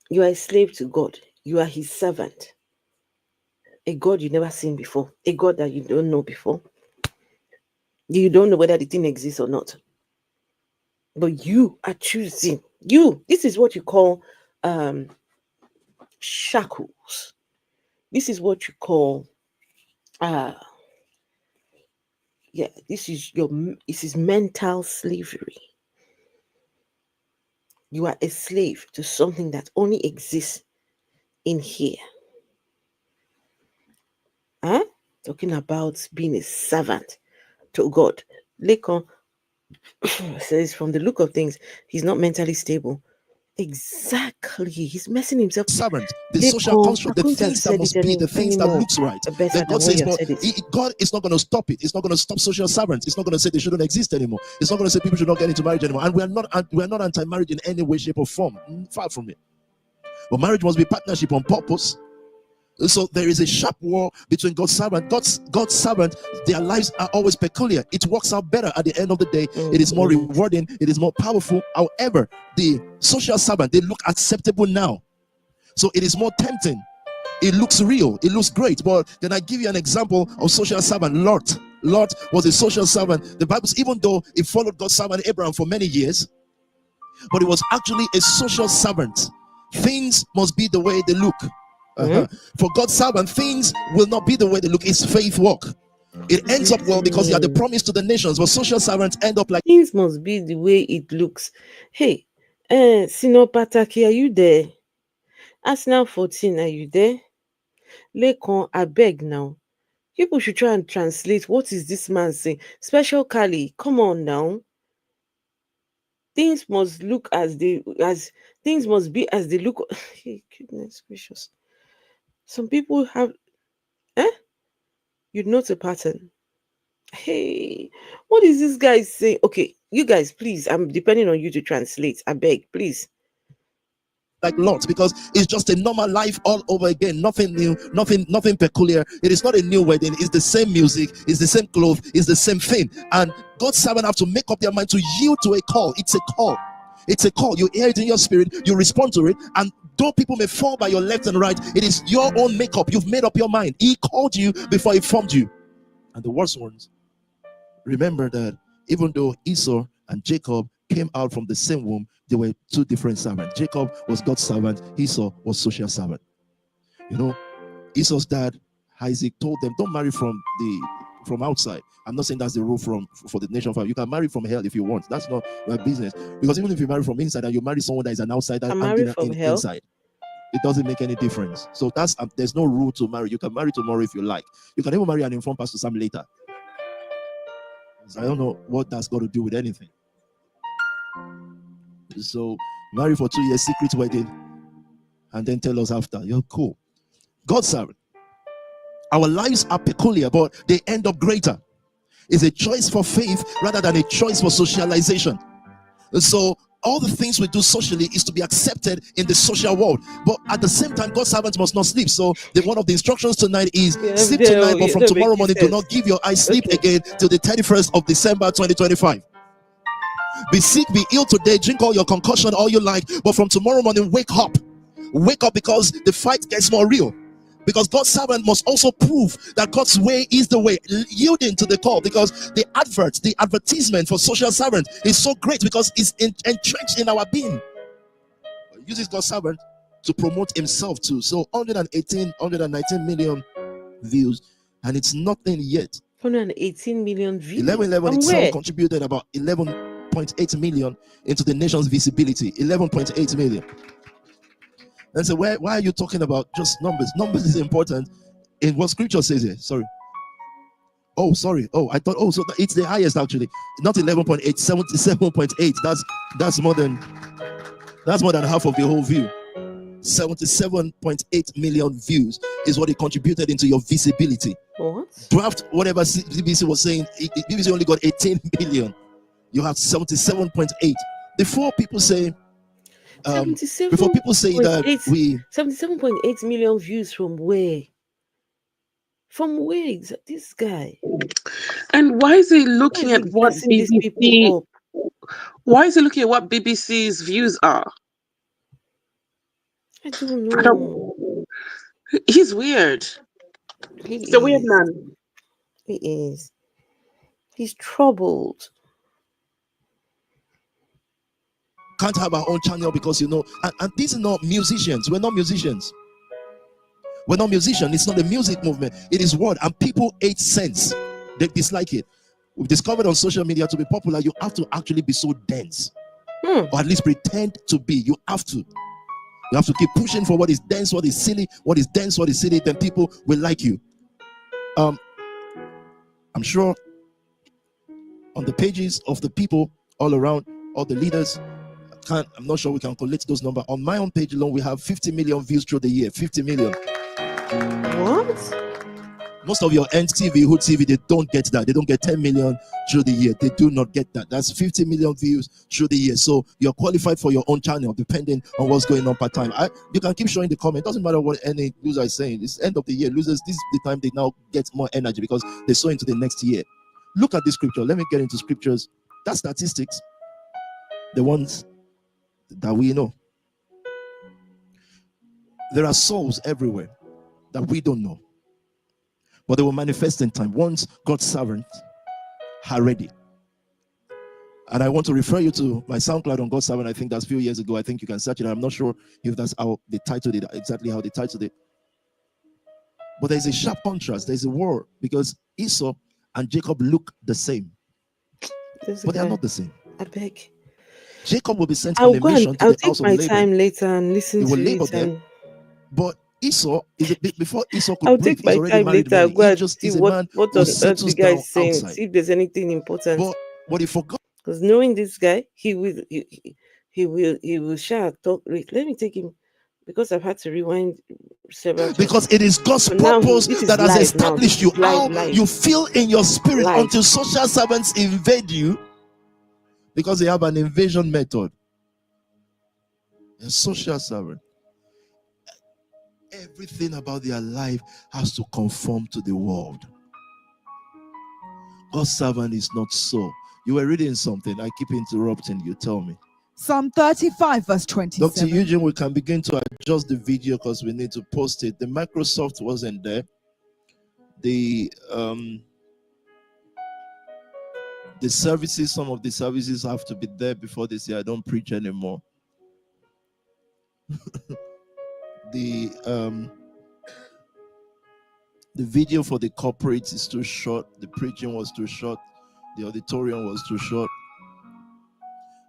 You are a slave to God. You are his servant. A God you've never seen before. A God that you don't know before. You don't know whether the thing exists or not. But you are choosing. This is what you call shackles. This is what you call this is mental slavery. You are a slave to something that only exists in here. Talking about being a servant to God. Lekon says, from the look of things, he's not mentally stable. Exactly. He's messing himself. Servant, the social construct, the things that must be, the things that looks right. Then God says, but God is not going to stop it. It's not going to stop social servants. It's not going to say they shouldn't exist anymore. It's not going to say people should not get into marriage anymore. And we are not anti-marriage in any way, shape, or form. Far from it. But marriage must be partnership on purpose. So there is a sharp war between God's servant. God's servant, their lives are always peculiar. It works out better at the end of the day. It is more rewarding. It is more powerful. However, the social servant, they look acceptable now. So it is more tempting. It looks real. It looks great. But then I give you an example of social servant. Lot was a social servant. The Bible says, even though he followed God's servant Abraham for many years, but he was actually a social servant. Things must be the way they look. For God's servant, things will not be the way they look. It's faith walk. It ends up well because you are the promise to the nations. But social servants end up like things must be the way it looks. Hey, Sino Pataki, are you there? Arsenal 14, are you there? Lekon, I beg now. People should try and translate. What is this man saying? Special Kali, come on now. Things must look things must be as they look. Hey, goodness gracious. Some people have, you'd note a pattern. Hey, what is this guy saying? Okay, you guys, please, I'm depending on you to translate. I beg, please. Like Lot, because it's just a normal life all over again. Nothing new, nothing peculiar. It is not a new wedding. It's the same music. It's the same clothes. It's the same thing. And God's servant have to make up their mind to yield to a call. It's a call. It's a call. You hear it in your spirit. You respond to it. And though people may fall by your left and right, it is your own makeup. You've made up your mind. He called you before he formed you. And the worst ones, remember that even though Esau and Jacob came out from the same womb, they were two different servants. Jacob was God's servant. Esau was social servant. You know, Esau's dad, Isaac, told them, don't marry from outside. I'm not saying that's the rule for the nation. You can marry from hell if you want. That's not your business. Because even if you marry from inside and you marry someone that is an outsider, marry from hell. Inside. it doesn't make any difference. So that's there's no rule to marry. You can marry tomorrow if you like. You can even marry and inform Pastor Sam later. So I don't know what that's got to do with anything. So marry for 2 years, secret wedding, and then tell us after. You're cool. God's servant. Our lives are peculiar, but they end up greater. It's a choice for faith rather than a choice for socialization. And so all the things we do socially is to be accepted in the social world. But at the same time, God's servants must not sleep. So one of the instructions tonight is sleep tonight, but from tomorrow morning, do not give your eyes sleep again till the 31st of December 2025. Be sick, be ill today, drink all your concussion, all you like, but from tomorrow morning, wake up. Wake up, because the fight gets more real. Because God's servant must also prove that God's way is the way, yielding to the call. Because the advertisement for social servant is so great because it's entrenched in our being. He uses God's servant to promote himself too. So 119 million views, and it's nothing yet. 118 million views. 1111 itself contributed about 11.8 million into the nation's visibility. 11.8 million. And so why are you talking about just numbers? Numbers is important in what scripture says here. Sorry. Oh, sorry. Oh, I thought, so it's the highest actually. Not 11.8, 77.8. That's more than half of the whole view. 77.8 million views is what it contributed into your visibility. What? Draft whatever BBC was saying, BBC only got 18 billion. You have 77.8. Before people say that we 77.8 million views from where? From where is this guy? And why is he looking at what BBC? Why is he looking at what BBC's views are? I don't know. He's weird. He's a weird man. He is. He's troubled. Can't have our own channel because and these are not musicians. We're not musicians. We're not musicians. It's not a music movement. It is word, and people hate sense. They dislike it. We've discovered on social media, to be popular, you have to actually be so dense, or at least pretend to be. You have to keep pushing for what is dense, what is silly, what is dense, what is silly. Then people will like you. I'm sure on the pages of the people all around, all the leaders. I'm not sure we can collect those numbers. On my own page alone, we have 50 million views through the year. 50 million. What? Most of your NTV, Hood TV, they don't get that. They don't get 10 million through the year. They do not get that. That's 50 million views through the year. So you're qualified for your own channel, depending on what's going on part time. You can keep showing the comment. Doesn't matter what any loser is saying. It's end of the year. Losers, this is the time they now get more energy because they sow into the next year. Look at this scripture. Let me get into scriptures. That's statistics. The ones that we know. There are souls everywhere that we don't know, but they will manifest in time once God's servants are ready. And I want to refer you to my SoundCloud on God's servant. I think that's a few years ago. I think you can search it. I'm not sure if that's how they titled it, exactly how they titled it. But there's a sharp contrast. There's a war because Esau and Jacob look the same, but they are not the same. I beg. Jacob will be sent on a mission to the house of Laban. I'll take my time later and listen to it. There. But Esau is a bit before Esau could I'll breathe. take my time later. I'll go and see what on earth the guy is saying. Outside. See if there's anything important. But he forgot. Because knowing this guy, he will share talk. Let me take him, because I've had to rewind several times. Because it is God's purpose that has established you. How you feel in your spirit until social servants invade you. Because they have an invasion method. A social servant. Everything about their life has to conform to the world. God's servant is not so. You were reading something. I keep interrupting you. Tell me. Psalm 35 verse 27. Dr. Eugene, we can begin to adjust the video because we need to post it. The Microsoft wasn't there. The services, some of the services have to be there before they say I don't preach anymore. The video for the corporates is too short. The preaching was too short. The auditorium was too short.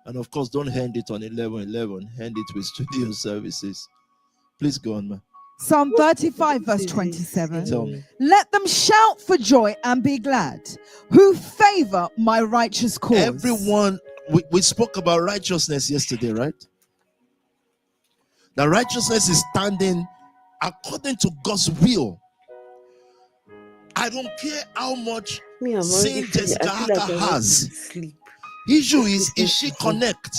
And of course, don't hand it on 11:11. Hand it with studio services. Please go on, man. Psalm 35 verse 27. Tell me. Let them shout for joy and be glad, who favor my righteous cause. Everyone, we spoke about righteousness yesterday, right? Now, righteousness is standing according to God's will. I don't care how much sin Jessica Haka has. Issue is she connect?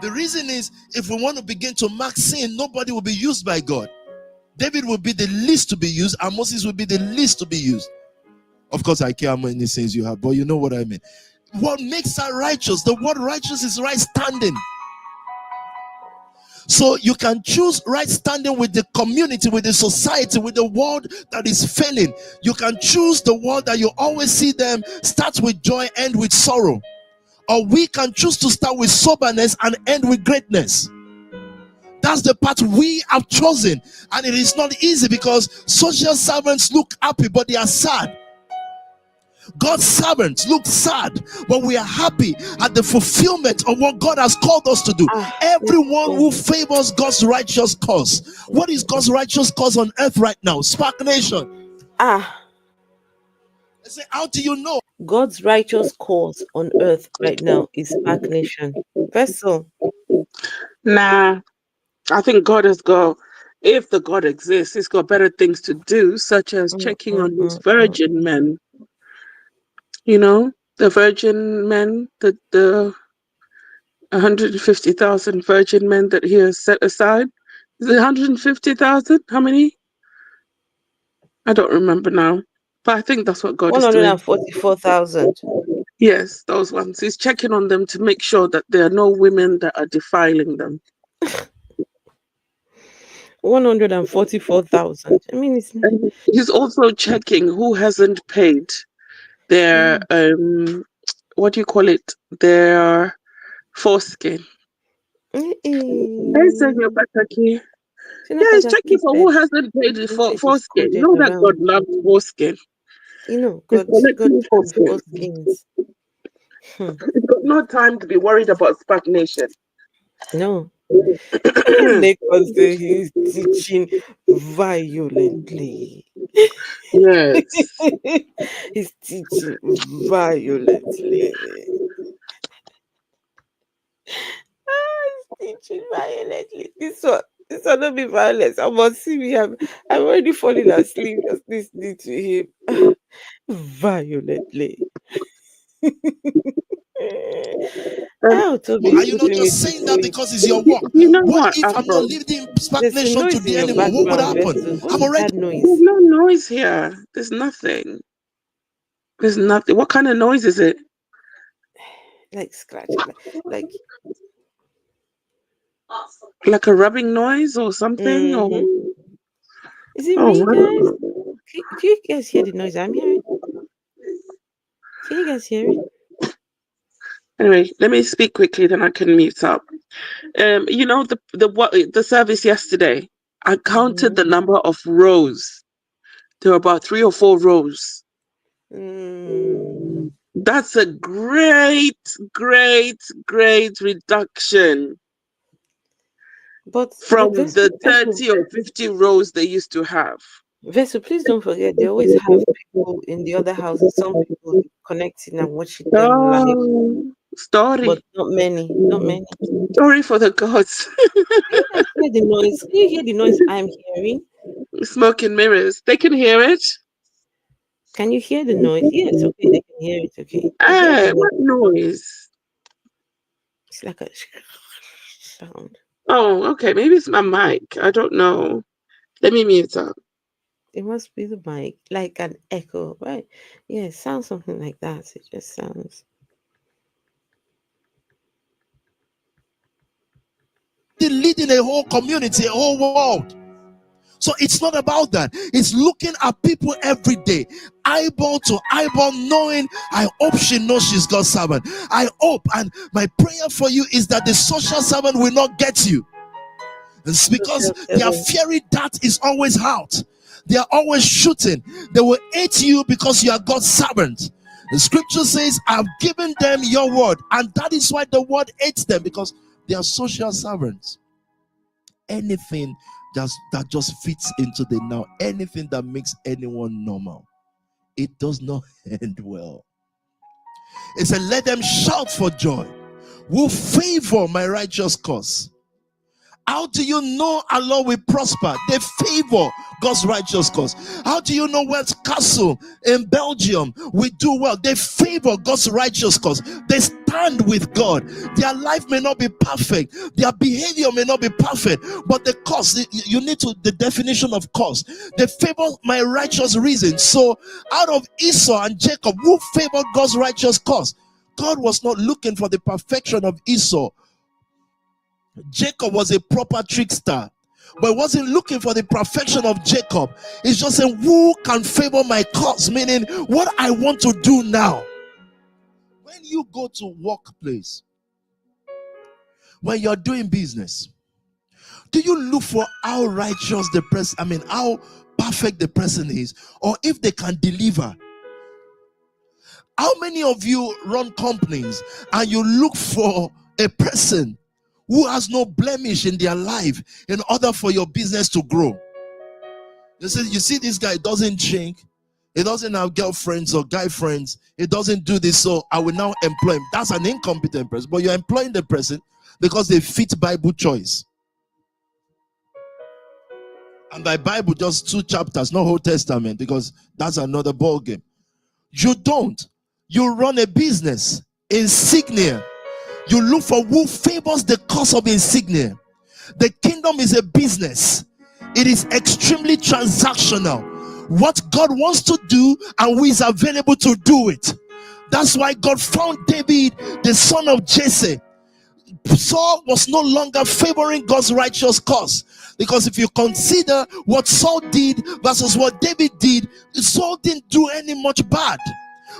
The reason is, if we want to begin to mark sin, nobody will be used by God. David will be the least to be used, and Moses will be the least to be used. Of course, I care how many sins you have, but you know what I mean. What makes her righteous? The word righteous is right standing. So you can choose right standing with the community, with the society, with the world that is failing. You can choose the world that you always see them start with joy, end with sorrow. Or we can choose to start with soberness and end with greatness. That's the path we have chosen. And it is not easy because social servants look happy, but they are sad. God's servants look sad, but we are happy at the fulfillment of what God has called us to do. Everyone who favors God's righteous cause. What is God's righteous cause on earth right now? SPAC Nation. I say, how do you know? God's righteous cause on earth right now is SPAC Nation. Vessel. Nah, I think God has got, if the God exists, he's got better things to do, such as checking on these virgin men. You know, the virgin men, the 150,000 virgin men that he has set aside. Is it 150,000? How many? I don't remember now. But I think that's what God is doing. 144,000. Yes, those ones. He's checking on them to make sure that there are no women that are defiling them. 144,000. I mean, it's... And he's also checking who hasn't paid their what do you call it? Their foreskin. Yeah, he's checking for who hasn't paid the foreskin. You know that God loves foreskin. You know, God foreskins. He's got no time to be worried about SPAC Nation. No. Because he's teaching violently. Yes. He's teaching violently. He's teaching violently. This one not be violence. I must see me. I'm already falling asleep just listening to him. Violently. Tobi, are you not just saying that because it's your work? You know what if I'm not leaving SPAC Nation today anymore? What would happen? I'm already. There's no noise here. There's nothing. There's nothing. What kind of noise is it? Like scratching, like a rubbing noise or something. Or is it me, guys? Do you guys hear the noise I'm hearing? Can you guys hear it? Anyway, let me speak quickly, then I can mute up. You know the service yesterday. I counted the number of rows. There were about 3 or 4 rows. That's a great reduction. But from the 30 or 50 rows they used to have. Vessel, please don't forget, they always have people in the other houses, some people connecting and watching them live. Story. But not many. Story for the gods. Can you hear the noise? Can you hear the noise I'm hearing? Smoke and mirrors. They can hear it. Can you hear the noise? Yes, okay, they can hear it, okay. What noise? It's like a sound. Oh, okay. Maybe it's my mic. I don't know. Let me mute up. It must be the mic, like an echo, right? Yeah, it sounds something like that. It just sounds. They're leading a whole community, a whole world. So it's not about that. It's looking at people every day, eyeball to eyeball, knowing, I hope she knows she's God's servant. I hope, and my prayer for you is that the social servant will not get you. It's because their fiery dart is always out. They are always shooting. They will hate you because you are God's servant. The scripture says, I've given them your word. And that is why the word hates them, because they are social servants. anything that just fits into the now, anything that makes anyone normal, it does not end well. It said, let them shout for joy who favor my righteous cause. How do you know our Lord will prosper? They favor God's righteous cause. How do you know West Castle in Belgium we do well? They favor God's righteous cause. They stand with God. Their life may not be perfect. Their behavior may not be perfect. But the cause, you need to, the definition of cause. They favor my righteous reason. So out of Esau and Jacob, who favored God's righteous cause? God was not looking for the perfection of Esau. Jacob was a proper trickster, but wasn't looking for the perfection of Jacob. He's just saying, who can favor my cause? Meaning, what I want to do now. When you go to workplace, when you're doing business, do you look for how righteous the person, how perfect the person is, or if they can deliver? How many of you run companies and you look for a person who has no blemish in their life in order for your business to grow? You see this guy doesn't drink, he doesn't have girlfriends or guy friends, he doesn't do this, so I will now employ him. That's an incompetent person, but you're employing the person because they fit Bible choice. And by Bible, just 2 chapters, not whole Testament, because that's another ball game. You don't. You run a business, insignia. You look for who favors the cause of insignia. The kingdom is a business. It is extremely transactional. What God wants to do and who is available to do it. That's why God found David, the son of Jesse. Saul was no longer favoring God's righteous cause. Because if you consider what Saul did versus what David did, Saul didn't do any much bad.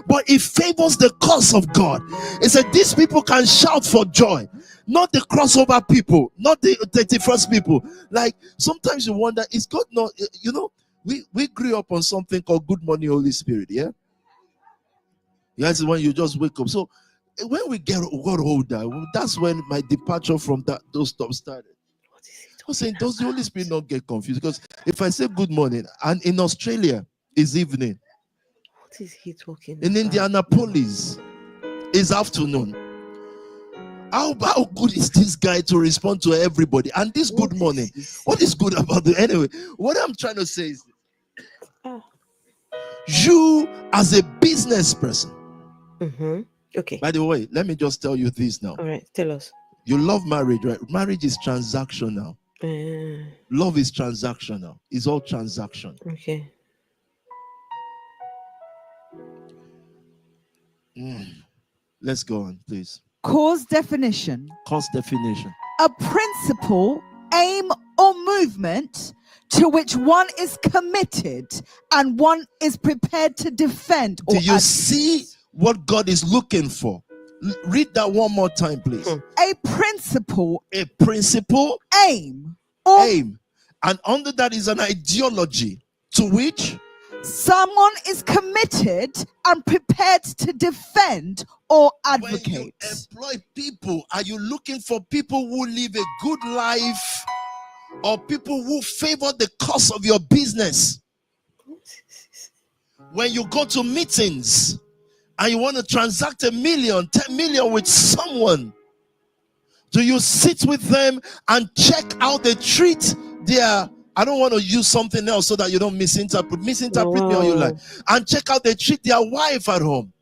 But it favors the cause of God. It said these people can shout for joy. Not the crossover people, not the 31st people. Like sometimes you wonder, is God not, we grew up on something called Good Morning Holy Spirit, yeah? That's when you just wake up. So when we got older, that's when my departure from those stuff started. I was saying, does the Holy Spirit not get confused? Because if I say good morning, and in Australia is evening. What is he talking in about? Indianapolis is afternoon. How good is this guy to respond to everybody? And this good morning, what is good about it? Anyway, what I'm trying to say is you as a business person. Okay. By the way, let me just tell you this now. All right, tell us. You love marriage, right? Marriage is transactional. Love is transactional. It's all transaction. Okay. Let's go on, please. Cause definition. Cause definition. A principle, aim, or movement to which one is committed and one is prepared to defend. Do you see what God is looking for? Read that one more time, please. A principle. A principle. Aim. Aim. And under that is an ideology to which someone is committed and prepared to defend or advocate. When you employ people, are you looking for people who live a good life or people who favor the cause of your business? When you go to meetings and you want to transact 1 million, 10 million with someone, do you sit with them and check how they treat their, I don't want to use something else so that you don't misinterpret me or you like, and check how they treat their wife at home,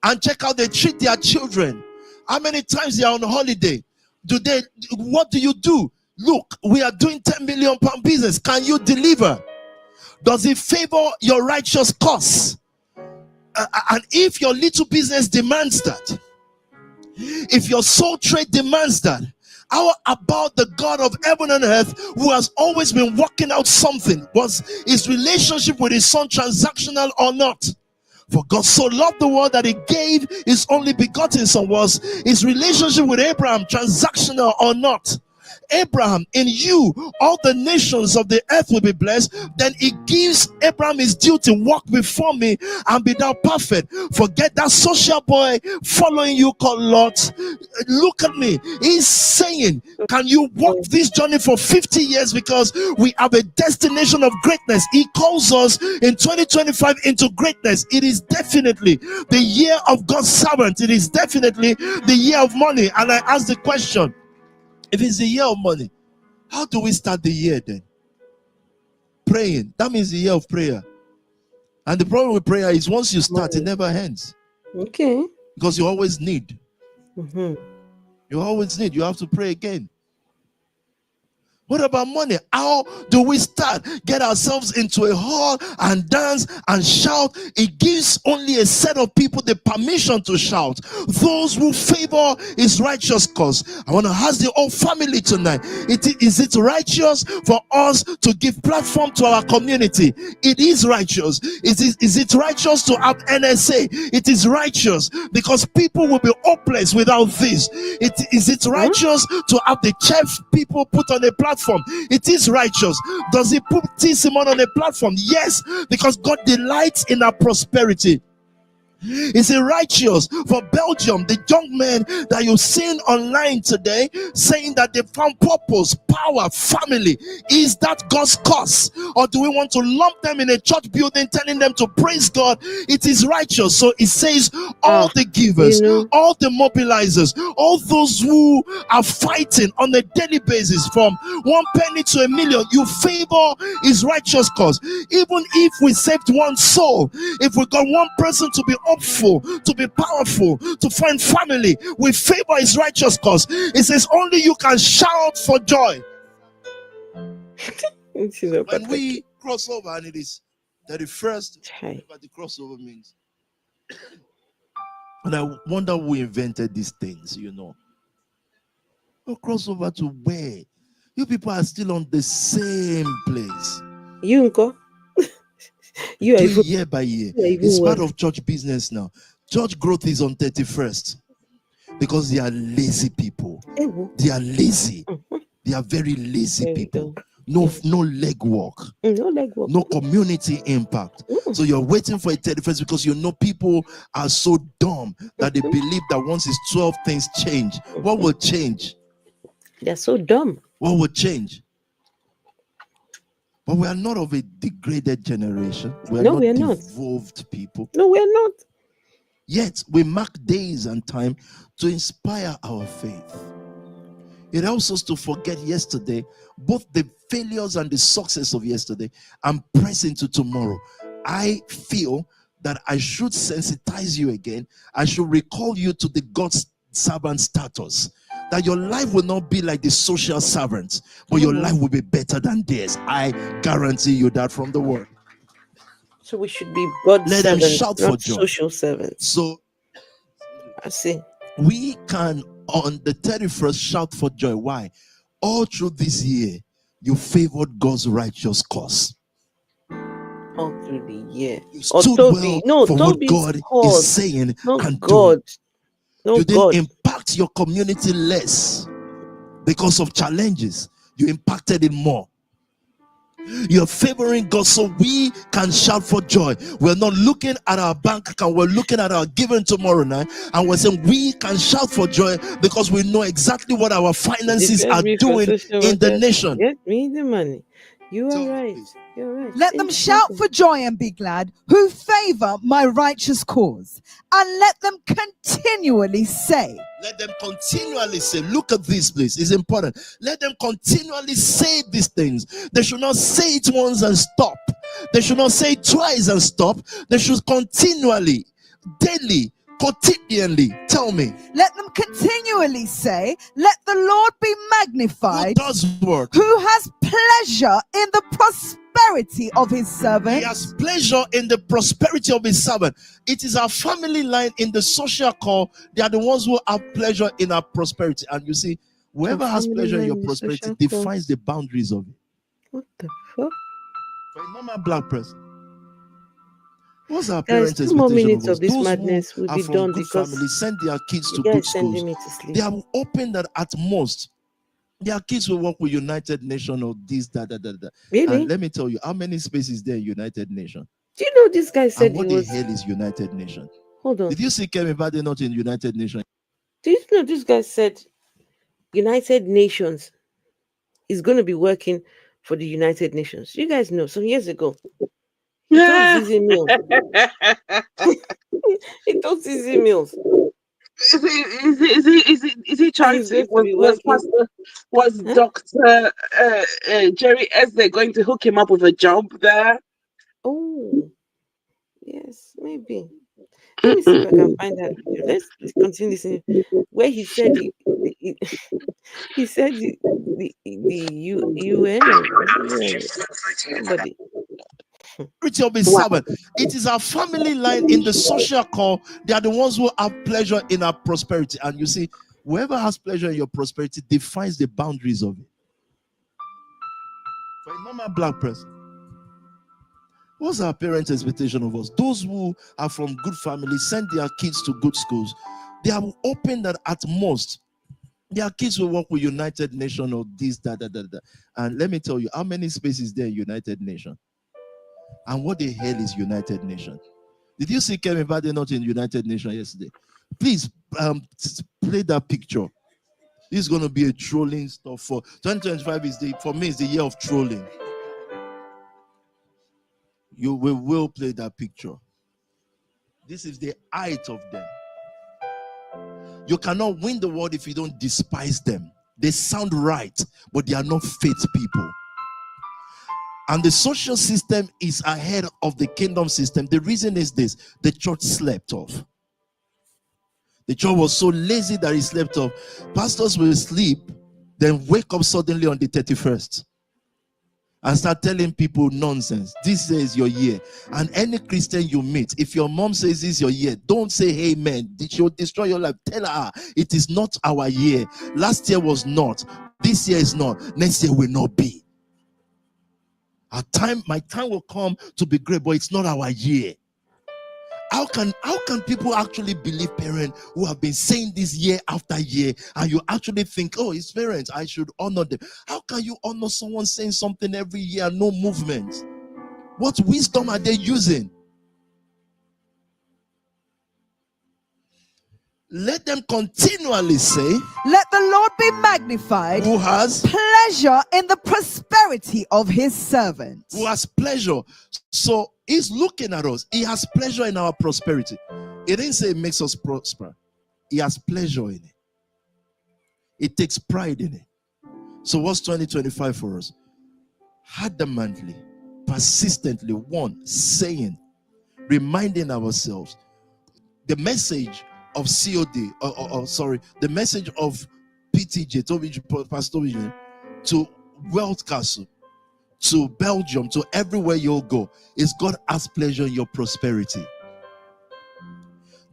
and check how they treat their children. How many times they are on holiday? What do you do? Look, we are doing 10 million pound business. Can you deliver? Does it favor your righteous cause? And if your little business demands that, if your sole trade demands that, how about the God of heaven and earth who has always been working out something? Was his relationship with his son transactional or not? For God so loved the world that he gave his only begotten son. Was his relationship with Abraham transactional or not? Abraham, in you, all the nations of the earth will be blessed. Then he gives Abraham his duty: walk before me and be thou perfect. Forget that social boy following you called Lot. Look at me. He's saying, can you walk this journey for 50 years? Because we have a destination of greatness. He calls us in 2025 into greatness. It is definitely the year of God's servant. It is definitely the year of money. And I ask the question, if it's the year of money, how do we start the year then? Praying. That means the year of prayer. And the problem with prayer is once you start, it never ends. Okay. Because you always need. Mm-hmm. You always need. You have to pray again. What about money? How do we start? Get ourselves into a hall and dance and shout. It gives only a set of people the permission to shout. Those who favor his righteous cause. I want to ask the whole family tonight. Is it righteous for us to give platform to our community? It is righteous. Is it righteous to have NSA? It is righteous because people will be hopeless without this. Is it righteous to have the chef people put on a platform? It is righteous. Does he put testimony on a platform? Yes, because God delights in our prosperity. Is it righteous for Belgium, the young men that you've seen online today saying that they found purpose, power, family? Is that God's cause? Or do we want to lump them in a church building telling them to praise God? It is righteous. So it says all the givers, all the mobilizers, all those who are fighting on a daily basis from 1 penny to 1 million, you favor his righteous cause. Even if we saved one soul, if we got one person to be hopeful, to be powerful, to find family, we favor his righteous cause. It says only you can shout for joy. When we cross over, and it is 31st, whatever the crossover means. And I wonder who invented these things, you know. Oh, crossover to where? You people are still on the same place. You go. You are even, year by year. It's part of church business now. Church growth is on 31st because they are lazy people. They are lazy. They are very lazy people. No leg work. No community impact. So you're waiting for a 31st because you know people are so dumb that they believe that once it's 12 things change. What will change? They're so dumb. What will change? But we are not of a degraded generation. We are not devolved people. No, we are not. Yet we mark days and time to inspire our faith. It helps us to forget yesterday, both the failures and the success of yesterday, and press into tomorrow. I feel that I should sensitize you again. I should recall you to the God's servant status. That your life will not be like the social servants, but your life will be better than theirs. I guarantee you that from the word. So we should be God's Let servants, them shout not for joy. social servants. So I see. We can on the 31st shout for joy. Why? All through this year, you favored God's righteous cause. All through the year. You stood well for what God is saying and doing. You didn't impact your community less because of challenges. You impacted it more. You're favoring God so we can shout for joy. We're not looking at our bank account. We're looking at our giving tomorrow night. And we're saying we can shout for joy because we know exactly what our finances are doing in the nation. Get me the money. You are right. You're right. Let them shout for joy and be glad who favor my righteous cause. And let them continually say. Let them continually say, look at this place. It's important. Let them continually say these things. They should not say it once and stop. They should not say it twice and stop. They should continually, daily, quotidianly tell me. Let them continually say, let the Lord be magnified. Who does work? Who has pleasure in the prosperity of his servant. He has pleasure in the prosperity of his servant. It is our family line in the social call. They are the ones who have pleasure in our prosperity. And you see, whoever has pleasure in your prosperity defines the boundaries of it. What the fuck? For a normal black person. What's our Guys, parents' 2 more expectation minutes of us? of this Those madness will who are be from done good because families send their kids to you guys good sending schools. me to sleep. They are hoping that at most Their kids will work with United Nations or this, that. Really? And let me tell you, how many spaces there in United Nations? Do you know this guy said And what he the was? hell is United Nations? Hold on. Did you see Kevin Bade not in United Nations? Do you know this guy said United Nations is going to be working for the United Nations? You guys know some years ago. He told Zizi Mills. He told Zizi Mills. Is he Charity? Was Dr. Jerry Esde going to hook him up with a job there? Oh, yes, maybe. Let me see if I can find that video. Let's continue listening. Where he said he said the UN or UN, somebody. It is our family line in the social core. They are the ones who have pleasure in our prosperity. And you see, whoever has pleasure in your prosperity defines the boundaries of it. For a normal black person, what's our parents' expectation of us? Those who are from good families, send their kids to good schools. They are hoping that at most their kids will work with United Nations or this, that. And let me tell you, how many spaces there in United Nations? And what the hell is United Nations? Did you see Kevin Bade not in United Nations yesterday? Please play that picture. This is going to be a trolling stuff for 2025 for me, is the year of trolling. We will play that picture. This is the height of them. You cannot win the world if you don't despise them. They sound right, but they are not faith people. And the social system is ahead of the kingdom system. The reason is this: the church slept off. The church was so lazy that it slept off. Pastors will sleep, then wake up suddenly on the 31st and start telling people nonsense. This is your year. And any Christian you meet, if your mom says this is your year, don't say amen. She'll destroy your life. Tell her it is not our year. Last year was not. This year is not. Next year will not be. My time will come to be great, but it's not our year. How can people actually believe parents who have been saying this year after year, and you actually think, oh, it's parents, I should honor them? How can you honor someone saying something every year, no movement? What wisdom are they using? Let them continually say, let the Lord be magnified, who has pleasure in the prosperity of his servants. Who has pleasure. So he's looking at us. He has pleasure in our prosperity. He didn't say it makes us prosper. He has pleasure in it. It takes pride in it. So what's 2025 for us? Adamantly, persistently, saying, reminding ourselves the message of COD, the message of PTJ, Pastor Tobi, to Wealth Castle, to Belgium, to everywhere you'll go, is God has pleasure in your prosperity.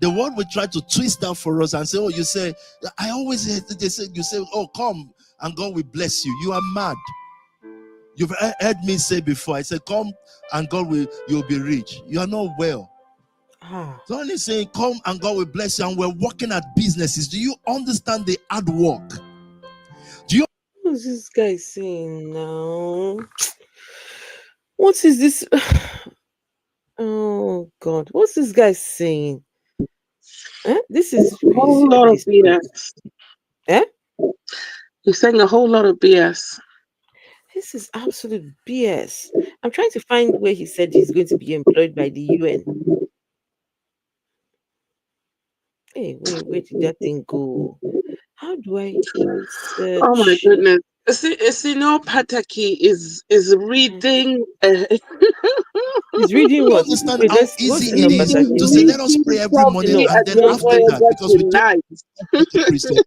The world will try to twist that for us and say, oh, you say, I always hear they say, you say, oh, come and God will bless you. You are mad. You've heard me say before, I said, come and you'll be rich. You are not well. So only saying, come and God will bless you, and we're working at businesses. Do you understand the hard work? What's this guy saying now? What is this? Oh God, what's this guy saying? This is a whole lot of BS. He's saying a whole lot of BS. This is absolute BS. I'm trying to find where he said he's going to be employed by the UN. Hey, where did that thing go? How do I search? Oh my goodness. Sino Pataki is reading. He's reading what? Understand how easy it is to say, let us pray every morning, and then after that, because we do Christian,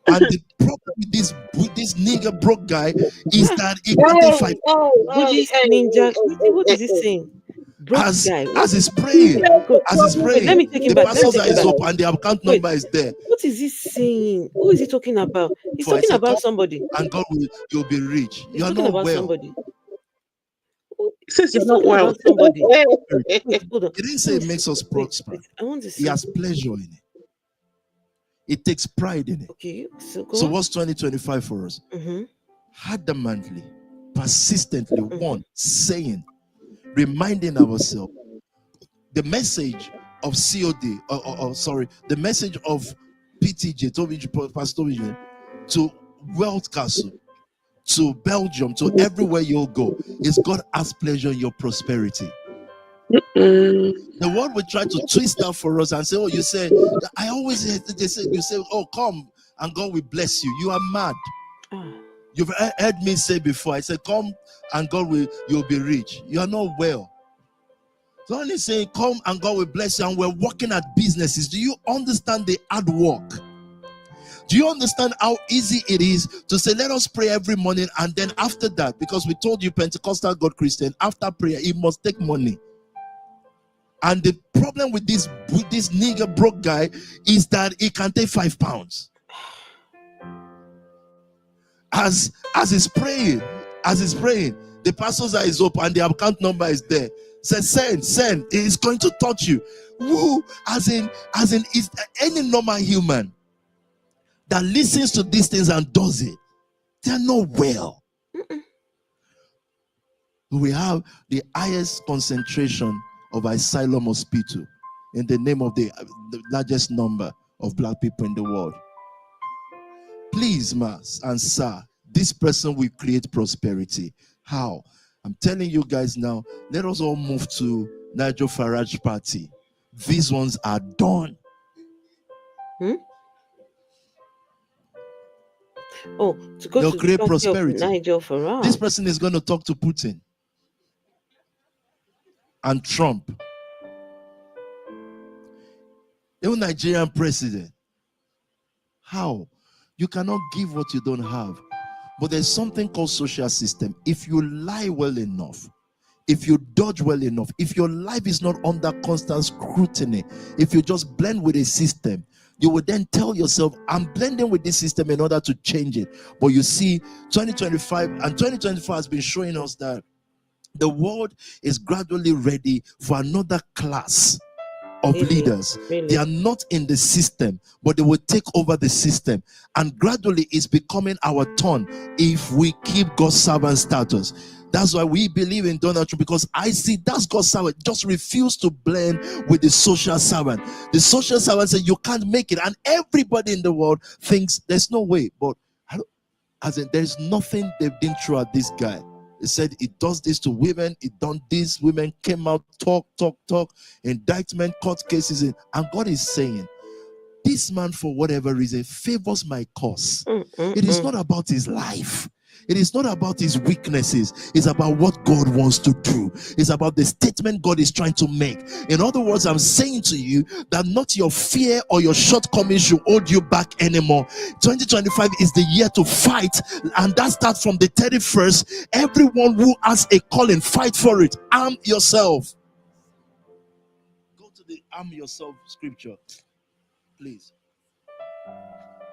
and the problem with this nigger broke guy is that he can't fight. Buddhist ninja. What is he saying? As he's praying, let me take him the back. pastor's eye is up and the account number is there. What is he saying? Who is he talking about? He's talking about somebody. And God you'll be rich. He's talking about somebody. He says you're not well. Somebody. He didn't say it makes us prosper. I want to see. He has pleasure in it. It takes pride in it. Okay, so what's 2025 for us? Adamantly, persistently, saying, reminding ourselves the message of COD, the message of PTJ, Pastor Tobi, to Wealth Castle, to Belgium, to everywhere you'll go, is God has pleasure in your prosperity. The world will try to twist that for us and say, oh, you say, I always you say, oh, come and God will bless you. You are mad. You've heard me say before, I said, come and God will, you'll be rich. You are not well. So only saying, come and God will bless you, and we're working at businesses. Do you understand the hard work? Do you understand how easy it is to say, let us pray every morning, and then after that, because we told you Pentecostal God Christian, after prayer, it must take money. And the problem with this nigger broke guy is that he can take £5. As he's praying, the pastor's eye is open and the account number is there. Says send. It's going to touch you. Who, as in, is any normal human that listens to these things and does it, they're not well. We have the highest concentration of asylum hospital in the name of the largest number of black people in the world. Please, mas and sir, this person will create prosperity. How? I'm telling you guys now, let us all move to Nigel Farage party. These ones are done. Oh, to go they'll to create the prosperity. Nigel Farage. This person is going to talk to Putin and Trump. Even Nigerian president. How? You cannot give what you don't have. But there's something called social system. If you lie well enough, if you dodge well enough, if your life is not under constant scrutiny, if you just blend with a system, you will then tell yourself, I'm blending with this system in order to change it. But you see, 2025 and 2024 has been showing us that the world is gradually ready for another class of leaders. They are not in the system, but they will take over the system. And gradually it's becoming our turn if we keep God's servant status. That's why we believe in Donald Trump, because I see that's God's servant. Just refuse to blend with the social servant. The social servant says you can't make it, and everybody in the world thinks there's no way. But there's nothing they've been through at this guy. He said it does this to women, it done this, women came out, talk, indictment, court cases, and God is saying, this man, for whatever reason, favors my cause. It is not about his life. It is not about his weaknesses. It's about what God wants to do. It's about the statement God is trying to make. In other words, I'm saying to you that not your fear or your shortcomings should hold you back anymore. 2025 is the year to fight, and that starts from the 31st. Everyone who has a calling, fight for it. Arm yourself. Go to the arm yourself scripture, please.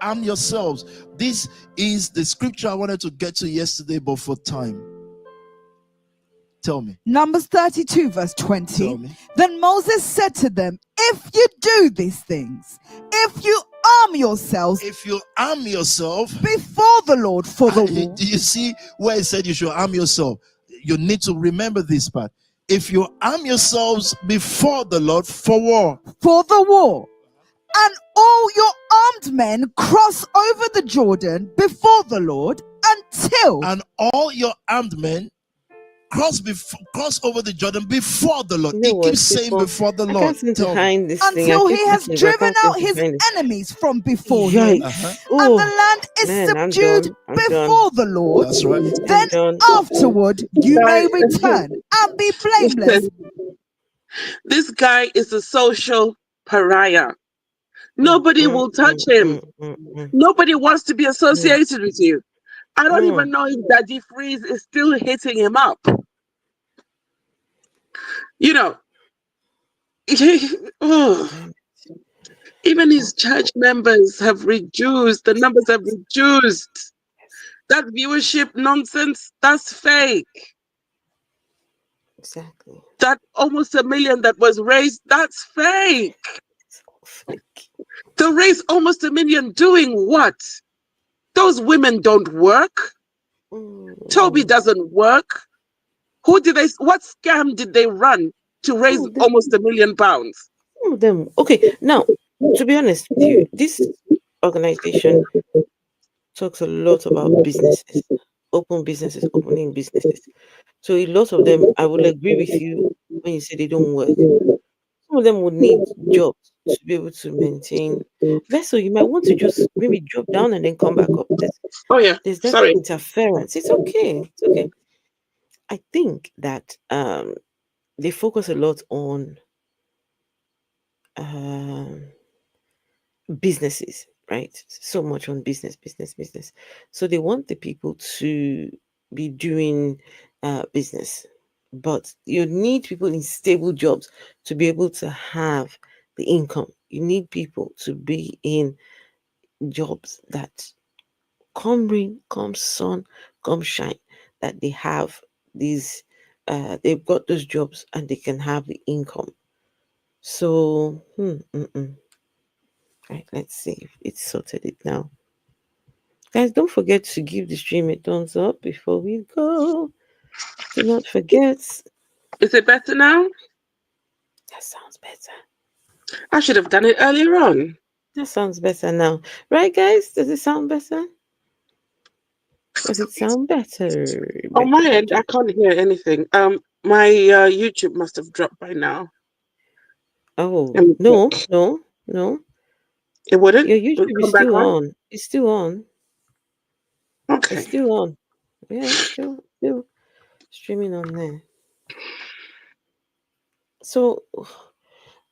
Arm yourselves. This is the scripture I wanted to get to yesterday, but for time. Tell me. Numbers 32 verse 20. Then Moses said to them, if you do these things, if you arm yourselves before the Lord for the war. Do you see where it said you should arm yourself? You need to remember this part. If you arm yourselves before the Lord for war. For the war. And all your armed men cross over the Jordan before the Lord until. And all your armed men cross over the Jordan before the Lord. He keeps saying before the Lord. Until he has driven out his enemies from before him. And the land is subdued before the Lord. That's right. Then afterward you may return and be blameless. This guy is a social pariah. Nobody will touch him. Nobody wants to be associated with you. I don't even know if Daddy Freeze is still hitting him up. You know, even his church members have reduced. The numbers have reduced. That viewership nonsense, that's fake. Exactly. That almost 1 million that was raised, that's fake. To raise almost $1 million doing what? Those women don't work. Toby doesn't work. What scam did they run to raise almost £1 million? Some of them. Okay, now, to be honest with you, this organization talks a lot about businesses, opening businesses. So a lot of them, I will agree with you when you say they don't work. Some of them would need jobs to be able to maintain. Vessel, you might want to just maybe drop down and then come back up. There's that interference. It's okay. It's okay. I think that they focus a lot on businesses, right? So much on business. So they want the people to be doing business, but you need people in stable jobs to be able to have the income. You need people to be in jobs that come rain, come sun, come shine, that they have these they've got those jobs and they can have the income. So right, let's see if it's sorted it now. Guys, don't forget to give the stream a thumbs up before we go. Do not forget. Is it better now? That sounds better. I should have done it earlier on. That sounds better now. Right, guys? Does it sound better? Does it sound better? On my end, I can't hear anything. My YouTube must have dropped by now. Oh, no. It wouldn't? Your YouTube is still on. It's still on. Okay. It's still on. Yeah, it's still streaming on there. So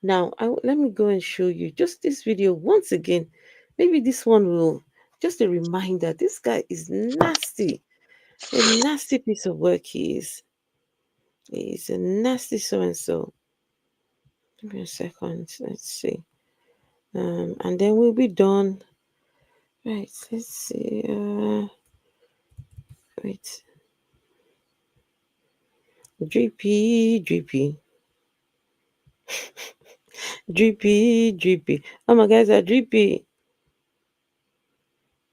now let me go and show you just this video once again. Maybe this one will just a reminder. This guy is nasty. A nasty piece of work he is. He's a nasty so-and-so. Give me a second. Let's see. And then we'll be done. Right, let's see. Wait. Drippy. Drippy. Oh, my guys are drippy.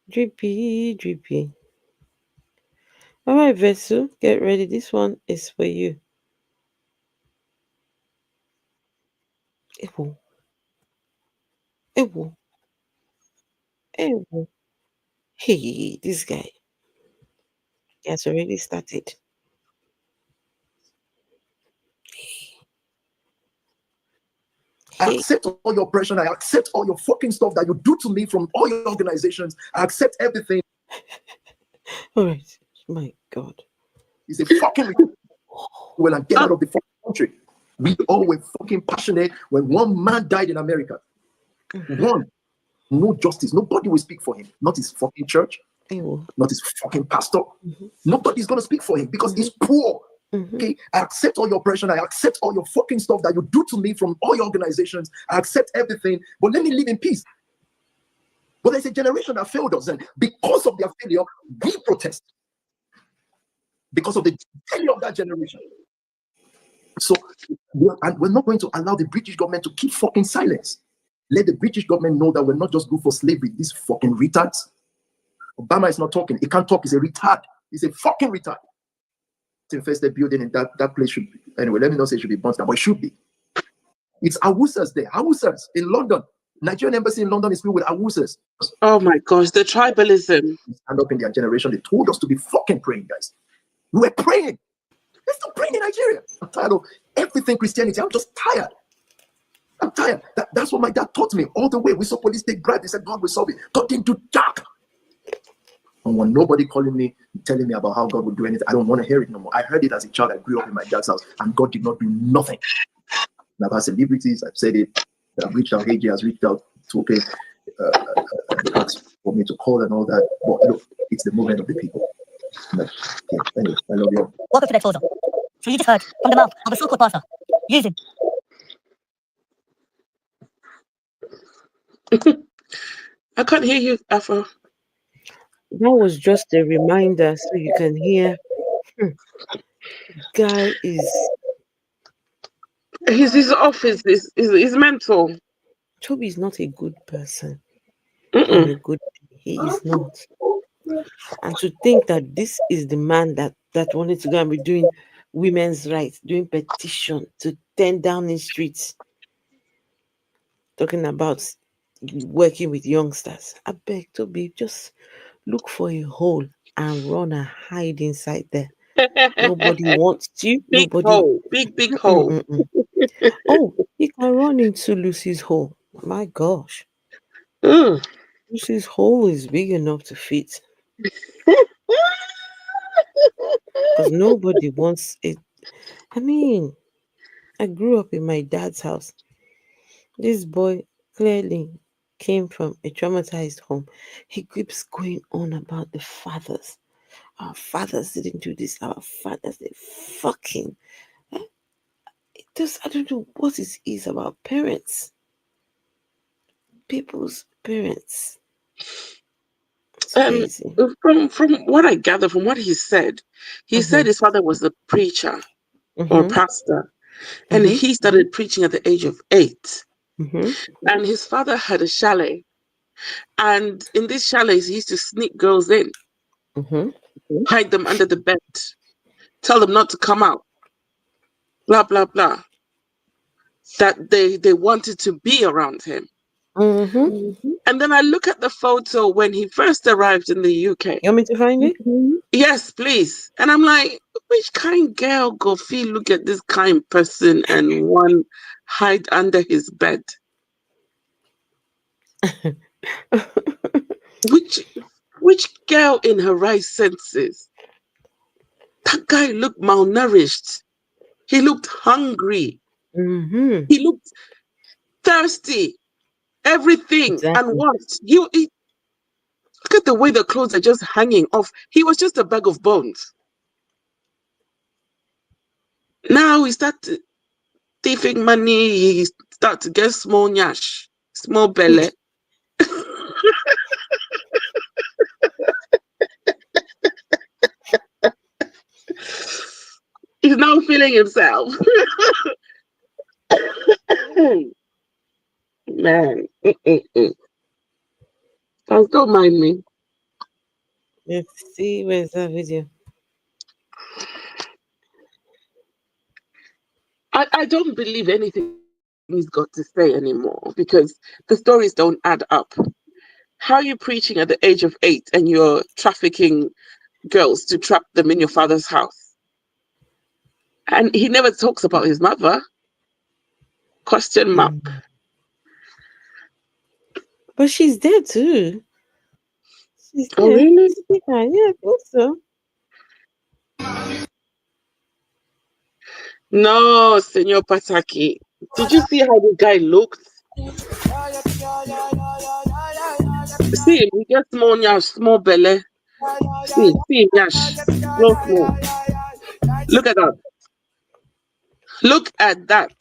Drippy. All right, Vessel, get ready. This one is for you. Ewo. Hey, this guy. He has already started. I accept all your oppression. I accept all your fucking stuff that you do to me from all your organizations. I accept everything. All right. My God. He's a fucking well, and get out of the fucking country. We all were fucking passionate when one man died in America. One. No justice. Nobody will speak for him. Not his fucking church. Not his fucking pastor. Nobody's going to speak for him because he's poor. Okay, I accept all your oppression. I accept all your fucking stuff that you do to me from all your organizations. I accept everything, but let me live in peace. But there's a generation that failed us, and because of their failure, we protest. Because of the failure of that generation. So, we're not going to allow the British government to keep fucking silence. Let the British government know that we're not just good for slavery. These fucking retards. Obama is not talking. He can't talk. He's a retard. He's a fucking retard. Infested building in that place should be, anyway, let me not say it should be burnt down, but it should be. It's Awusas there. Awusas in London. Nigerian embassy in London is filled with Awusas. Oh my gosh, the tribalism. Stand up in their generation. They told us to be fucking praying, guys. We were praying. Let's stop praying in Nigeria. I'm tired of everything Christianity. I'm just tired. I'm tired. That's what my dad taught me all the way. We saw police take bribes. They said God will solve it. God didn't do jack. I don't want nobody calling me, telling me about how God would do anything. I don't want to hear it no more. I heard it as a child. I grew up in my dad's house, and God did not do nothing. And I've had celebrities. I've said it. I've reached out. AJ has reached out to ask for me to call and all that. But look, it's the movement of the people. But, yeah, anyway, I love you all. Welcome to the exposure. So you just heard from the mouth of a so-called pastor. Use him. I can't hear you, Afro. That was just a reminder so you can hear. Guy is. His office is mental. Tobi is not a good person. On a good day. He is not. And to think that this is the man that wanted to go and be doing women's rights, doing petition to turn down in streets, talking about working with youngsters. I beg Tobi, just look for a hole and run and hide inside there. Nobody wants you. Big Nobody. hole. Big hole. Oh, he can run into Lucy's hole. My gosh. Lucy's hole is big enough to fit. Because nobody wants it. I mean, I grew up in my dad's house. This boy clearly came from a traumatized home. He keeps going on about the fathers. Our fathers didn't do this. Our fathers, they fucking. I don't know what it is about parents. People's parents. From what I gather from what he said his father was a preacher or pastor, and he started preaching at the age of 8. And his father had a chalet, and in these chalets he used to sneak girls in, hide them under the bed, tell them not to come out, blah blah blah, that they wanted to be around him. And then I look at the photo when he first arrived in the UK. You want me to find it? Yes, please. And I'm like, which kind girl go feel look at this kind person and one hide under his bed? which girl in her right senses? That guy looked malnourished. He looked hungry. He looked thirsty. Everything. And what? He look at the way the clothes are just hanging off. He was just a bag of bones. Now he started thieving money. He started to get small nyash, small belly. He's now feeling himself. Man. Don't mind me. Let's see, where's that video? I don't believe anything he's got to say anymore because the stories don't add up. How are you preaching at the age of 8 and you're trafficking girls to trap them in your father's house? And he never talks about his mother. Question mark. But she's there too. She's there. Oh, really? Yeah, I think so. No, Senor Pataki. Did you see how the guy looked? See him, he gets small nyash, small belly. See him, nyash. Small. Look at that. Look at that.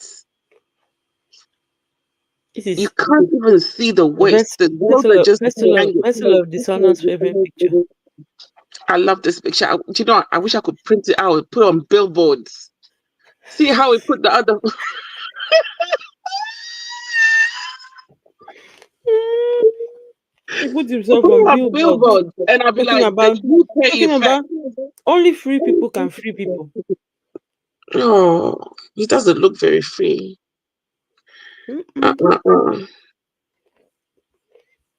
You can't even see the waist. The clothes are just Vessel of Dishonor's favorite picture. I love this picture. Do you know, I wish I could print it out and put it on billboards. See how he put the other. He put himself on billboard. And I'll be talking like, about only free people can free people. Oh, he doesn't look very free.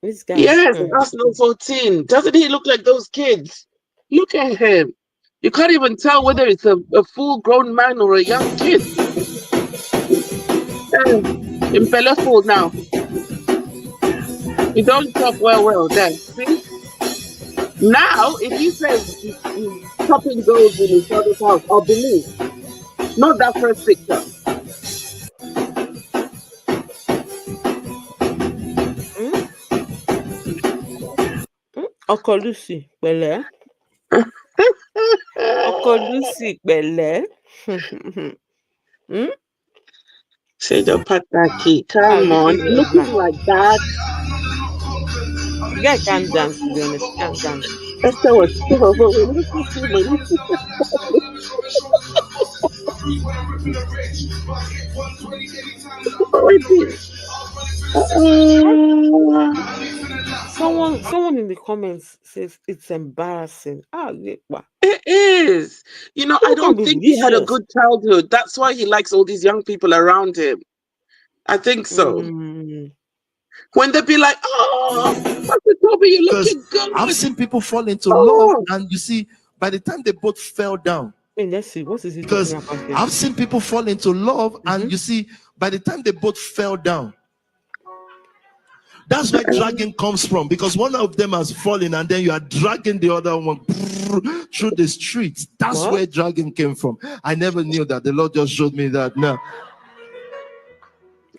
This guy. Yes, Arsenal 14. Doesn't he look like those kids? Look at him. You can't even tell whether it's a full-grown man or a young kid. In Peleful now. You don't talk well there. See? Now, if he says he's chopping girls in his father's house, I'll believe. Not that first picture. Ọkọ Lucy, pẹ̀lẹ́. Ọkọ Lucy, pẹ̀lẹ́. Say the pataki, come on, looking like that. The guy can't dance, to be honest. Can't dance. Esther was Someone in the comments says it's embarrassing. It is. You know, I People can don't be think he had a vicious. good childhood. That's why he likes all these young people around him. I think so. When they be like, "Oh, Pastor Tobi, you're looking good." I've seen people fall into love, and you see, by the time they both fell down. Let's see, what is he Because talking about here? I've seen people fall into love, and you see, by the time they both fell down. That's where dragging comes from, because one of them has fallen and then you are dragging the other one through the streets. That's where dragging came from. I never knew that. The Lord just showed me that now.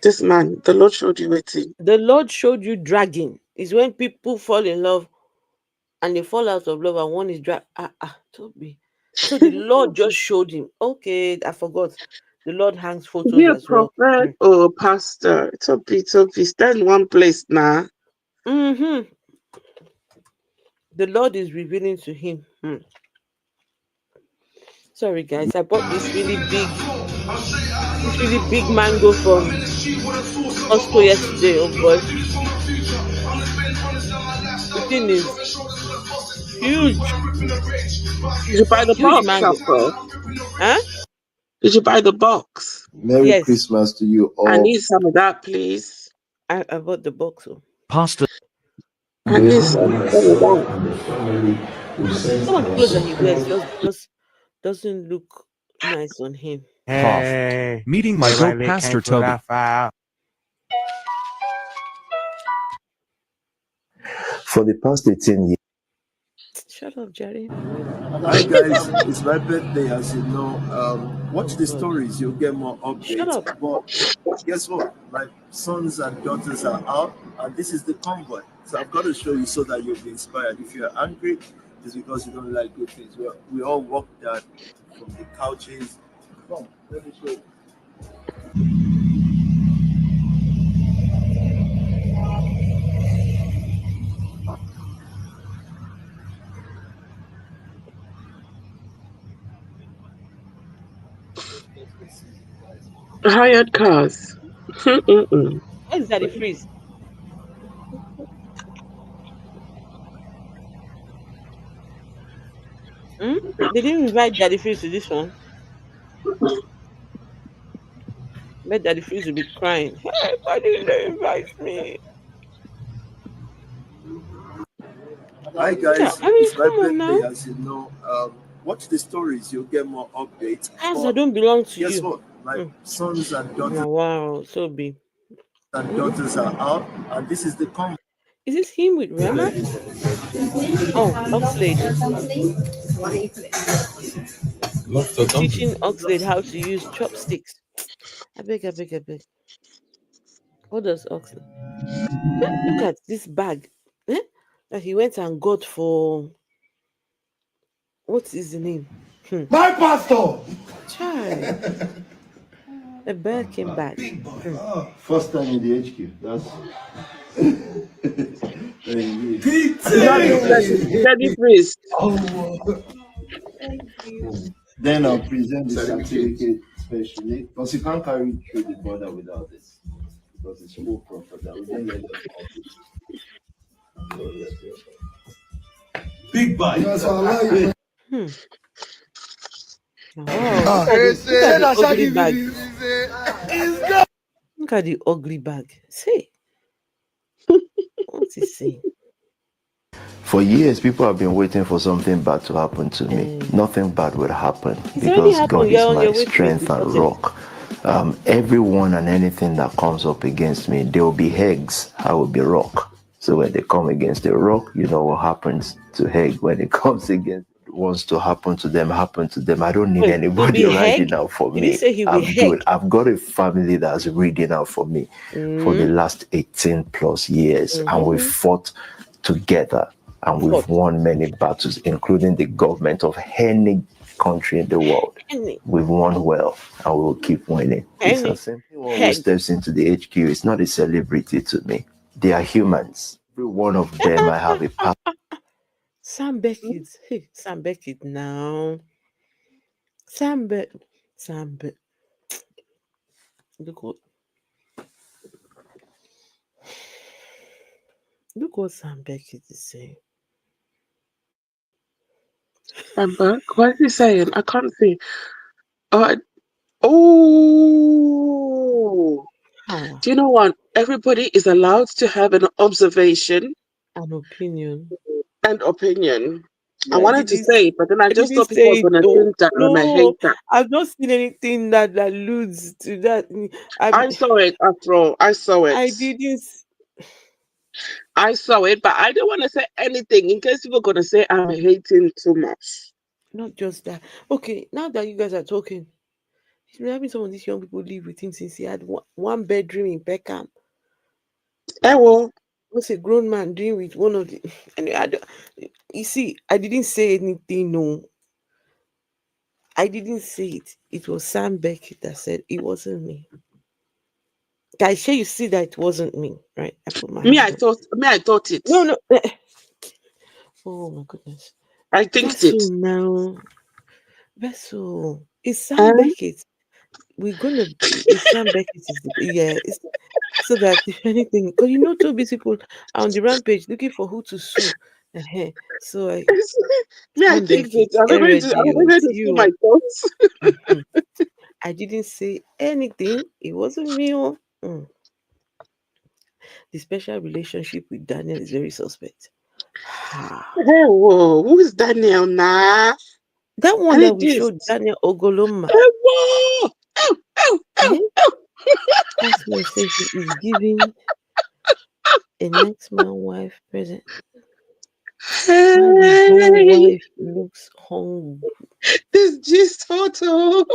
This man, the Lord showed you waiting. The Lord showed you dragging. Is when people fall in love and they fall out of love and one is drag. Tobi. So the Lord just showed him. Okay, I forgot. The Lord hangs photos Be a as well. prophet or a pastor. Tobi, stand in one place now. The Lord is revealing to him. Sorry guys, I bought this really big mango from Costco yesterday. Oh boy. The thing is huge. Did you buy the box, mango. Huh? Did you buy the box? Merry Christmas to you all. I need some of that, please. I bought the box. Pastor. I need some of that. Some of the clothes that he wears just doesn't look nice on him. Meeting my dope pastor Tobi. For the past 18 years. Shut up, Jerry. Hi guys, it's my birthday, as you know. Watch the stories, you'll get more updates. Shut up. But guess what? My sons and daughters are out, and this is the convoy. So I've got to show you so that you'll be inspired. If you're angry, it's because you don't like good things. Well, we all walk that from the couches. Come, let me show you. Hired cars. What is that? The freeze? They didn't invite Daddy Freeze to this one. Bet Daddy Freeze will be crying. Hey, why didn't they invite me? Hi guys, Yeah, I mean, it's my come on birthday, now. as you know. Watch the stories, you'll get more updates. As I don't belong to guess you. what? My sons and daughters. Wow, Tobi. And daughters are out, and this is the convoy. Is this him with Rema? Oh, Oxlade. Teaching Oxlade how to use chopsticks. I beg. What does Oxlade? Look at this bag that he went and got for. What is the name? My pastor. Child. A Birkin bag. First time in the HQ. That's. Daddy Freeze. Then I'll present the certificate specially, because you can't carry through the border without this, because it's full proper. That we didn't get big bag. That's what I like. Wow, look at the ugly bag. See, what's he saying? For years, people have been waiting for something bad to happen to me. Nothing bad will happen already because happened. God You're on is your my way to strength it. and rock. Everyone and anything that comes up against me, they will be eggs. I will be rock. So when they come against the rock, you know what happens to egg. When it comes against wants to happen to them, happen to them. I don't need anybody riding out for Did me. he say he will I'm good. I've got a family that's reading out for me for the last 18 plus years, and we fought together, and we've won many battles, including the government of any country in the world. We've won well, and we will keep winning. It's the same thing. Anyone who steps into the HQ is not a celebrity to me. They are humans. Every one of them, I have a path. Sam Beckett. Hey, Sam Beckett now. Sam Beckett. Look what. Look what Sam Beckett is saying. I'm back. What is he saying? I can't see. Oh, do you know what? Everybody is allowed to have an observation, an opinion, and opinion. I I wanted to didn't say it, but then I just didn't thought people say were it gonna though. think that I'm a No, hater. I've not seen anything that alludes to that. I saw it after all. I saw it. I didn't. I saw it, but I don't want to say anything in case people are gonna say I'm hating too much. Not just that. Okay, now that you guys are talking, he's been having some of these young people live with him since he had one bedroom in Peckham. Well, what's a grown man doing with one of the? Anyway, you see, I didn't say anything. No, I didn't say it. It was Sam Beckett that said it wasn't me. I sure you see that it wasn't me, right? I put my me. hand I thought it. No. Oh my goodness. I think Vessel it. now. Vessel. It's Sam Beckett. We're gonna. It's Sam Beckett is the It's so that if anything, because you know, Tobi's people are on the rampage looking for who to sue. So I. I think it. I'm going to see my thoughts. I didn't say anything. It wasn't me. The special relationship with Daniel is very suspect. Whoa, who is Daniel now? That one that we showed, Daniel Ogoloma. That's me say he is giving a next man wife present. While his own wife looks hungry. This gist photo.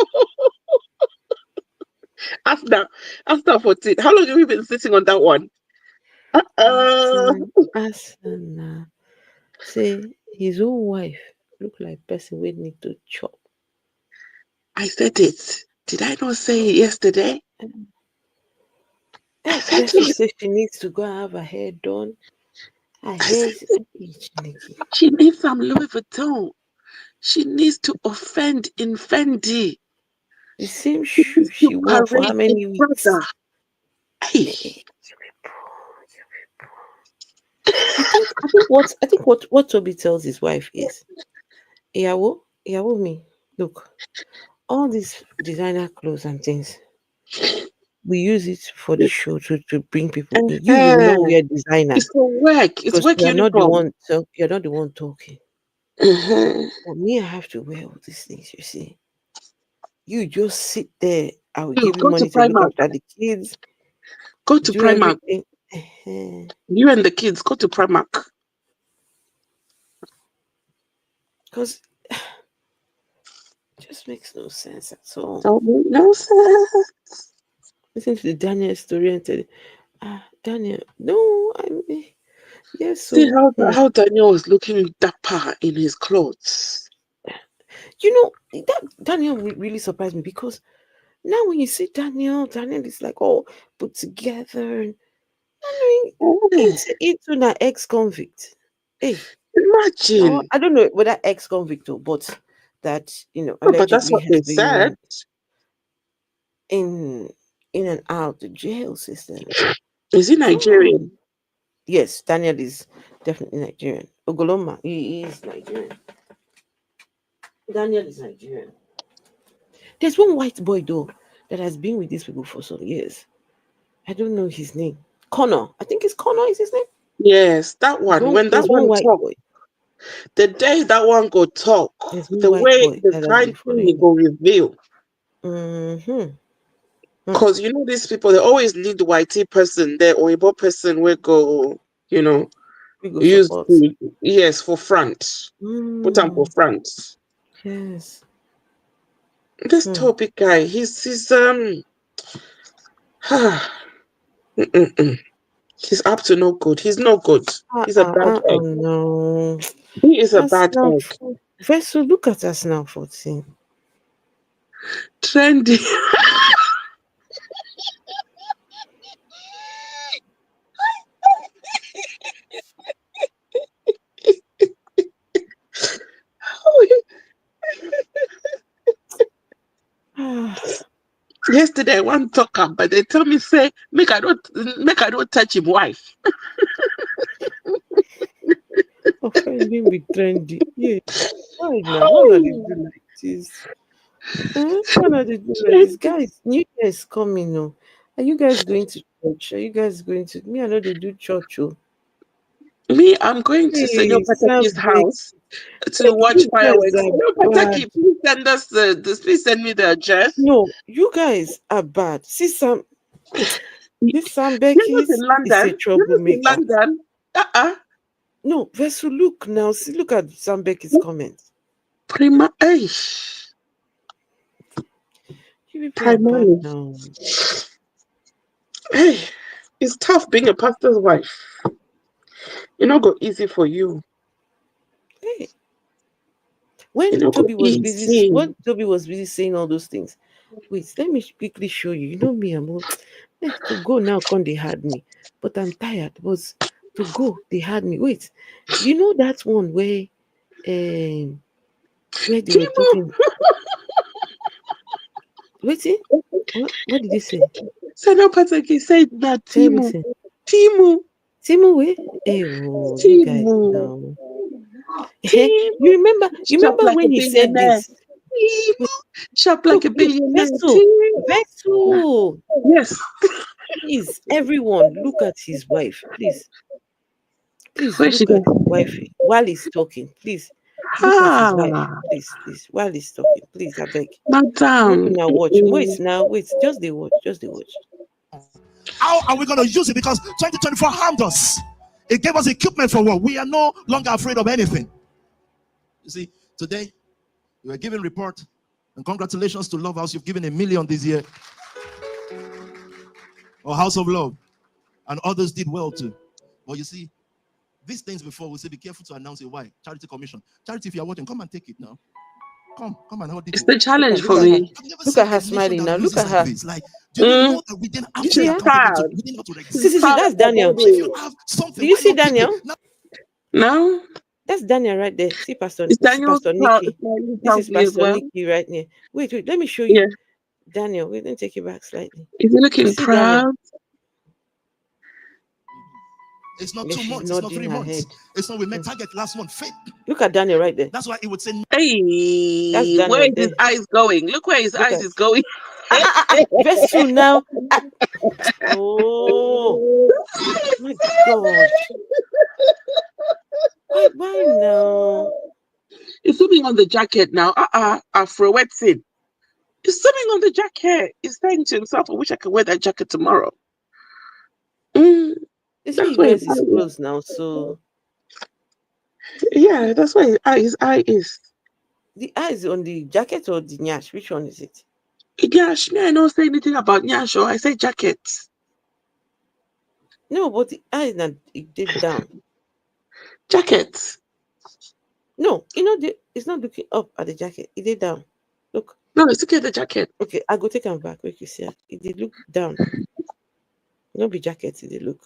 After 14. How long have we been sitting on that one? Asana. Say his own wife look like person we need to chop. I said it. Did I not say it yesterday? Person says she needs to go and have her hair done. Her hair is she needs some Louis Vuitton. She needs to offend in Fendi. The same shoe she wore for how many weeks? Hey. I think what Tobi tells his wife is, Iyawo me, look, all these designer clothes and things, we use it for the show to bring people in. You will not wear designer. It's for work. It's work you're uniform. Not the one. So you're not the one talking. For me, I have to wear all these things. You see, you just sit there. I will give you money to look after the kids. Go to Primark. You and the kids go to Primark. Because it just makes no sense at all. No sense. Listen to the Daniel story and tell Daniel, no, yes. See how Daniel was looking dapper in his clothes. You know, that Daniel really surprised me because now when you see Daniel is like all put together and it's an ex-convict. Hey, imagine. I don't know whether ex-convict or but that allegedly but that's what they said. In and out the jail system. Is he Nigerian? Yes, Daniel is definitely Nigerian. Ogoloma, he is Nigerian. Daniel is Nigerian. There's one white boy though that has been with these people for some years. I don't know his name. Connor. I think it's Connor is his name. Yes, that one. When that one talk, the day that one go talk, the way the kind thing he go reveal. Because you know these people, they always lead the whitey person, the Oibo person will go, use yes for front. Put them for front. Yes. This topic guy, he's he's up to no good. He's no good. He's a bad egg. No. He is a bad egg. First, so look at us now, 14. Trendy. Yesterday, one talker, but they tell me say make I don't touch him wife. Offending be trendy. Yeah. Why now? Why not they do like this? Why not they do like this? Guys, New Year is coming. Oh. Are you guys going to church? Are you guys going to me? I know they do church. Oh. Me, I'm going to Senor Hey, Pataki's Sam Beck. house to watch You guys fireworks. are Senor bad. Pataki, please send us please send me the address. No, you guys are bad. See Sam. This Sam Beck You're not in is a London. You're not in troublemaker. London. No, Vesu, look now. See, look at Sam Beck's comments. Prima. Hey. You people are bad now. Hey, it's tough being a pastor's wife. It not go easy for you. Hey. When It not go Toby was easy. busy saying all those things. Wait, let me quickly show you. You know me, I'm all, to go now, they had me. But I'm tired. Was to go, they had me. Wait, you know that one where they were talking. Wait, what did they say? Senor Pataki said that Timu. Timu, where? Hey, oh, you guys now. You remember when he said this? Shop like a billionaire. Vessel. Yes. Please, everyone, look at his wife. Please Where look at his wife while he's talking. Please look at his wife. Please, while he's talking. Please, I beg. Madam. Now watch. Wait, just the watch. How are we going to use it? Because 2024 harmed us. It gave us equipment for war. We are no longer afraid of anything. You see, today, you are giving report. And congratulations to Love House. You've given $1 million this year. Or House of Love. And others did well too. But you see, these things before, we say be careful to announce it. Why? Charity Commission. Charity, if you are watching, come and take it now. Come and hold it. It's the challenge for me. Look at her smiling now. Look at her. Like, do you know that we didn't have to be accountable to? We didn't have to register. See, that's Daniel. So if you have something, do you why see not keep Daniel? it? No. That's Daniel right there. See, Pastor Nikki. This is Pastor Nikki right there. Wait, let me show you. Yeah. Daniel, we didn't take it back slightly. Is he looking proud? Daniel? It's not 2 months. It's not 3 months. It's not. We met target last month. Faith. Look at Daniel right there. That's why it would say. Hey, where is his eyes going? Look where his eyes is going. Very soon now. Oh my God! Why now? It's something on the jacket now. Afro Wetsin. It's something on the jacket. He's saying to himself, I wish I could wear that jacket tomorrow. That's why his close now, so yeah, that's why his eye is. The eye is on the jacket or the nyash? Which one is it? Nyash, me, I don't say anything about nyash, I say jacket. No, but the eye is not, it did down. Jacket. No, it's not looking up at the jacket. It did down. Look. No, it's looking at the jacket. Okay, I go take him back. Wait, you see it did look down. No be jacket, it did look.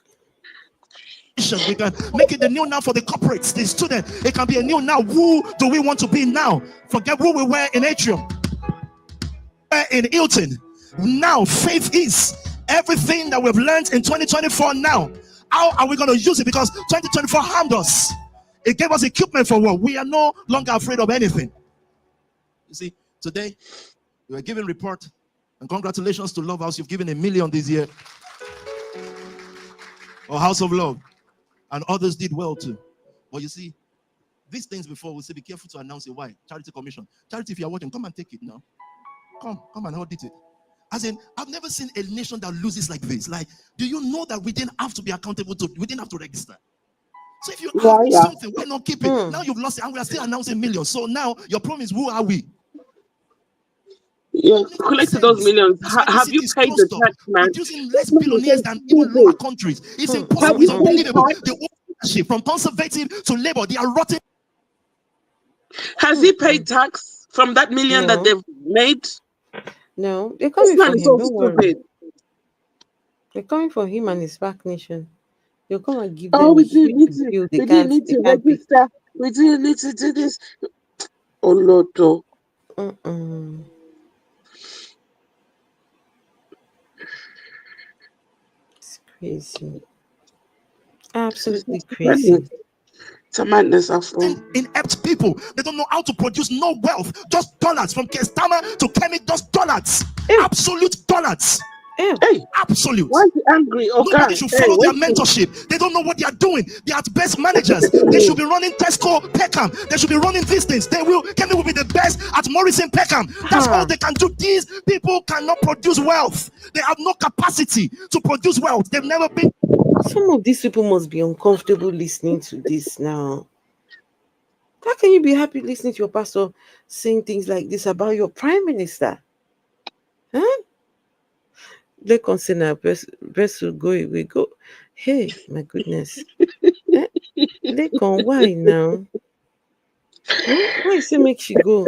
We can make it the new now for the corporates, the student. It can be a new now. Who do we want to be now? Forget who we were in Atrium, in Hilton. Now faith is everything that we've learned in 2024. Now, how are we going to use it? Because 2024 harmed us. It gave us equipment for war. We are no longer afraid of anything. You see, today we are giving report, and congratulations to Love House. You've given $1 million this year. Or House of Love. And others did well too. But you see, these things before, we say be careful to announce it. Why? Charity Commission. Charity, if you are watching, come and take it now. Come and audit it. As in, I've never seen a nation that loses like this. Like, do you know that we didn't have to be accountable to? We didn't have to register. So if you have something, why not keep it? Now you've lost it, and we are still announcing millions. So now your problem is, who are we? Yeah, collected those millions. Have you paid the tax, man? Producing less billionaires than even lower countries. It's impossible. It's unbelievable. The ownership from conservative to labor, they are rotting. Has he paid tax from that million that they've made? No, they're coming for him. Don't worry. They're coming for him and his SPAC Nation. They'll come and give them. We didn't need to register. We didn't need to do this. Oh Lord, It's crazy. Absolutely crazy. It's a madness, Afro. Inept people, they don't know how to produce no wealth, just dollars from Kestama to Kemi, just dollars, absolute dollars. Hey, absolute. Why is he angry? Nobody should follow their mentorship. They don't know what they are doing. They are at best managers. They should be running Tesco, Peckham. They should be running these things. Kemi will be the best at Morrison, Peckham. That's all they can do. These people cannot produce wealth. They have no capacity to produce wealth. They've never been. Some of these people must be uncomfortable listening to this now. How can you be happy listening to your pastor saying things like this about your prime minister? Huh? They consider best will go away. Go. Hey, my goodness. They can why now? Why you say make she go?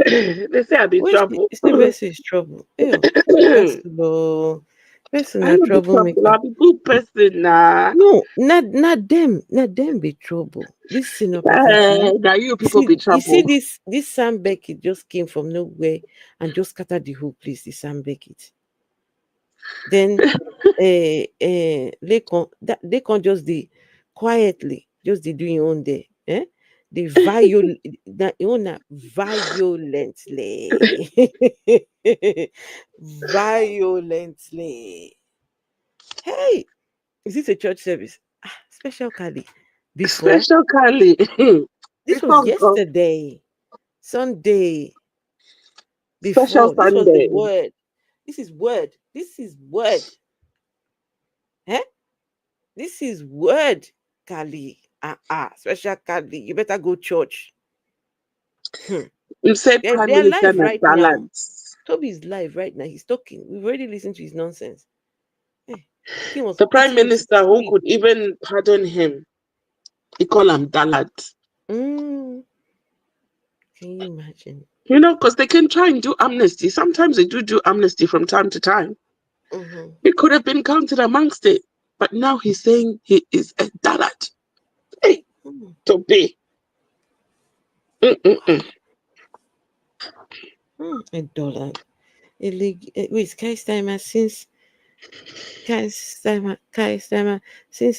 They say I be trouble. Say best is trouble. Best low. Best I na don't be trouble. I be good person now. No, not them. Not them be trouble. This senior prophet. Now you people be trouble. You see this Sam Beckett just came from nowhere and just scattered the whole place. The Sam Beckett. Then they can't just be quietly just do your own day. They violently violently. Hey, is this a church service? Special Kali. Special Kali. This was yesterday, Sunday. Special This was Sunday. the word. This is word. This is word. This is word, Kali. Special Kali. You better go church. You said they're Minister live right now. balance. Tobi's live right now. He's talking. We've already listened to his nonsense. The Prime Minister who could even pardon him, he call him Dalat. Can you imagine? You know, because they can try and do amnesty. Sometimes they do amnesty from time to time. He could have been counted amongst it. But now he's saying he is a Dalat. Hey, Tobi. A dollar. Wait, Kai's timer since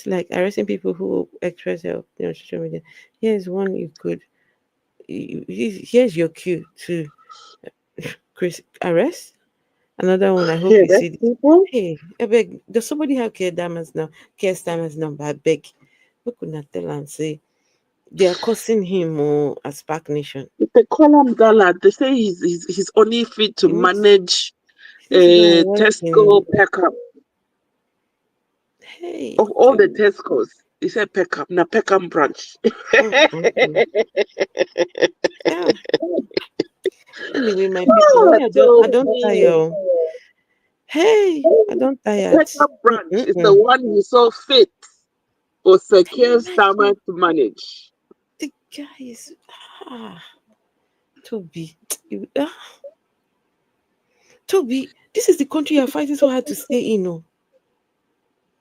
like arresting people who express help on social media. Here's one you could. Here's your cue to arrest. Another one. I hope you see this. Hey, I beg. Does somebody have Keir Starmer's number? I beg. We could not tell and say they are cursing him at SPAC Nation. They call him Dalat. They say he's only fit to manage Tesco Peckham. Hey, of all the Tescos, he said Peckham, na Peckham branch. Anyway, my people, I don't tire. Hey, I don't tire. Peckham branch is the one you saw fit for Secure Starmer to manage. The guy is Tobi. Tobi, this is the country you're fighting so hard to stay in. No,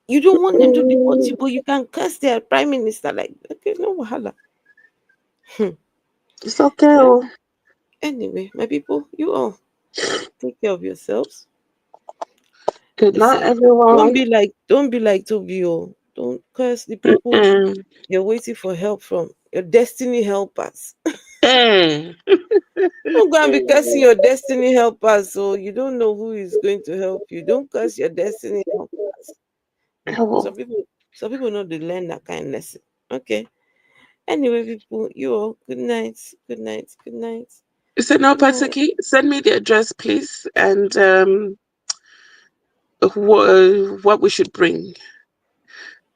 you don't want them to deport you, but you can curse their prime minister like okay, no wahala. It's okay. Anyway, my people, you all take care of yourselves. Good night, everyone. Don't be like Tobi. Don't curse the people you're waiting for help from. Your destiny helpers. Don't go and be cursing your destiny helpers, so you don't know who is going to help you. Don't curse your destiny helpers. Some people know to learn that kind of lesson. Okay. Anyway, people, you all, good night. Good night. Good night. So now, Pasaki, send me the address, please, and what we should bring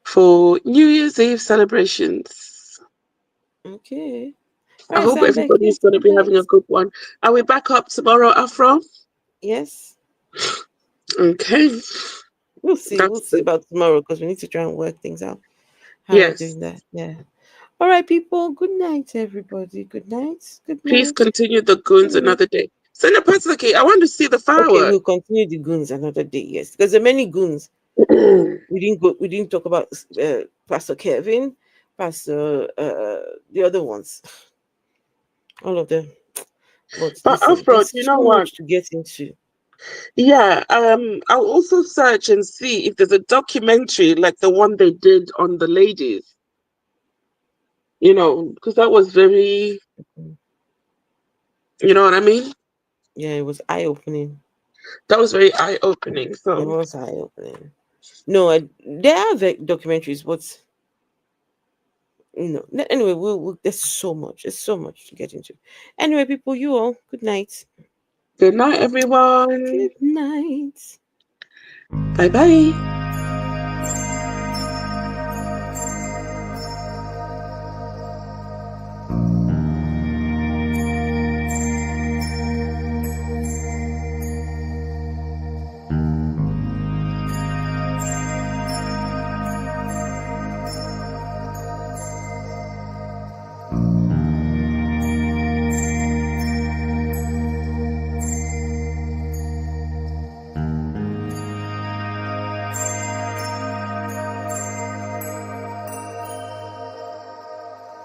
for New Year's Eve celebrations. Okay. I hope everybody's going to be having a good one. Are we back up tomorrow, Afro? Yes. Okay. We'll see about tomorrow because we need to try and work things out. How we're doing that. Yeah. All right, people. Good night, everybody. Good night. Good night. Please continue the goons another day. Send a Pasaki. I want to see the fireworks. Okay, we'll continue the goons another day. Yes, because there are many goons. We didn't talk about Pastor Kevin, Pastor the other ones. All of them. But Afro, you know what? Much to get into. Yeah, I'll also search and see if there's a documentary like the one they did on the ladies. You know, because that was very, you know what I mean? Yeah, it was eye-opening. That was very eye-opening. So it was eye-opening. No, there are documentaries, but anyway, we'll there's so much to get into. Anyway, people, you all, good night. Good night, everyone. Good night. Bye-bye.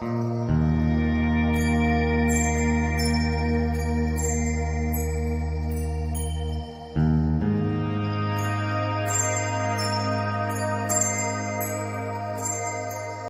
Thank you.